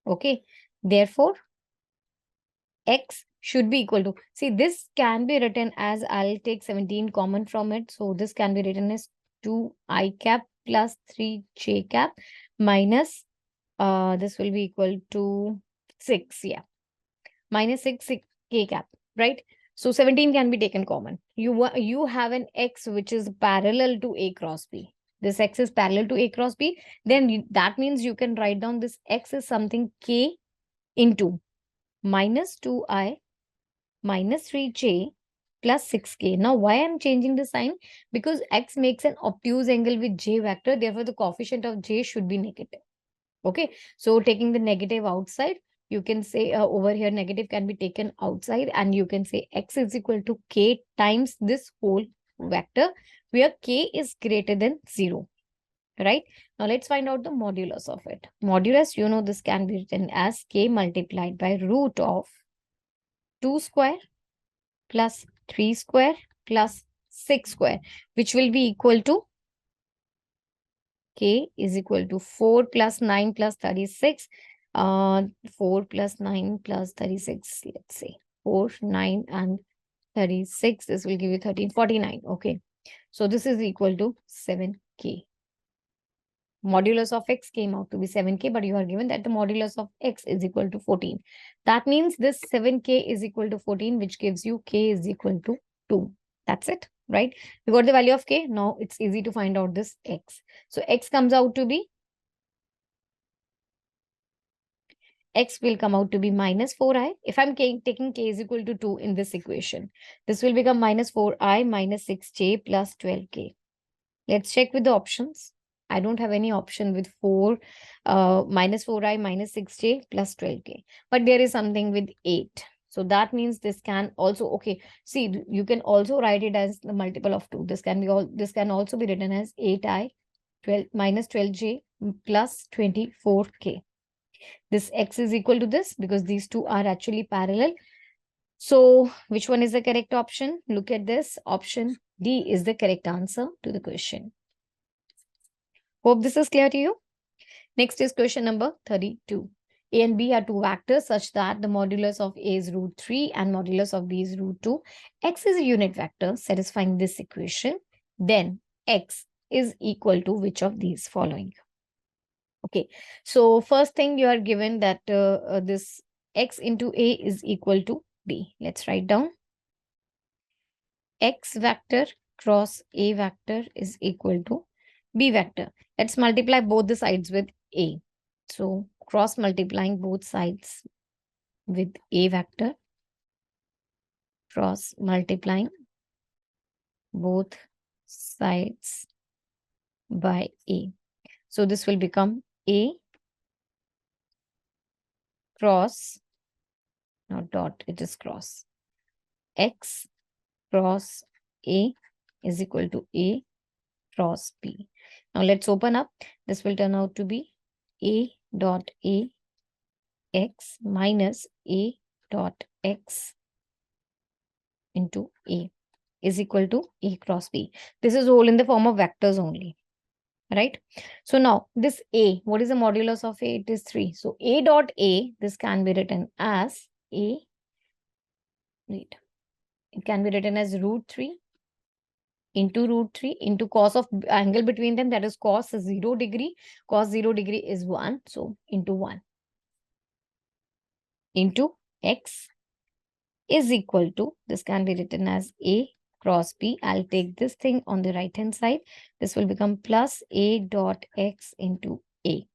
Okay. Therefore, x should be equal to, see, this can be written as, I'll take 17 common from it. So this can be written as 2 I cap plus 3 j cap minus, this will be equal to 6. Yeah. Minus 6 k cap, right? So 17 can be taken common. You have an x which is parallel to A cross B. This x is parallel to A cross B. Then that means you can write down this x is something k into minus 2i minus 3j plus 6k. Now, why I'm changing the sign? Because x makes an obtuse angle with j vector. Therefore, the coefficient of j should be negative. Okay. So taking the negative outside, you can say over here negative can be taken outside, and you can say x is equal to k times this whole vector, where k is greater than 0. Right? Now let's find out the modulus of it. Modulus, this can be written as k multiplied by root of 2 square plus 3 square plus 6 square, which will be equal to k is equal to 4 plus 9 plus 36. 4 plus 9 plus 36, let's say 4, 9 and 36. This will give you 1349. Okay. So this is equal to 7k. Modulus of x came out to be 7k, but you are given that the modulus of x is equal to 14. That means this 7k is equal to 14, which gives you k is equal to 2. That's it, right? You got the value of k. Now it's easy to find out this x. So x comes out to be, x will come out to be minus 4i. If I'm taking k is equal to 2 in this equation, this will become minus 4i minus 6j plus 12k. Let's check with the options. I don't have any option with 4, minus 4i minus 6j plus 12k. But there is something with 8. So that means this can also, okay, see, you can also write it as the multiple of 2. This can also be written as 8i 12 minus 12j plus 24k. This x is equal to this because these two are actually parallel. So which one is the correct option? Look at this. Option D is the correct answer to the question. Hope this is clear to you. Next is question number 32. A and B are two vectors such that the modulus of A is root 3 and modulus of B is root 2. X is a unit vector satisfying this equation. Then X is equal to which of these following? Okay, so first thing you are given that this x into a is equal to b. Let's write down x vector cross a vector is equal to b vector. Let's multiply both the sides with a. So cross multiplying both sides with a vector, cross multiplying both sides by a. So this will become a cross, not dot, it is cross. X cross A is equal to A cross B. Now let's open up. This will turn out to be A dot A X minus A dot X into A is equal to A cross B. This is all in the form of vectors only, right? So now this A, what is the modulus of A? It is 3. So A dot A, this can be written as A, wait, it can be written as root 3 into root 3 into cos of angle between them, that is cos 0 degree. Cos 0 degree is 1. So into 1 into X is equal to, this can be written as A cross B. I'll take this thing on the right hand side. This will become plus A dot X into A.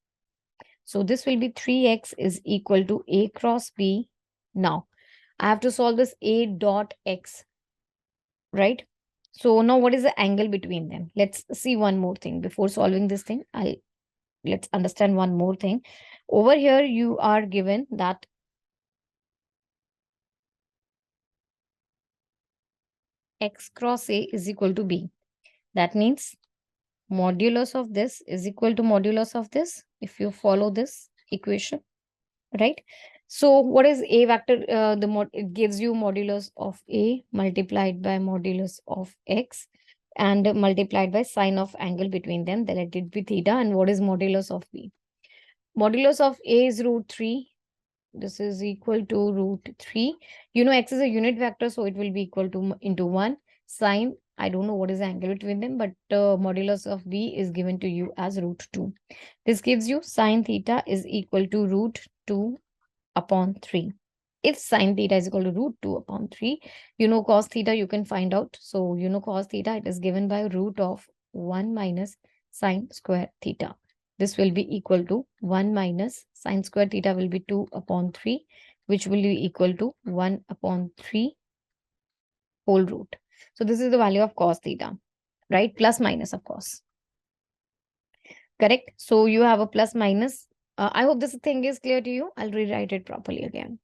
So this will be 3x is equal to A cross B. Now, I have to solve this A dot X, right? So now what is the angle between them? Let's see one more thing. Before solving this thing, let's understand one more thing. Over here, you are given that X cross A is equal to B. That means modulus of this is equal to modulus of this, if you follow this equation, right? So what is A vector? It gives you modulus of A multiplied by modulus of X and multiplied by sine of angle between them, then let it be theta. And what is modulus of B? Modulus of A is root 3. This is equal to root 3. You know, X is a unit vector, so it will be equal to into 1. Sine, I don't know what is the angle between them, but modulus of B is given to you as root 2. This gives you sine theta is equal to root 2 upon 3. If sine theta is equal to root 2 upon 3, you know cos theta you can find out. So you know cos theta, it is given by root of 1 minus sine square theta. This will be equal to 1 minus sine square theta will be 2 upon 3, which will be equal to 1 upon 3 whole root. So this is the value of cos theta, right? Plus minus, of course. Correct? So you have a plus minus. I hope this thing is clear to you. I'll rewrite it properly again.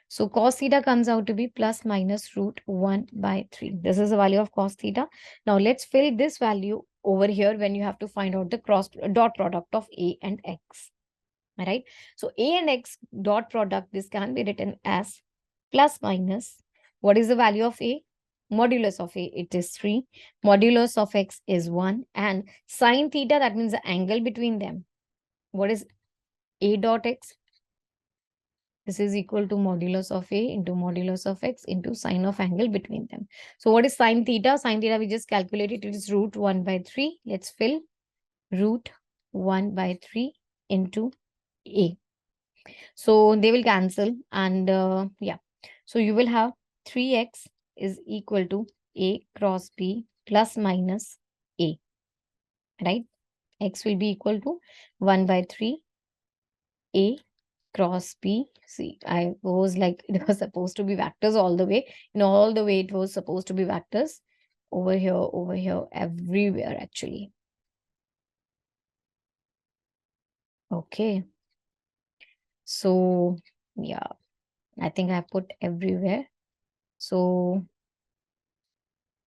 So cos theta comes out to be plus minus root 1 by 3. This is the value of cos theta. Now let's fill this value over here when you have to find out the cross dot product of A and X. All right. So A and X dot product, this can be written as plus minus. What is the value of A? Modulus of A, it is 3. Modulus of X is 1. And sine theta, that means the angle between them. What is A dot X? This is equal to modulus of A into modulus of X into sine of angle between them. So what is sine theta? Sine theta, we just calculated, it is root 1 by 3. Let's fill root 1 by 3 into A. So they will cancel and yeah. So you will have 3x is equal to A cross B plus minus A, right? X will be equal to 1 by 3 A cross B. See, I was like, it was supposed to be vectors all the way. All the way it was supposed to be vectors. Over here, everywhere actually. Okay. So, yeah, I think I put everywhere. So,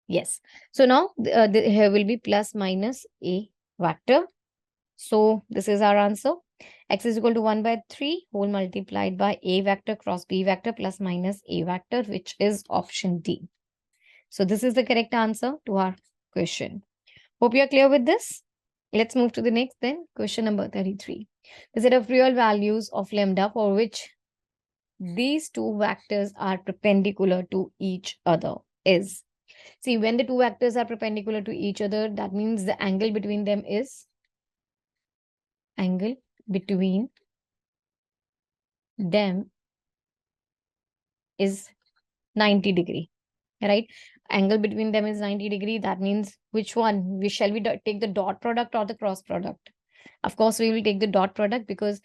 yes. So now here will be plus minus A vector. So this is our answer. X is equal to 1 by 3 whole multiplied by A vector cross B vector plus minus A vector, which is option D. So this is the correct answer to our question. Hope you are clear with this. Let's move to the next then. Question number 33. The set of real values of lambda for which these two vectors are perpendicular to each other is. See, when the two vectors are perpendicular to each other, that means the angle between them is angle between them is 90 degree, right? Angle between them is 90 degree. That means which one? Shall we take the dot product or the cross product? Of course, we will take the dot product because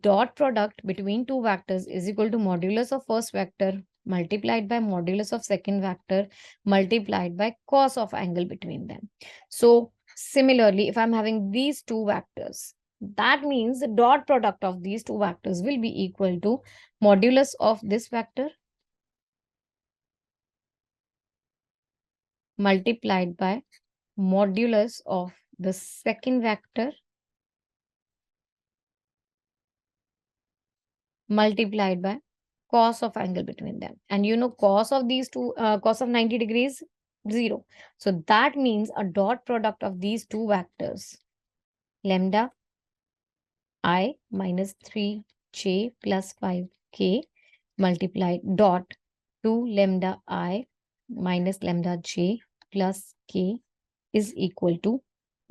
dot product between two vectors is equal to modulus of first vector multiplied by modulus of second vector multiplied by cos of angle between them. So similarly, if I'm having these two vectors, That means the dot product of these two vectors will be equal to modulus of this vector multiplied by modulus of the second vector multiplied by cos of angle between them. And you know cos of these two, cos of 90 degrees, 0. So that means a dot product of these two vectors, lambda I minus 3j plus 5k multiplied dot 2 lambda I minus lambda j plus k is equal to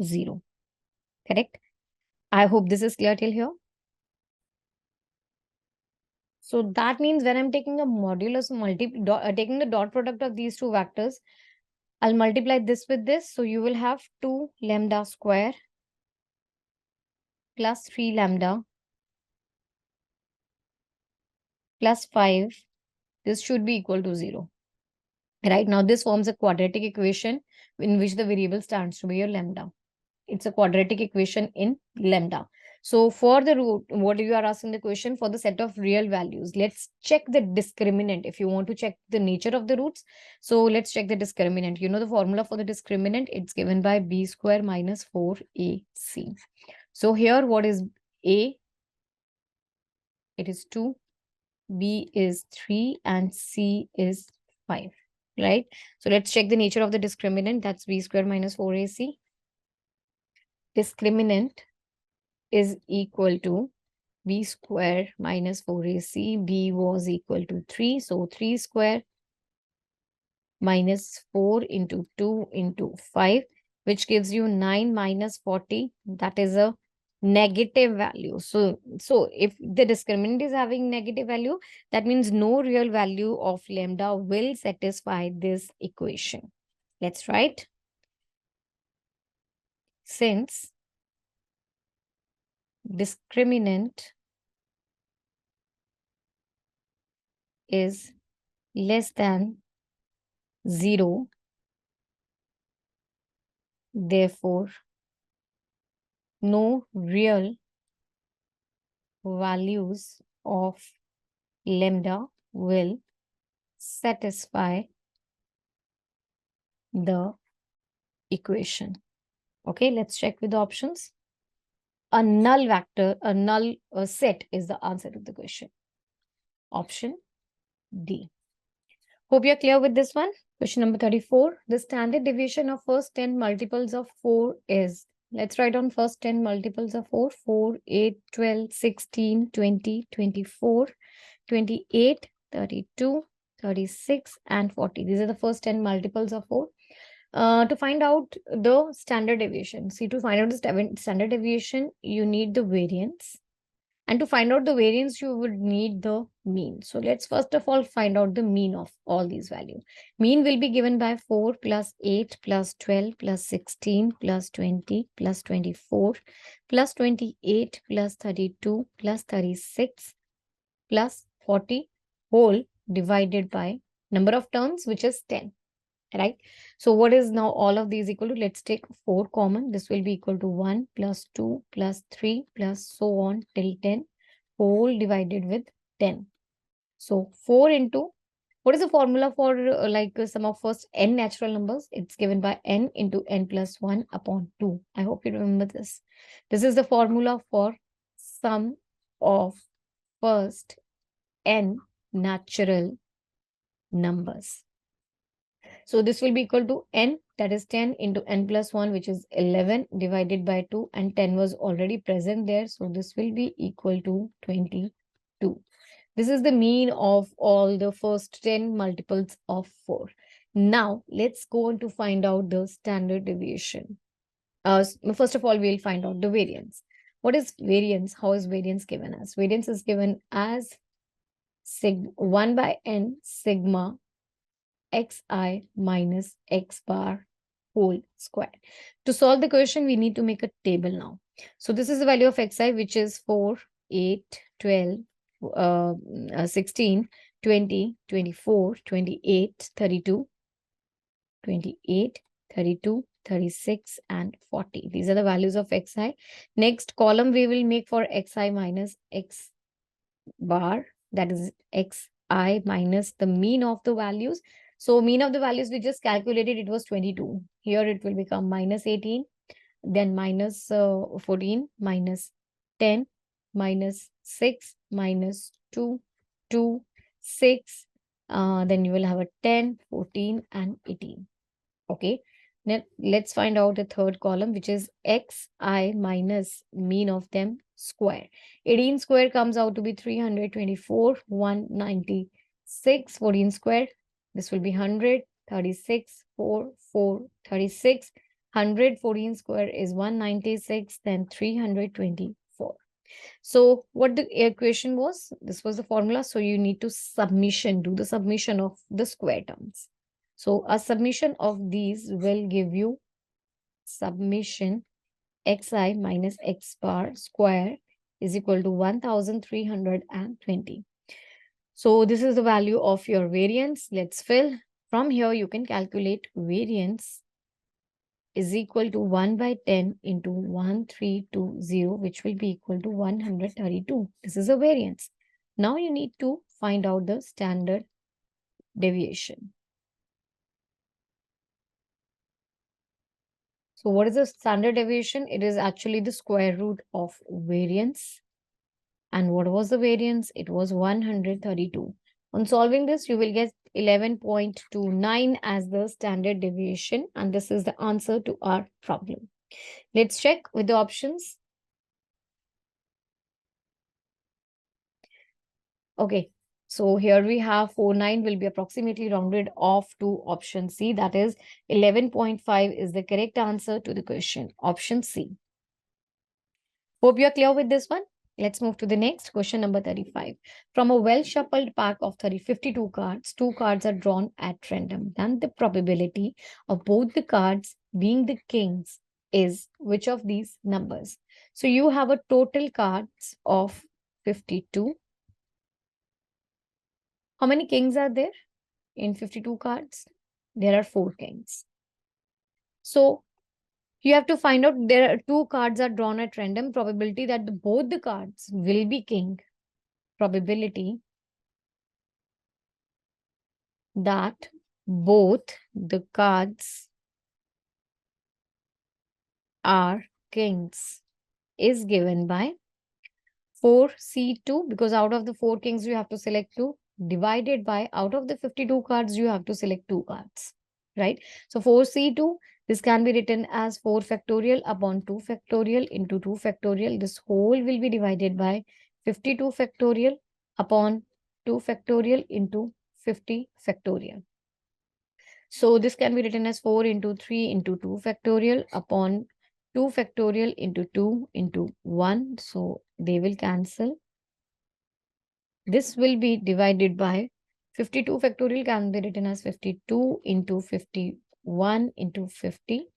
0. Correct? I hope this is clear till here. So that means when I'm taking a modulus taking the dot product of these two vectors, I'll multiply this with this. So you will have 2 lambda square plus 3 lambda plus 5. This should be equal to 0. Right now, this forms a quadratic equation in which the variable stands to be your lambda. It's a quadratic equation in lambda. So for the root, what you are asking the question for the set of real values, let's check the discriminant. If you want to check the nature of the roots, so let's check the discriminant. You know the formula for the discriminant, it's given by b square minus 4ac. So here what is a? It is 2, b is 3, and c is 5, right? So let's check the nature of the discriminant. That's b square minus 4ac. Discriminant is equal to b square minus 4ac. B was equal to 3. So 3 square minus 4 into 2 into 5, which gives you 9 minus 40. That is a negative value. So if the discriminant is having negative value, that means no real value of lambda will satisfy this equation. Let's write. Since discriminant is less than 0, therefore no real values of lambda will satisfy the equation. Okay, let's check with the options. A null vector, a null set is the answer to the question. Option D. Hope you're clear with this one. Question number 34. The standard deviation of first 10 multiples of 4 is. Let's write on first 10 multiples of 4. 4, 8, 12, 16, 20, 24, 28, 32, 36, and 40. These are the first 10 multiples of 4. To find out the standard deviation. See, to find out the standard deviation, you need the variance. And to find out the variance, you would need the mean. So let's first of all find out the mean of all these values. Mean will be given by 4 plus 8 plus 12 plus 16 plus 20 plus 24 plus 28 plus 32 plus 36 plus 40 whole divided by number of terms, which is 10. Right? So what is now all of these equal to? Let's take 4 common. This will be equal to 1 plus 2 plus 3 plus so on till 10 whole divided with 10. So 4 into, what is the formula for sum of first n natural numbers? It's given by n into n plus 1 upon 2. I hope you remember this. This is the formula for sum of first n natural numbers. So this will be equal to n, that is 10 into n plus 1, which is 11 divided by 2, and 10 was already present there. So this will be equal to 22. This is the mean of all the first 10 multiples of 4. Now let's go on to find out the standard deviation. First of all, we'll find out the variance. What is variance? How is variance given as? Variance is given as 1 by n sigma xi minus x bar whole square. To solve the question, we need to make a table now. So this is the value of xi, which is 4, 8, 12, 16, 20, 24, 28, 32, 28, 32, 36, and 40. These are the values of xi. Next column we will make for xi minus x bar, that is xi minus the mean of the values. So mean of the values we just calculated, it was 22. Here it will become minus 18, then minus 14, minus 10, minus 6, minus 2, 2, 6. Then you will have a 10, 14, and 18. Okay. Now let's find out the third column, which is xi minus mean of them square. 18 square comes out to be 324, 196, 14 square. This will be 100, 36, 4, 4, 36. 114 square is 196, then 324. So what the equation was? This was the formula. So you need to do the submission of the square terms. So a submission of these will give you submission xi minus x bar square is equal to 1320. So this is the value of your variance. Let's fill. From here you can calculate variance is equal to 1 by 10 into 1320, which will be equal to 132. This is a variance. Now you need to find out the standard deviation. So what is the standard deviation? It is actually the square root of variance. And what was the variance? It was 132. On solving this, you will get 11.29 as the standard deviation. And this is the answer to our problem. Let's check with the options. Okay, so here we have 49 will be approximately rounded off to option C. That is 11.5 is the correct answer to the question. Option C. Hope you are clear with this one. Let's move to the next question, number 35. From a well-shuffled pack of 52 cards, 2 cards are drawn at random. Then the probability of both the cards being the kings is which of these numbers? So you have a total cards of 52. How many kings are there in 52 cards? There are 4 kings. So you have to find out, there are 2 cards are drawn at random. Probability that both the cards will be king. Probability that both the cards are kings is given by 4C2, because out of the 4 kings you have to select 2, divided by out of the 52 cards you have to select 2 cards, right? So 4C2, this can be written as 4 factorial upon 2 factorial into 2 factorial. This whole will be divided by 52 factorial upon 2 factorial into 50 factorial. So this can be written as 4 into 3 into 2 factorial upon 2 factorial into 2 into 1. So they will cancel. This will be divided by 52 factorial can be written as 52 into 51 into 50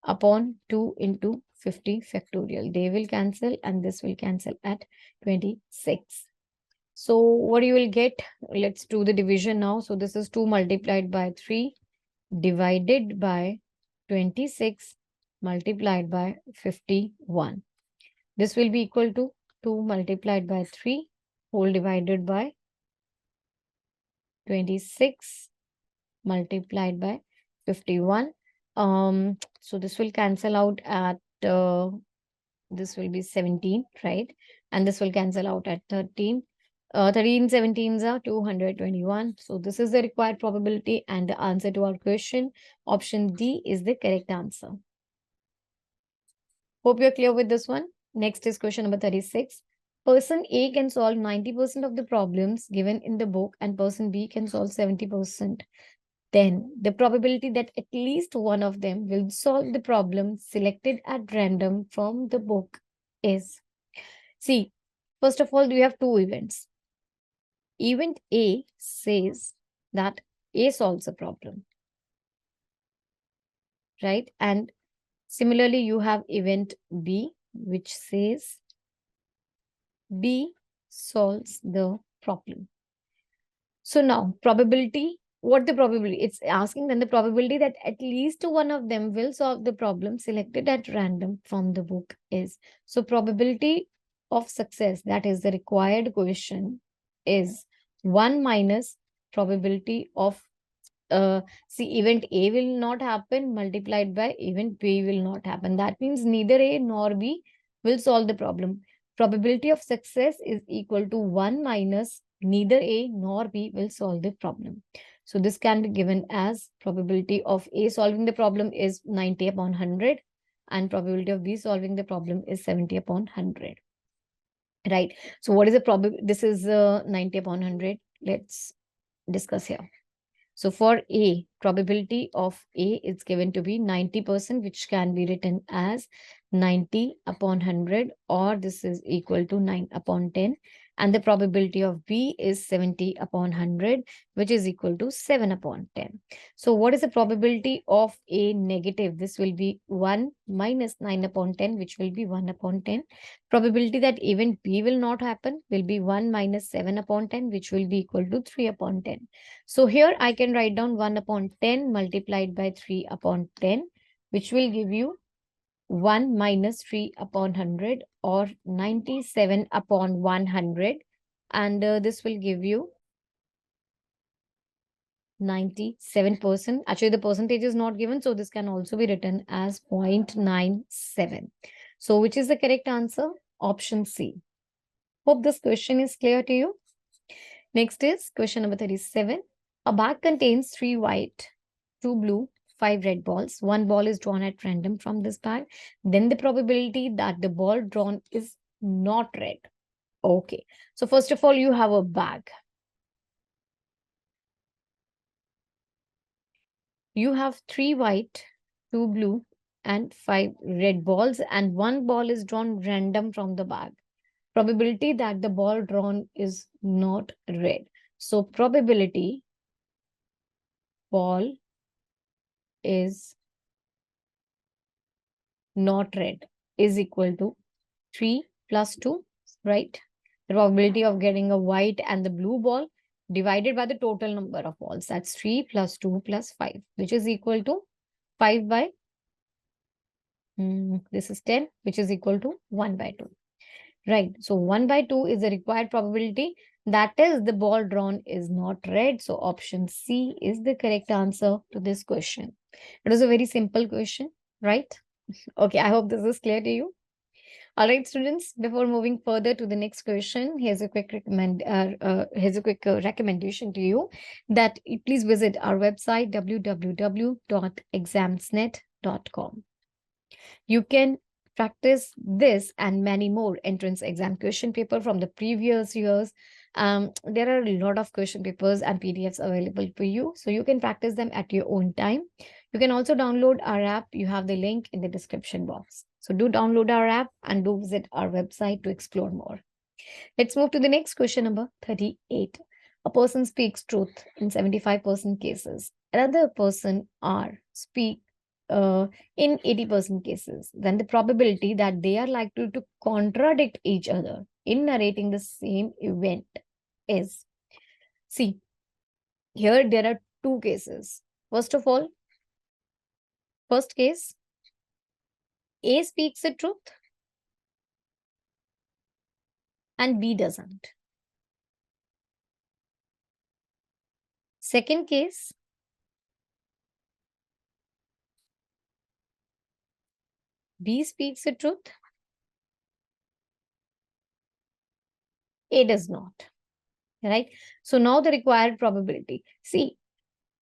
upon 2 into 50 factorial. They will cancel and this will cancel at 26. So what you will get? Let's do the division now. So this is 2 multiplied by 3 divided by 26 multiplied by 51. This will be equal to 2 multiplied by 3 whole divided by 26 multiplied by 51. So this will cancel out at this will be 17, right? And this will cancel out at 13. 13 17s are 221. So this is the required probability and the answer to our question. Option D is the correct answer. Hope you're clear with this one. Next is question number 36. Person A can solve 90% of the problems given in the book and person B can solve 70%. Then the probability that at least one of them will solve the problem selected at random from the book is. See, first of all, we have 2 events. Event A says that A solves a problem, right? And similarly, you have event B, which says B solves the problem. So now probability what the probability? It's asking then the probability that at least one of them will solve the problem selected at random from the book is. So probability of success, that is the required question, is 1 minus probability of see, event A will not happen multiplied by event B will not happen. That means neither A nor B will solve the problem. Probability of success is equal to 1 minus neither A nor B will solve the problem. So this can be given as probability of A solving the problem is 90 upon 100 and probability of B solving the problem is 70 upon 100. Right. So what is the probability? This is 90 upon 100. Let's discuss here. So for A, probability of A is given to be 90%, which can be written as 90 upon 100, or this is equal to 9 upon 10. And the probability of B is 70 upon 100, which is equal to 7 upon 10. So what is the probability of A negative? This will be 1 minus 9 upon 10, which will be 1 upon 10. Probability that event B will not happen will be 1 minus 7 upon 10, which will be equal to 3 upon 10. So here I can write down 1 upon 10 multiplied by 3 upon 10, which will give you 1 minus 3 upon 100 or 97 upon 100. And this will give you 97%. Actually, the percentage is not given, so this can also be written as 0.97. So which is the correct answer? Option C. Hope this question is clear to you. Next is question number 37. A bag contains 3 white, 2 blue, 5 red balls. One ball is drawn at random from this bag. Then the probability that the ball drawn is not red. Okay. So first of all, you have a bag. You have 3 white, 2 blue, and 5 red balls, and one ball is drawn random from the bag. Probability that the ball drawn is not red. So probability ball is not red is equal to 3 plus 2, right? The probability of getting a white and the blue ball divided by the total number of balls. That's 3 plus 2 plus 5, which is equal to 5 by, this is 10, which is equal to 1 by 2. Right. So 1 by 2 is the required probability. That is, the ball drawn is not red. So option C is the correct answer to this question. It was a very simple question, right? Okay, I hope this is clear to you. All right, students, before moving further to the next question, here's a quick recommendation to you that please visit our website www.examsnet.com. You can practice this and many more entrance exam question paper from the previous years. There are a lot of question papers and PDFs available for you, so you can practice them at your own time. You can also download our app. You have the link in the description box. So do download our app and do visit our website to explore more. Let's move to the next question, number 38. A person speaks truth in 75% cases. Another person R speak in 80% cases. Then the probability that they are likely to contradict each other in narrating the same event is. See, here there are two cases. First of all, first case, A speaks the truth and B doesn't. Second case, B speaks the truth, A does not. Right? So now the required probability. See,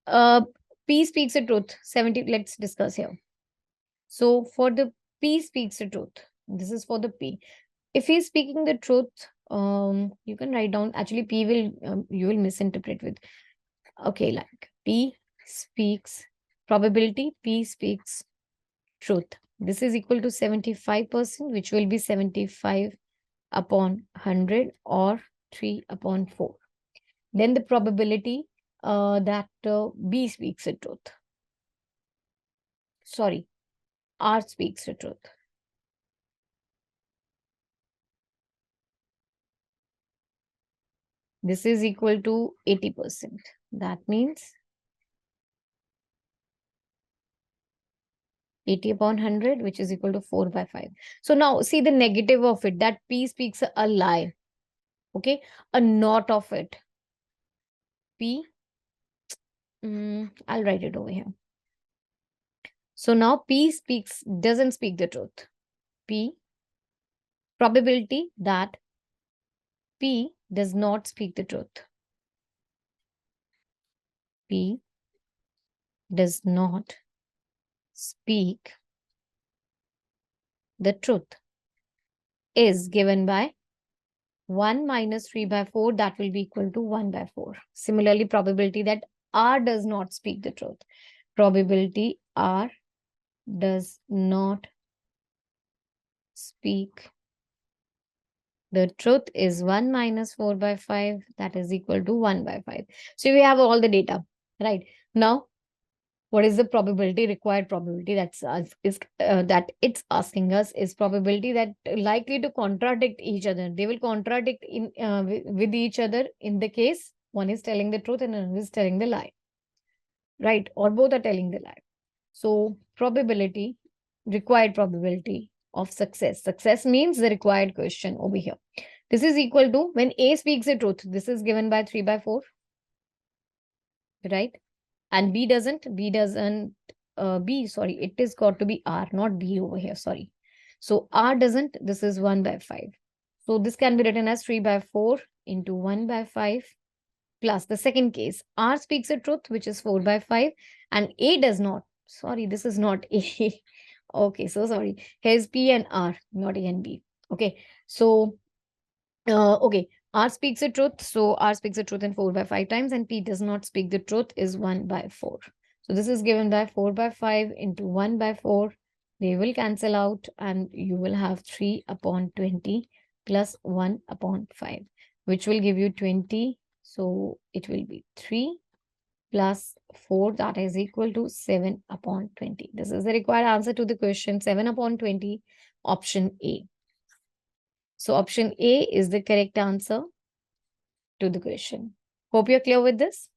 P speaks the truth, 70. Let's discuss here. So for the P speaks the truth, this is for the P. If he's speaking the truth, you can write down, actually P will, you will misinterpret with, okay, like P speaks, probability P speaks truth. This is equal to 75%, which will be 75 upon 100 or 3 upon 4. Then the probability that B speaks the truth. Sorry, R speaks the truth. This is equal to 80%. That means 80 upon 100, which is equal to 4 by 5. So now see the negative of it, that P speaks a lie. Okay, a not of it. P, I'll write it over here. So now P doesn't speak the truth. P, probability that P does not speak the truth. P does not speak the truth is given by 1 minus 3 by 4, that will be equal to 1 by 4. Similarly, probability that R does not speak the truth. Probability R does not speak the truth is 1 minus 4 by 5, that is equal to 1 by 5. So we have all the data, right? Now, what is the probability, required probability that it's asking us is probability that likely to contradict each other. They will contradict with each other in the case one is telling the truth and another is telling the lie, right? Or both are telling the lie. So probability, required probability of success. Success means the required question over here. This is equal to when A speaks the truth. This is given by 3 by 4, right? And B doesn't, sorry, it is got to be R, not B over here, sorry. So R doesn't, this is 1 by 5. So this can be written as 3 by 4 into 1 by 5 plus the second case, R speaks the truth, which is 4 by 5, and A does not. Sorry, this is not A. Okay, so sorry. Here's P and R, not A and B. Okay, so, okay, R speaks the truth. So R speaks the truth in 4 by 5 times, and P does not speak the truth is 1 by 4. So this is given by 4 by 5 into 1 by 4. They will cancel out, and you will have 3 upon 20 plus 1 upon 5, which will give you 20. So it will be 3 plus 4, that is equal to 7 upon 20. This is the required answer to the question 7 upon 20, option A. So option A is the correct answer to the question. Hope you're clear with this.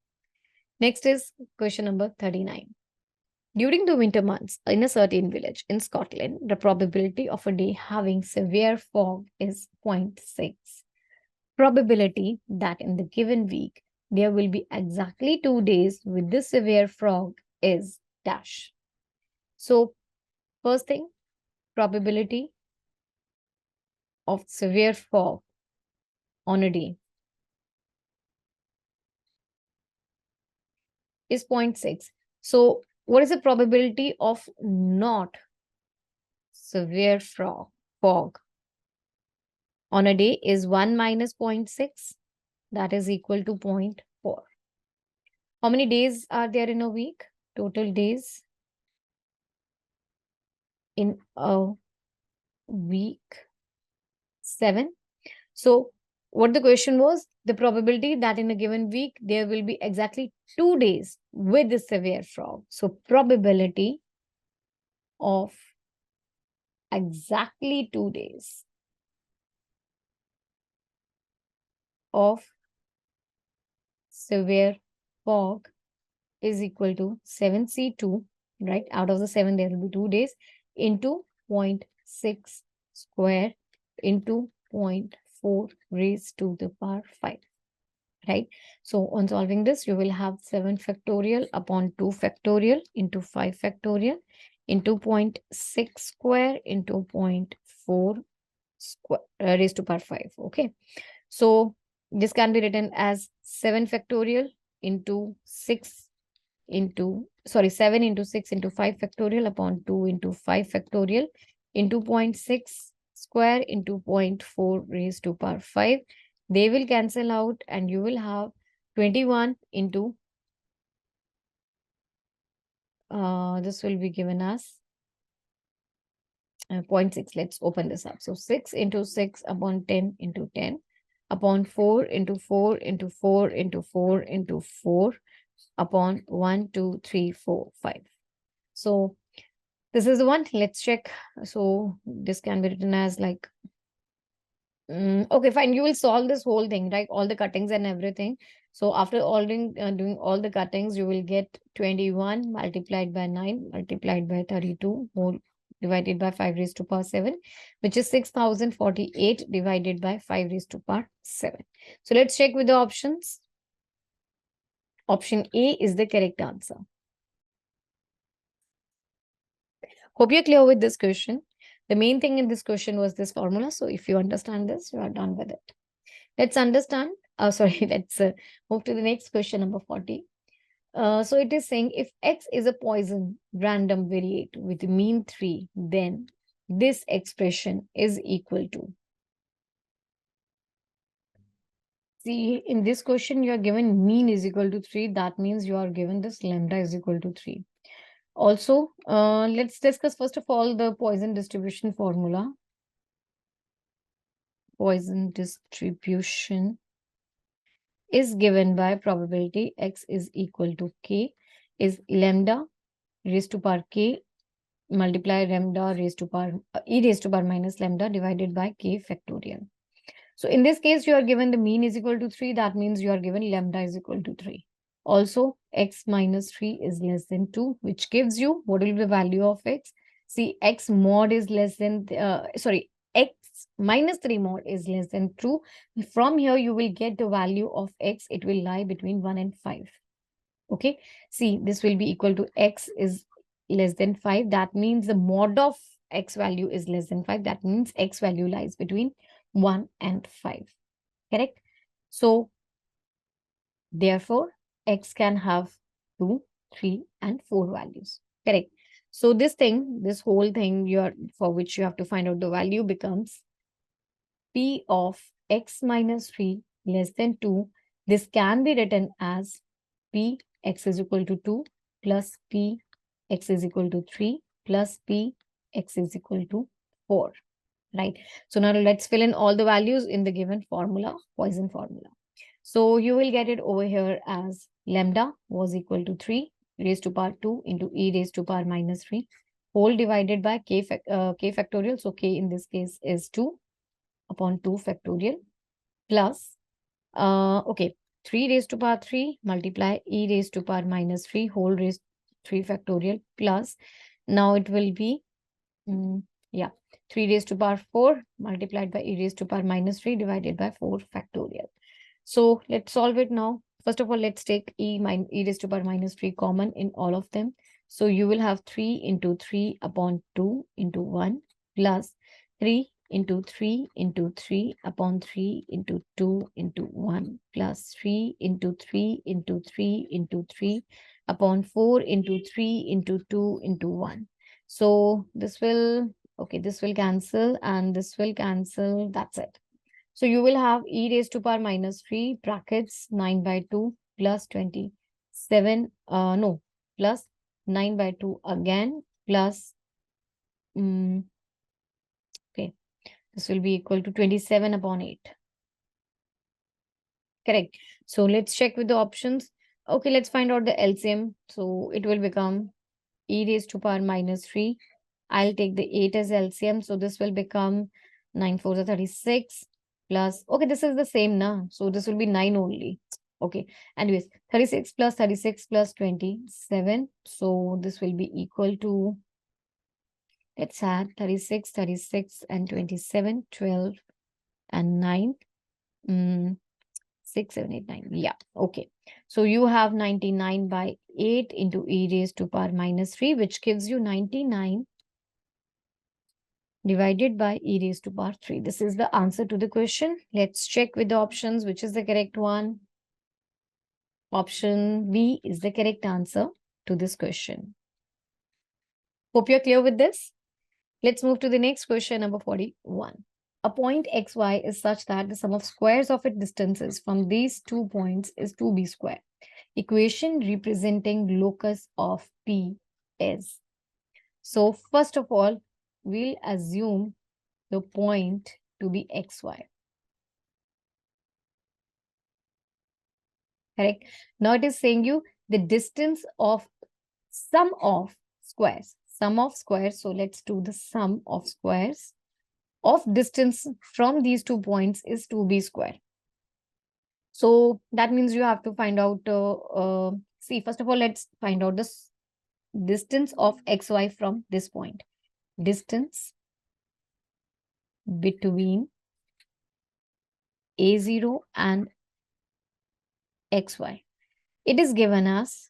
Next is question number 39. During the winter months in a certain village in Scotland, the probability of a day having severe fog is 0.6. Probability that in the given week there will be exactly 2 days with this severe fog is dash. So first thing, probability of severe fog on a day is 0.6. So what is the probability of not severe fog on a day is 1 minus 0.6, that is equal to 0.4. How many days are there in a week? Total days in a week, 7. So what the question was, the probability that in a given week there will be exactly 2 days with the severe fog. So probability of exactly 2 days of severe fog is equal to 7C2, right? Out of the 7, there will be 2 days into 0.6 square into 0.4 raised to the power 5, right? So on solving this, you will have 7 factorial upon 2 factorial into 5 factorial into 0.6 square into 0.4 square raised to power 5, okay? So this can be written as 7 factorial into 7 into 6 into 5 factorial upon 2 into 5 factorial into 0.6 square into 0.4 raised to power 5. They will cancel out, and you will have 21 into, this will be given as 0.6. Let's open this up. So 6 into 6 upon 10 into 10 upon 4 into 4 into 4 into 4 into 4 upon 1, 2, 3, 4, 5. So this is the one. Let's check. So this can be written as like, okay, fine. You will solve this whole thing, right? All the cuttings and everything. So after doing all the cuttings, you will get 21 multiplied by 9 multiplied by 32 whole divided by 5 raised to power 7, which is 6048 divided by 5 raised to power 7. So let's check with the options. Option A is the correct answer. Hope you're clear with this question. The main thing in this question was this formula. So if you understand this, you are done with it. Let's understand. Let's move to the next question, number 40. So it is saying if X is a Poisson random variate with mean 3, then this expression is equal to. See, in this question, you are given mean is equal to 3. That means you are given this lambda is equal to 3. Also, let's discuss first of all the Poisson distribution formula. Poisson distribution is given by probability X is equal to K is lambda raised to power K multiply lambda raised to power e raised to power minus lambda divided by K factorial. So in this case, you are given the mean is equal to 3. That means you are given lambda is equal to 3. Also, X minus 3 is less than 2, which gives you what will be the value of X? See, X mod is less than, X minus 3 mod is less than 2. From here, you will get the value of X. It will lie between 1 and 5. Okay. See, this will be equal to X is less than 5. That means the mod of X value is less than 5. That means X value lies between 1 and 5. Correct? So, therefore, X can have 2, 3, and 4 values. Correct? So, this whole thing for which you have to find out the value becomes P of X minus 3 less than 2. This can be written as P X is equal to 2 plus P X is equal to 3 plus P X is equal to 4. Right. So now let's fill in all the values in the given formula, Poisson formula. So you will get it over here as lambda was equal to 3 raised to power 2 into e raised to power minus 3 whole divided by k factorial. So k in this case is 2 upon 2 factorial plus, 3 raised to power 3 multiply e raised to power minus 3 whole raised 3 factorial plus, now it will be, 3 raised to power 4 multiplied by e raised to power minus 3 divided by 4 factorial. So let's solve it now. First of all, let's take e raised to power minus 3 common in all of them. So you will have 3 into 3 upon 2 into 1 plus 3 into 3 into 3 upon 3 into 2 into 1 plus 3 into 3 into 3 into 3 upon 4 into 3 into 2 into 1. So this will cancel and this will cancel. That's it. So you will have e raised to power minus 3 brackets 9 by 2 plus 27, plus 9 by 2 again plus, this will be equal to 27 upon 8. Correct. So let's check with the options. Okay, let's find out the LCM. So it will become e raised to power minus 3. I'll take the 8 as LCM. So this will become 9 4 is 36 plus, okay, this is the same now. So this will be 9 only. Okay. Anyways, 36 plus 27. So this will be equal to, let's add 36, 36 and 27, 12 and 9. 6, 7, 8, 9. Yeah. Okay. So you have 99 by 8 into e raised to power minus 3, which gives you 99 divided by e raised to power 3. This is the answer to the question. Let's check with the options, which is the correct one. Option B is the correct answer to this question. Hope you're clear with this. Let's move to the next question, number 41. A point xy is such that the sum of squares of its distances from these 2 points is 2b square. Equation representing locus of P is. So first of all, we'll assume the point to be xy. Correct. Now it is saying you the distance of sum of squares. Sum of squares. So let's do the sum of squares of distance from these 2 points is 2b square. So that means you have to find out, see, first of all, let's find out the distance of xy from this point. Distance between a0 and xy. It is given as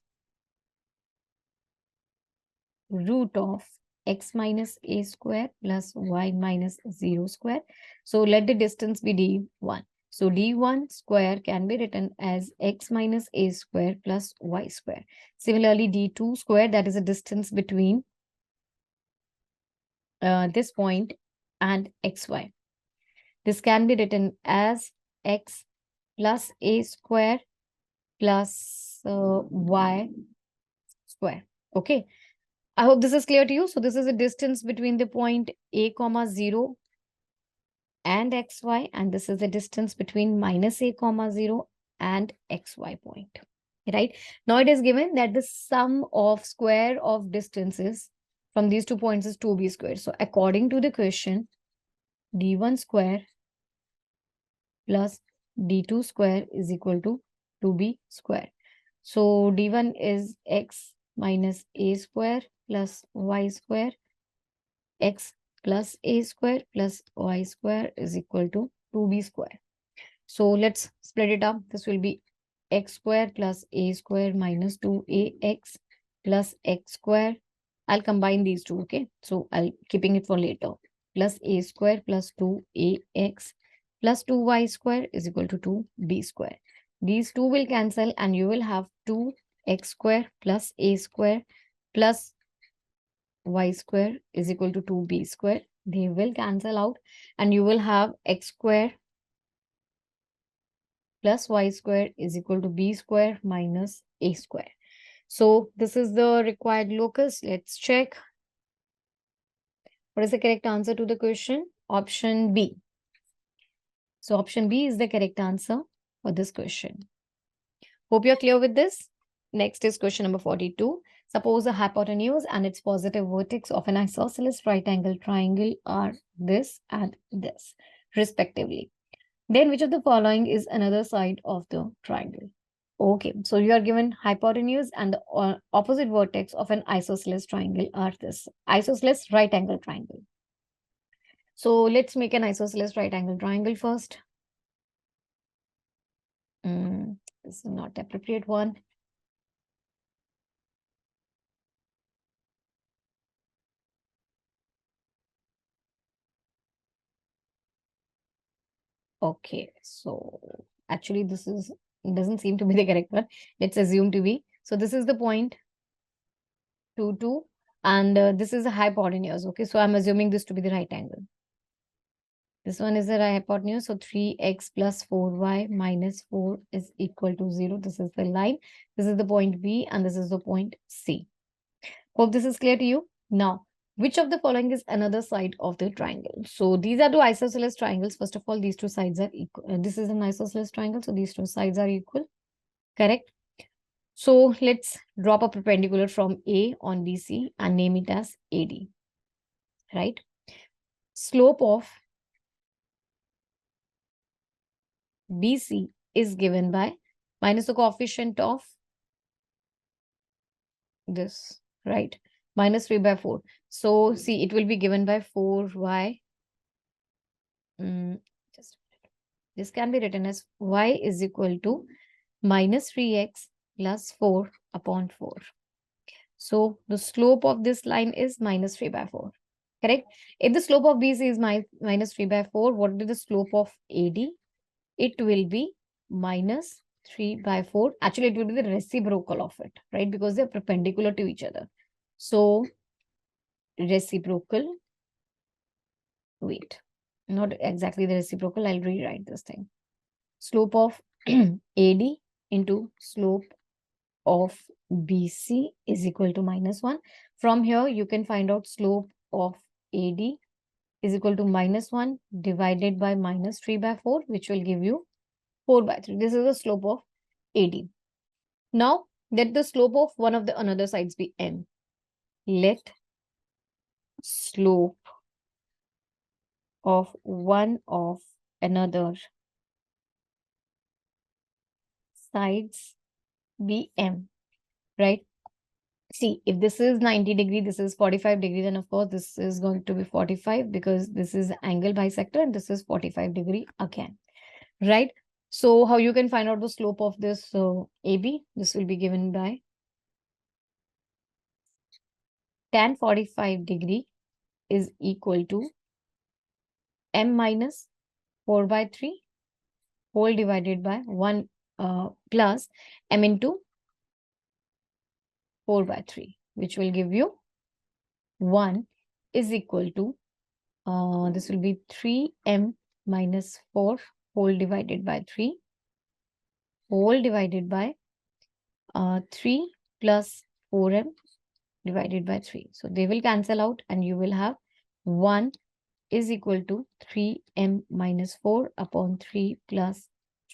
root of x minus a square plus y minus 0 square. So let the distance be d1. So d1 square can be written as x minus a square plus y square. Similarly, d2 square, that is a distance between this point and xy. This can be written as x plus a square plus y square. Okay. I hope this is clear to you. So this is the distance between the point a comma 0 and xy, and this is the distance between minus a comma 0 and xy point. Right? Now it is given that the sum of square of distances from these 2 points is 2b squared. So according to the question, d1 square plus d2 square is equal to 2b square. So d1 is x minus a square plus y square. X plus a square plus y square is equal to 2b square. So let's split it up. This will be x square plus a square minus 2ax plus x square. I'll combine these two, okay? So I'll keeping it for later. Plus a square plus 2ax plus 2y square is equal to 2b square. These two will cancel and you will have 2x square plus a square plus y square is equal to 2b square. They will cancel out and you will have x square plus y square is equal to b square minus a square. So this is the required locus. Let's check. What is the correct answer to the question? Option B. So option B is the correct answer for this question. Hope you're clear with this. Next is question number 42. Suppose the hypotenuse and its positive vertex of an isosceles right angle triangle are this and this, respectively. Then which of the following is another side of the triangle? Okay, so you are given hypotenuse and the opposite vertex of an isosceles triangle are this. Isosceles right angle triangle. So let's make an isosceles right angle triangle first. This is not appropriate one. Okay, so actually this is doesn't seem to be the correct one. Let's assume to be. So this is the point 2, 2, and this is a hypotenuse. Okay, so I'm assuming this to be the right angle. This one is the hypotenuse, so 3x plus 4y minus 4 is equal to 0. This is the line. This is the point B and this is the point C. Hope this is clear to you. Now, which of the following is another side of the triangle? So these are two isosceles triangles. First of all, these two sides are equal. This is an isosceles triangle, so these two sides are equal. Correct? So let's drop a perpendicular from A on BC and name it as AD. Right? Slope of BC is given by minus the coefficient of this, right? Minus 3 by 4. So see, it will be given by 4y. Just this can be written as y is equal to minus 3x plus 4 upon 4. So the slope of this line is minus 3 by 4. Correct? If the slope of BC is minus 3 by 4, what will be the slope of AD? It will be minus 3 by 4. Actually, it will be the reciprocal of it, right? Because they are perpendicular to each other. So reciprocal, wait, not exactly the reciprocal. I'll rewrite this thing. Slope of AD into slope of BC is equal to minus 1. From here, you can find out slope of AD is equal to minus 1 divided by minus 3 by 4, which will give you 4 by 3. This is the slope of AD. Now, let the slope of one of the another sides be n. Let slope of one of another sides be m, right? See, if this is 90 degree, this is 45 degree, then of course this is going to be 45 because this is angle bisector and this is 45 degree again, right? So how you can find out the slope of this AB? This will be given by tan 45 degree is equal to m minus 4 by 3 whole divided by 1 plus m into 4 by 3, which will give you 1 is equal to, this will be 3m minus 4 whole divided by 3 whole divided by 3 plus 4m divided by 3. So they will cancel out and you will have 1 is equal to 3m minus 4 upon 3 plus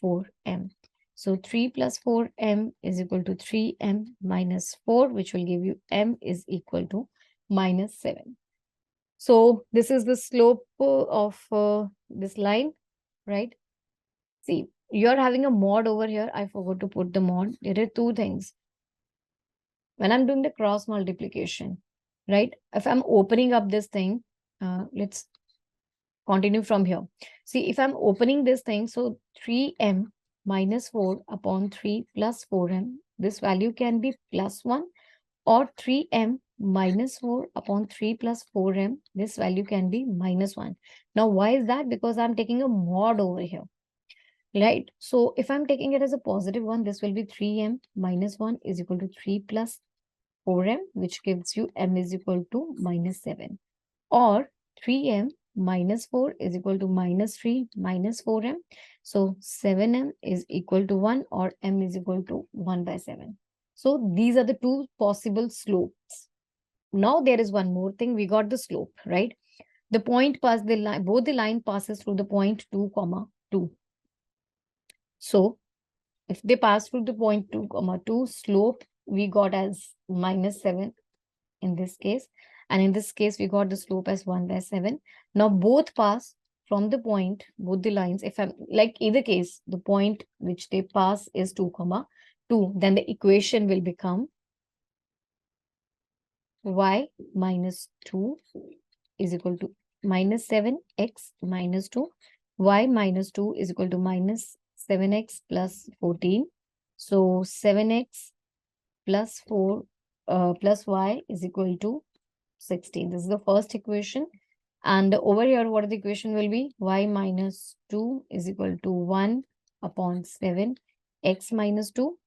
4m. So 3 plus 4m is equal to 3m minus 4, which will give you m is equal to minus 7. So this is the slope of this line, right? See, you're having a mod over here. I forgot to put the mod. There are two things. When I'm doing the cross multiplication, right? If I'm opening up this thing, let's continue from here. See, if I'm opening this thing, so 3m minus 4 upon 3 plus 4m, this value can be plus 1, or 3m minus 4 upon 3 plus 4m, this value can be minus 1. Now, why is that? Because I'm taking a mod over here, right? So if I'm taking it as a positive one, this will be 3m minus 1 is equal to 3 plus 4m, which gives you m is equal to minus 7. Or 3m minus 4 is equal to minus 3 minus 4m. So 7m is equal to 1 or m is equal to 1 by 7. So these are the two possible slopes. Now there is one more thing. We got the slope, right? The point pass the line, both the line passes through the point 2, 2. So if they pass through the point 2, 2, slope we got as minus 7 in this case. And in this case, we got the slope as 1 by 7. Now both pass from the point, both the lines. If I'm like either case, the point which they pass is 2, 2, then the equation will become y minus 2 is equal to minus 7x minus 2. Y minus 2 is equal to minus 7x plus 14. So 7x plus 4 plus y is equal to 16. This is the first equation. And over here, what the equation will be? Y minus 2 is equal to 1 upon 7, x minus 2.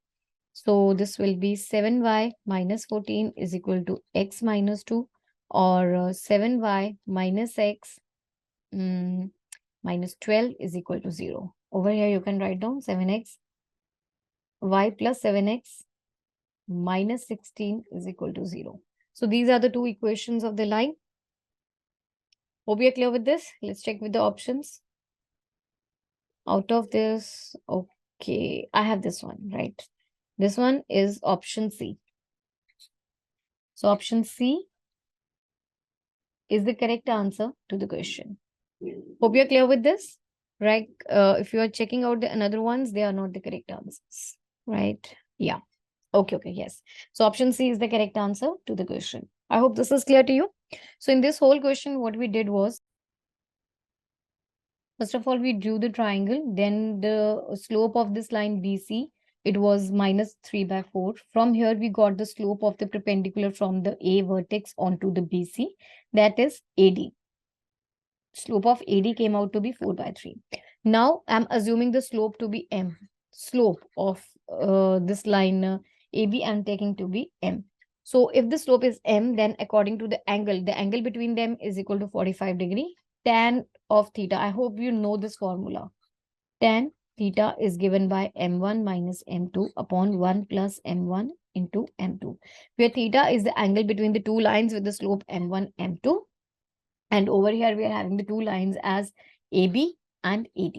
So this will be 7y minus 14 is equal to x minus 2, or 7y minus x minus 12 is equal to 0. Over here, you can write down 7x, y plus 7x minus 16 is equal to 0. So these are the two equations of the line. Hope you're clear with this. Let's check with the options. Out of this, okay, I have this one, right? This one is option C. So option C is the correct answer to the question. Hope you're clear with this, right? If you are checking out the another ones, they are not the correct answers, right? Yeah. Okay, yes. So option C is the correct answer to the question. I hope this is clear to you. So in this whole question, what we did was, first of all, we drew the triangle. Then the slope of this line BC, it was minus 3 by 4. From here, we got the slope of the perpendicular from the A vertex onto the BC. That is AD. Slope of AD came out to be 4 by 3. Now, I'm assuming the slope to be M. Slope of this line AB, I'm taking to be M. So if the slope is M, then according to the angle between them is equal to 45 degree. Tan of theta, I hope you know this formula. Tan theta is given by M1 minus M2 upon 1 plus M1 into M2, where theta is the angle between the two lines with the slope M1, M2. And over here, we are having the two lines as AB and AD.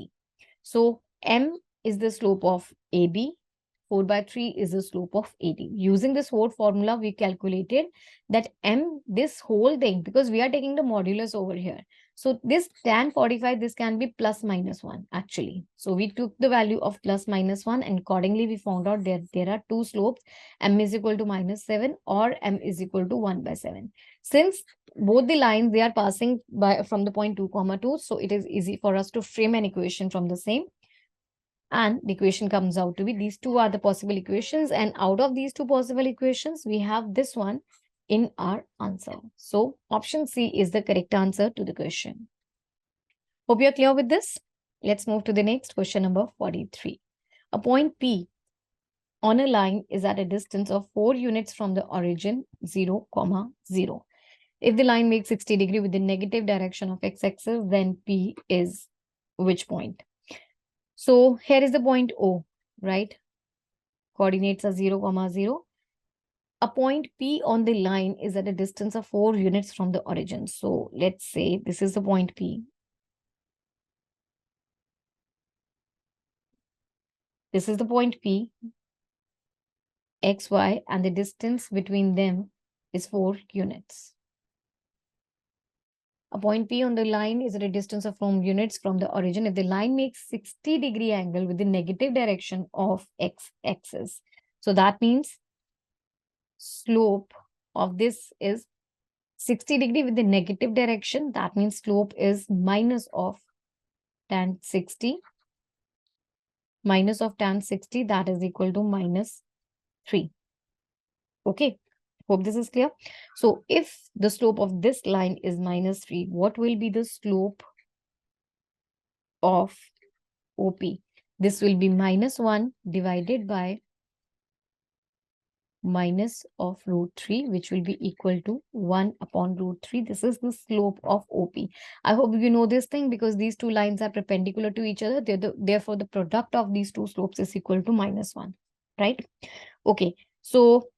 So M is the slope of AB. 4 by 3 is the slope of AD. Using this whole formula, we calculated that M, this whole thing, because we are taking the modulus over here. So this tan 45, this can be plus minus 1 actually. So we took the value of plus minus 1 and accordingly we found out that there are two slopes, m is equal to minus 7 or m is equal to 1 by 7. Since both the lines, they are passing by from the point 2 comma 2, so it is easy for us to frame an equation from the same. And the equation comes out to be, these two are the possible equations, and out of these two possible equations, we have this one in our answer. So option C is the correct answer to the question. Hope you're clear with this. Let's move to the next question, number 43. A point P on a line is at a distance of 4 units from the origin 0, 0. If the line makes 60 degree with the negative direction of x-axis, then P is which point? So here is the point O, right? Coordinates are 0, 0. A point P on the line is at a distance of 4 units from the origin. So let's say this is the point P. This is the point P, x, y, and the distance between them is 4 units. A point P on the line is at a distance of 4 units from the origin. If the line makes 60 degree angle with the negative direction of x-axis, so that means slope of this is 60 degree with the negative direction. That means slope is minus of tan 60. Minus of tan 60, that is equal to minus 3. Okay. Hope this is clear. So if the slope of this line is minus 3, what will be the slope of OP? This will be minus 1 divided by minus of root 3, which will be equal to 1 upon root 3. This is the slope of OP. I hope you know this thing because these two lines are perpendicular to each other. Therefore, the product of these two slopes is equal to minus 1, right? Okay. So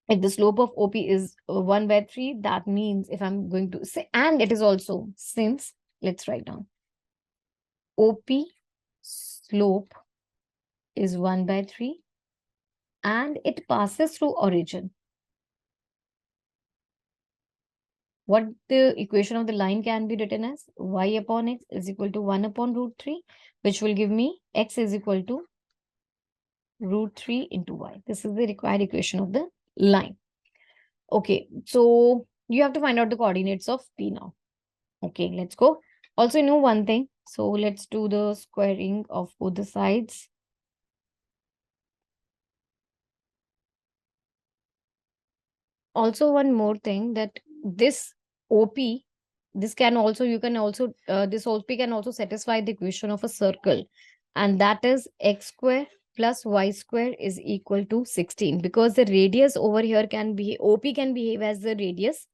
if the slope of OP is 1 by 3, that means if I'm going to say, and it is also, since, let's write down, OP slope is 1 by 3 and it passes through origin. What the equation of the line can be written as? Y upon x is equal to 1 upon root 3, which will give me x is equal to root 3 into y. This is the required equation of the line. Okay, so you have to find out the coordinates of P now. Okay, let's go. Also, you know one thing. So let's do the squaring of both the sides. Also, one more thing, that this OP, this can also, you can also, this OP can also satisfy the equation of a circle. And that is x square plus y square is equal to 16. Because the radius over here can be, OP can behave as the radius.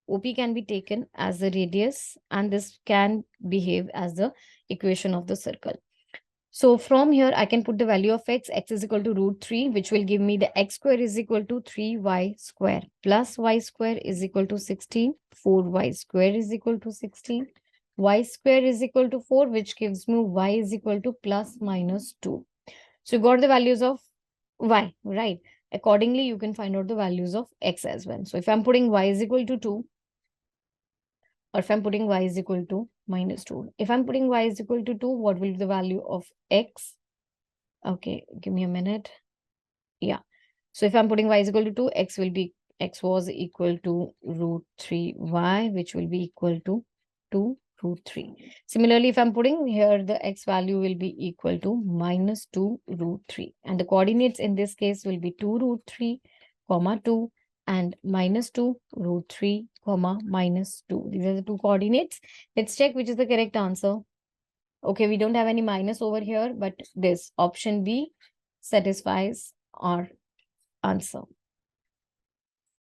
OP can be taken as the radius and this can behave as the equation of the circle. So from here, I can put the value of x is equal to root 3, which will give me the x square is equal to 3y square plus y square is equal to 16, 4y square is equal to 16, y square is equal to 4, which gives me y is equal to plus minus 2. So you got the values of y, right? Accordingly, you can find out the values of x as well. So if I'm putting y is equal to 2, or if I'm putting y is equal to minus 2. If I'm putting y is equal to 2, what will be the value of x? Okay, give me a minute. Yeah. So if I'm putting y is equal to 2, x was equal to root 3y, which will be equal to 2 root 3. Similarly, if I'm putting here, the x value will be equal to minus 2 root 3. And the coordinates in this case will be 2 root 3, comma 2, and minus 2 root 3, comma minus 2. These are the two coordinates. Let's check which is the correct answer. Okay, we don't have any minus over here, but this option B satisfies our answer.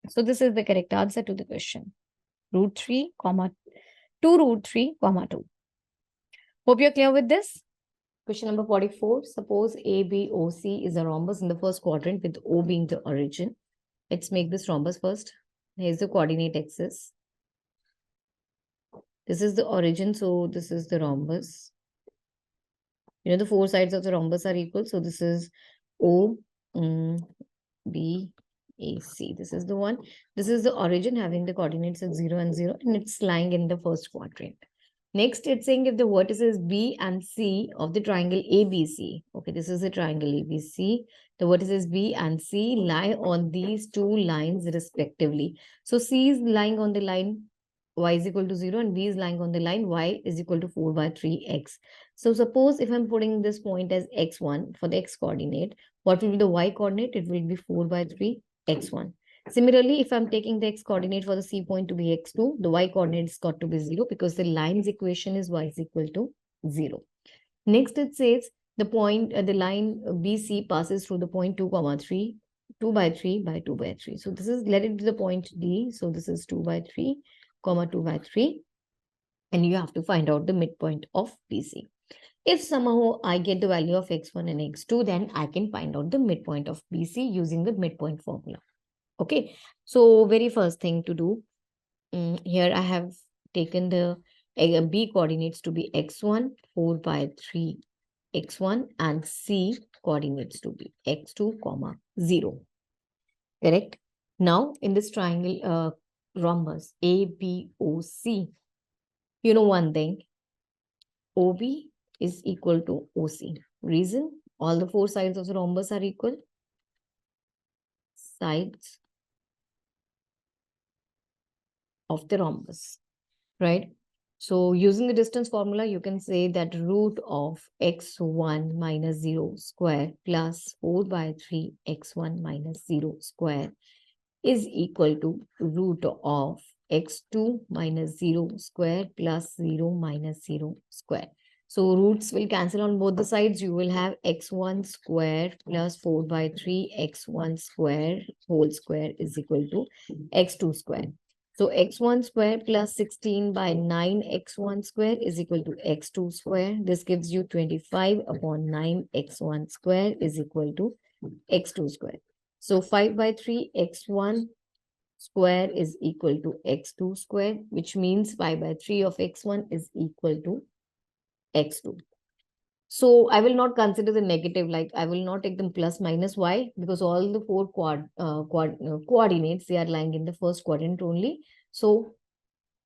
So this is the correct answer to the question. Root 3, comma 2 root 3, comma 2. Hope you're clear with this. Question number 44. Suppose ABOC is a rhombus in the first quadrant with O being the origin. Let's make this rhombus first. Here's the coordinate axis. This is the origin, so this is the rhombus. You know, the four sides of the rhombus are equal. So this is O, B, AC. This is the one. This is the origin having the coordinates at 0 and 0, and it's lying in the first quadrant. Next, it's saying if the vertices B and C of the triangle ABC, okay, this is the triangle ABC, the vertices B and C lie on these two lines respectively. So C is lying on the line y is equal to 0 and B is lying on the line y is equal to 4 by 3x. So suppose if I'm putting this point as x1 for the x coordinate, what will be the y coordinate? It will be 4 by 3 x1. Similarly, if I'm taking the x coordinate for the C point to be x2, the y coordinate has got to be 0 because the line's equation is y is equal to 0. Next, it says the point, the line BC passes through the point 2, comma 3, 2 by 3 by 2 by 3. So this is, let it be the point D. So this is 2 by 3, comma 2 by 3. And you have to find out the midpoint of BC. If somehow I get the value of x1 and x2, then I can find out the midpoint of BC using the midpoint formula. Okay, so very first thing to do, here I have taken the B coordinates to be x1, 4 by 3 x1, and C coordinates to be x2, comma 0. Correct? Now, in this triangle rhombus ABOC, you know one thing, OB is equal to OC. Reason? All the four sides of the rhombus are equal. Sides of the rhombus, right? So using the distance formula, you can say that root of x1 minus 0 square plus 4 by 3 x1 minus 0 square is equal to root of x2 minus 0 square plus 0 minus 0 square. So roots will cancel on both the sides. You will have x1 square plus 4 by 3 x1 square whole square is equal to x2 square. So x1 square plus 16 by 9 x1 square is equal to x2 square. This gives you 25 upon 9 x1 square is equal to x2 square. So 5 by 3 x1 square is equal to x2 square, which means 5 by 3 of x1 is equal to x2. So I will not consider the negative, like I will not take them plus minus. Why? Because all the four coordinates, they are lying in the first quadrant only. So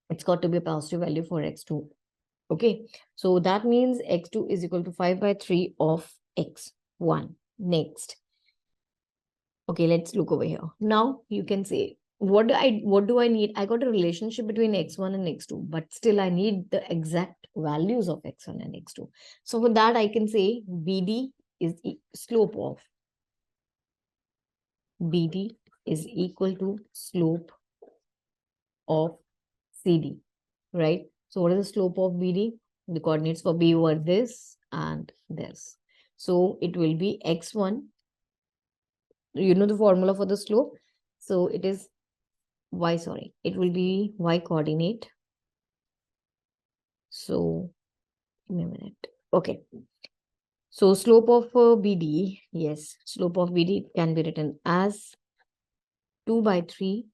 it's got to be a positive value for x2. Okay. So that means x2 is equal to 5 by 3 of x1. Next. Okay, let's look over here. Now you can say, what do I need? I got a relationship between x1 and x2, but still I need the exact values of x1 and x2. So for that, I can say BD is slope of BD is equal to slope of CD, right? So what is the slope of BD? The coordinates for B were this and this. So it will be x1. You know the formula for the slope. So it is it will be y coordinate. So give me a minute. Okay. So slope of BD, yes, slope of BD can be written as 2 by 3.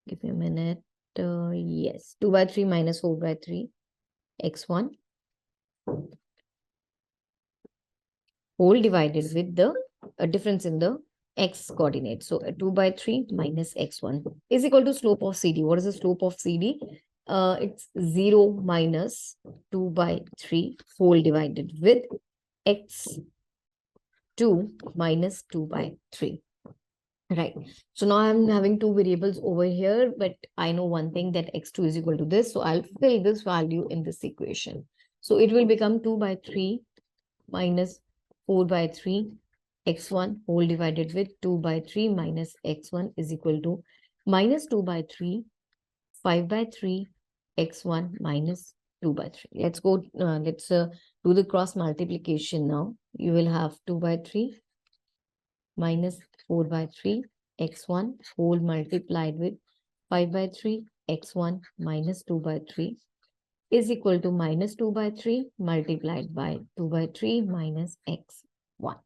Give me a minute. Yes, 2 by 3 minus 4 by 3 x1 whole divided with the difference in the x coordinate. So 2 by 3 minus x1 is equal to slope of CD. What is the slope of CD? It's 0 minus 2 by 3 whole divided with x2 minus 2 by 3. Right. So now I'm having two variables over here, but I know one thing, that x2 is equal to this. So I'll fill this value in this equation. So it will become 2 by 3 minus 4 by 3 x1 whole divided with 2 by 3 minus x1 is equal to minus 2 by 3, 5 by 3 x1 minus 2 by 3. Let's go, let's do the cross multiplication now. You will have 2 by 3 minus 4 by 3 x1 whole multiplied with 5 by 3 x1 minus 2 by 3 is equal to minus 2 by 3 multiplied by 2 by 3 minus x1.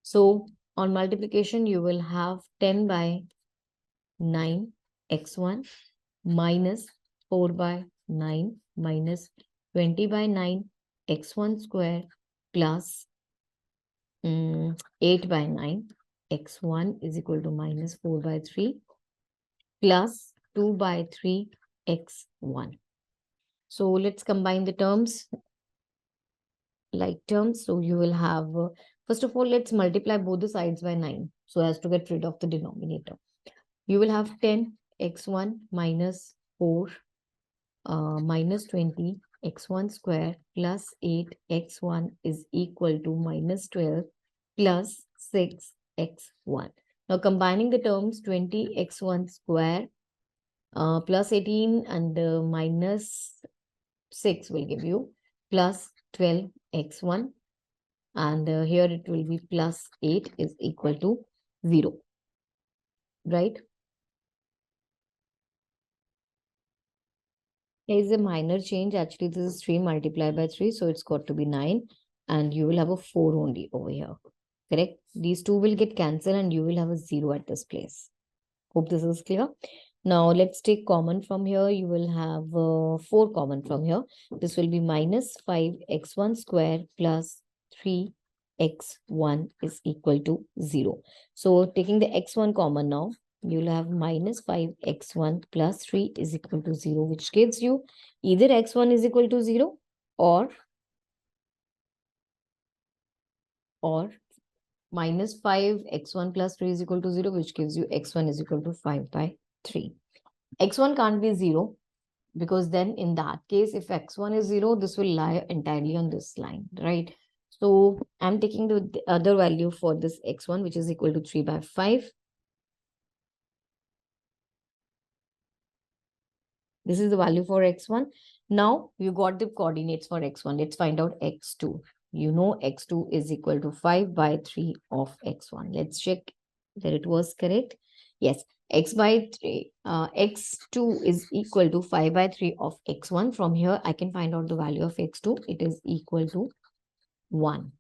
So on multiplication, you will have 10 by 9 x1 minus 4 by 9 minus 20 by 9 x1 square plus 8 by 9 x1 is equal to minus 4 by 3 plus 2 by 3 x1. So let's combine the terms, like terms. So you will have, first of all, let's multiply both the sides by 9 so as to get rid of the denominator. You will have 10 x1 minus 4 minus 20 x1 square plus 8 x1 is equal to minus 12 plus 6 x1. Now combining the terms, 20 x1 square plus 18 and minus 6 will give you plus 12 x1, and here it will be plus 8 is equal to 0, right? There is a minor change. Actually, this is 3 multiplied by 3, so it's got to be 9, and you will have a 4 only over here. Correct? These two will get cancelled and you will have a 0 at this place. Hope this is clear. Now, let's take common from here. You will have 4 common from here. This will be minus 5x1 square plus 3x1 is equal to 0. So, taking the x1 common now, you'll have minus 5x1 plus 3 is equal to 0, which gives you either x1 is equal to 0 or minus 5 x1 plus 3 is equal to 0, which gives you x1 is equal to 5 by 3. x1 can't be 0, because then in that case, if x1 is 0, this will lie entirely on this line, right? So I'm taking the other value for this x1, which is equal to 3 by 5. This is the value for x1. Now you got the coordinates for x1. Let's find out x2. You know x2 is equal to 5 by 3 of x1. Let's check that it was correct. Yes, x2 is equal to 5 by 3 of x1. From here, I can find out the value of x2. It is equal to 1.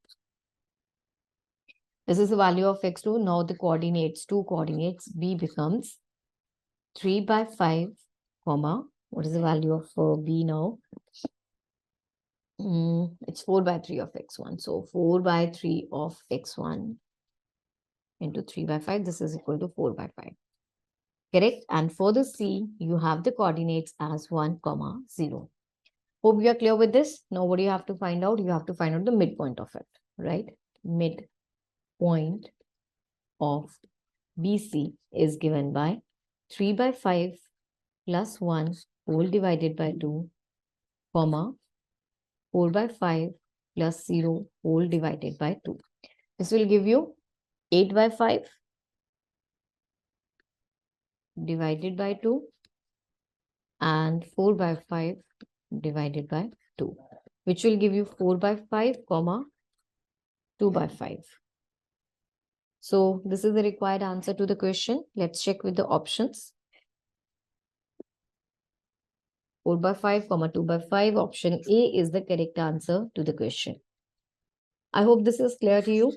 This is the value of x2. Now the coordinates, two coordinates, b becomes 3 by 5, comma, what is the value of b now? It's 4 by 3 of x1. So 4 by 3 of x1 into 3 by 5. This is equal to 4 by 5. Correct? And for the c, you have the coordinates as 1, comma 0. Hope you are clear with this. Now what do you have to find out? You have to find out the midpoint of it, right? Midpoint of BC is given by 3 by 5 plus 1 whole divided by 2, comma 4 by 5 plus 0 whole divided by 2. This will give you 8 by 5 divided by 2 and 4 by 5 divided by 2, which will give you 4 by 5, comma 2 by 5. So this is the required answer to the question. Let's check with the options. 4 by 5, comma 2 by 5. Option A is the correct answer to the question. I hope this is clear to you.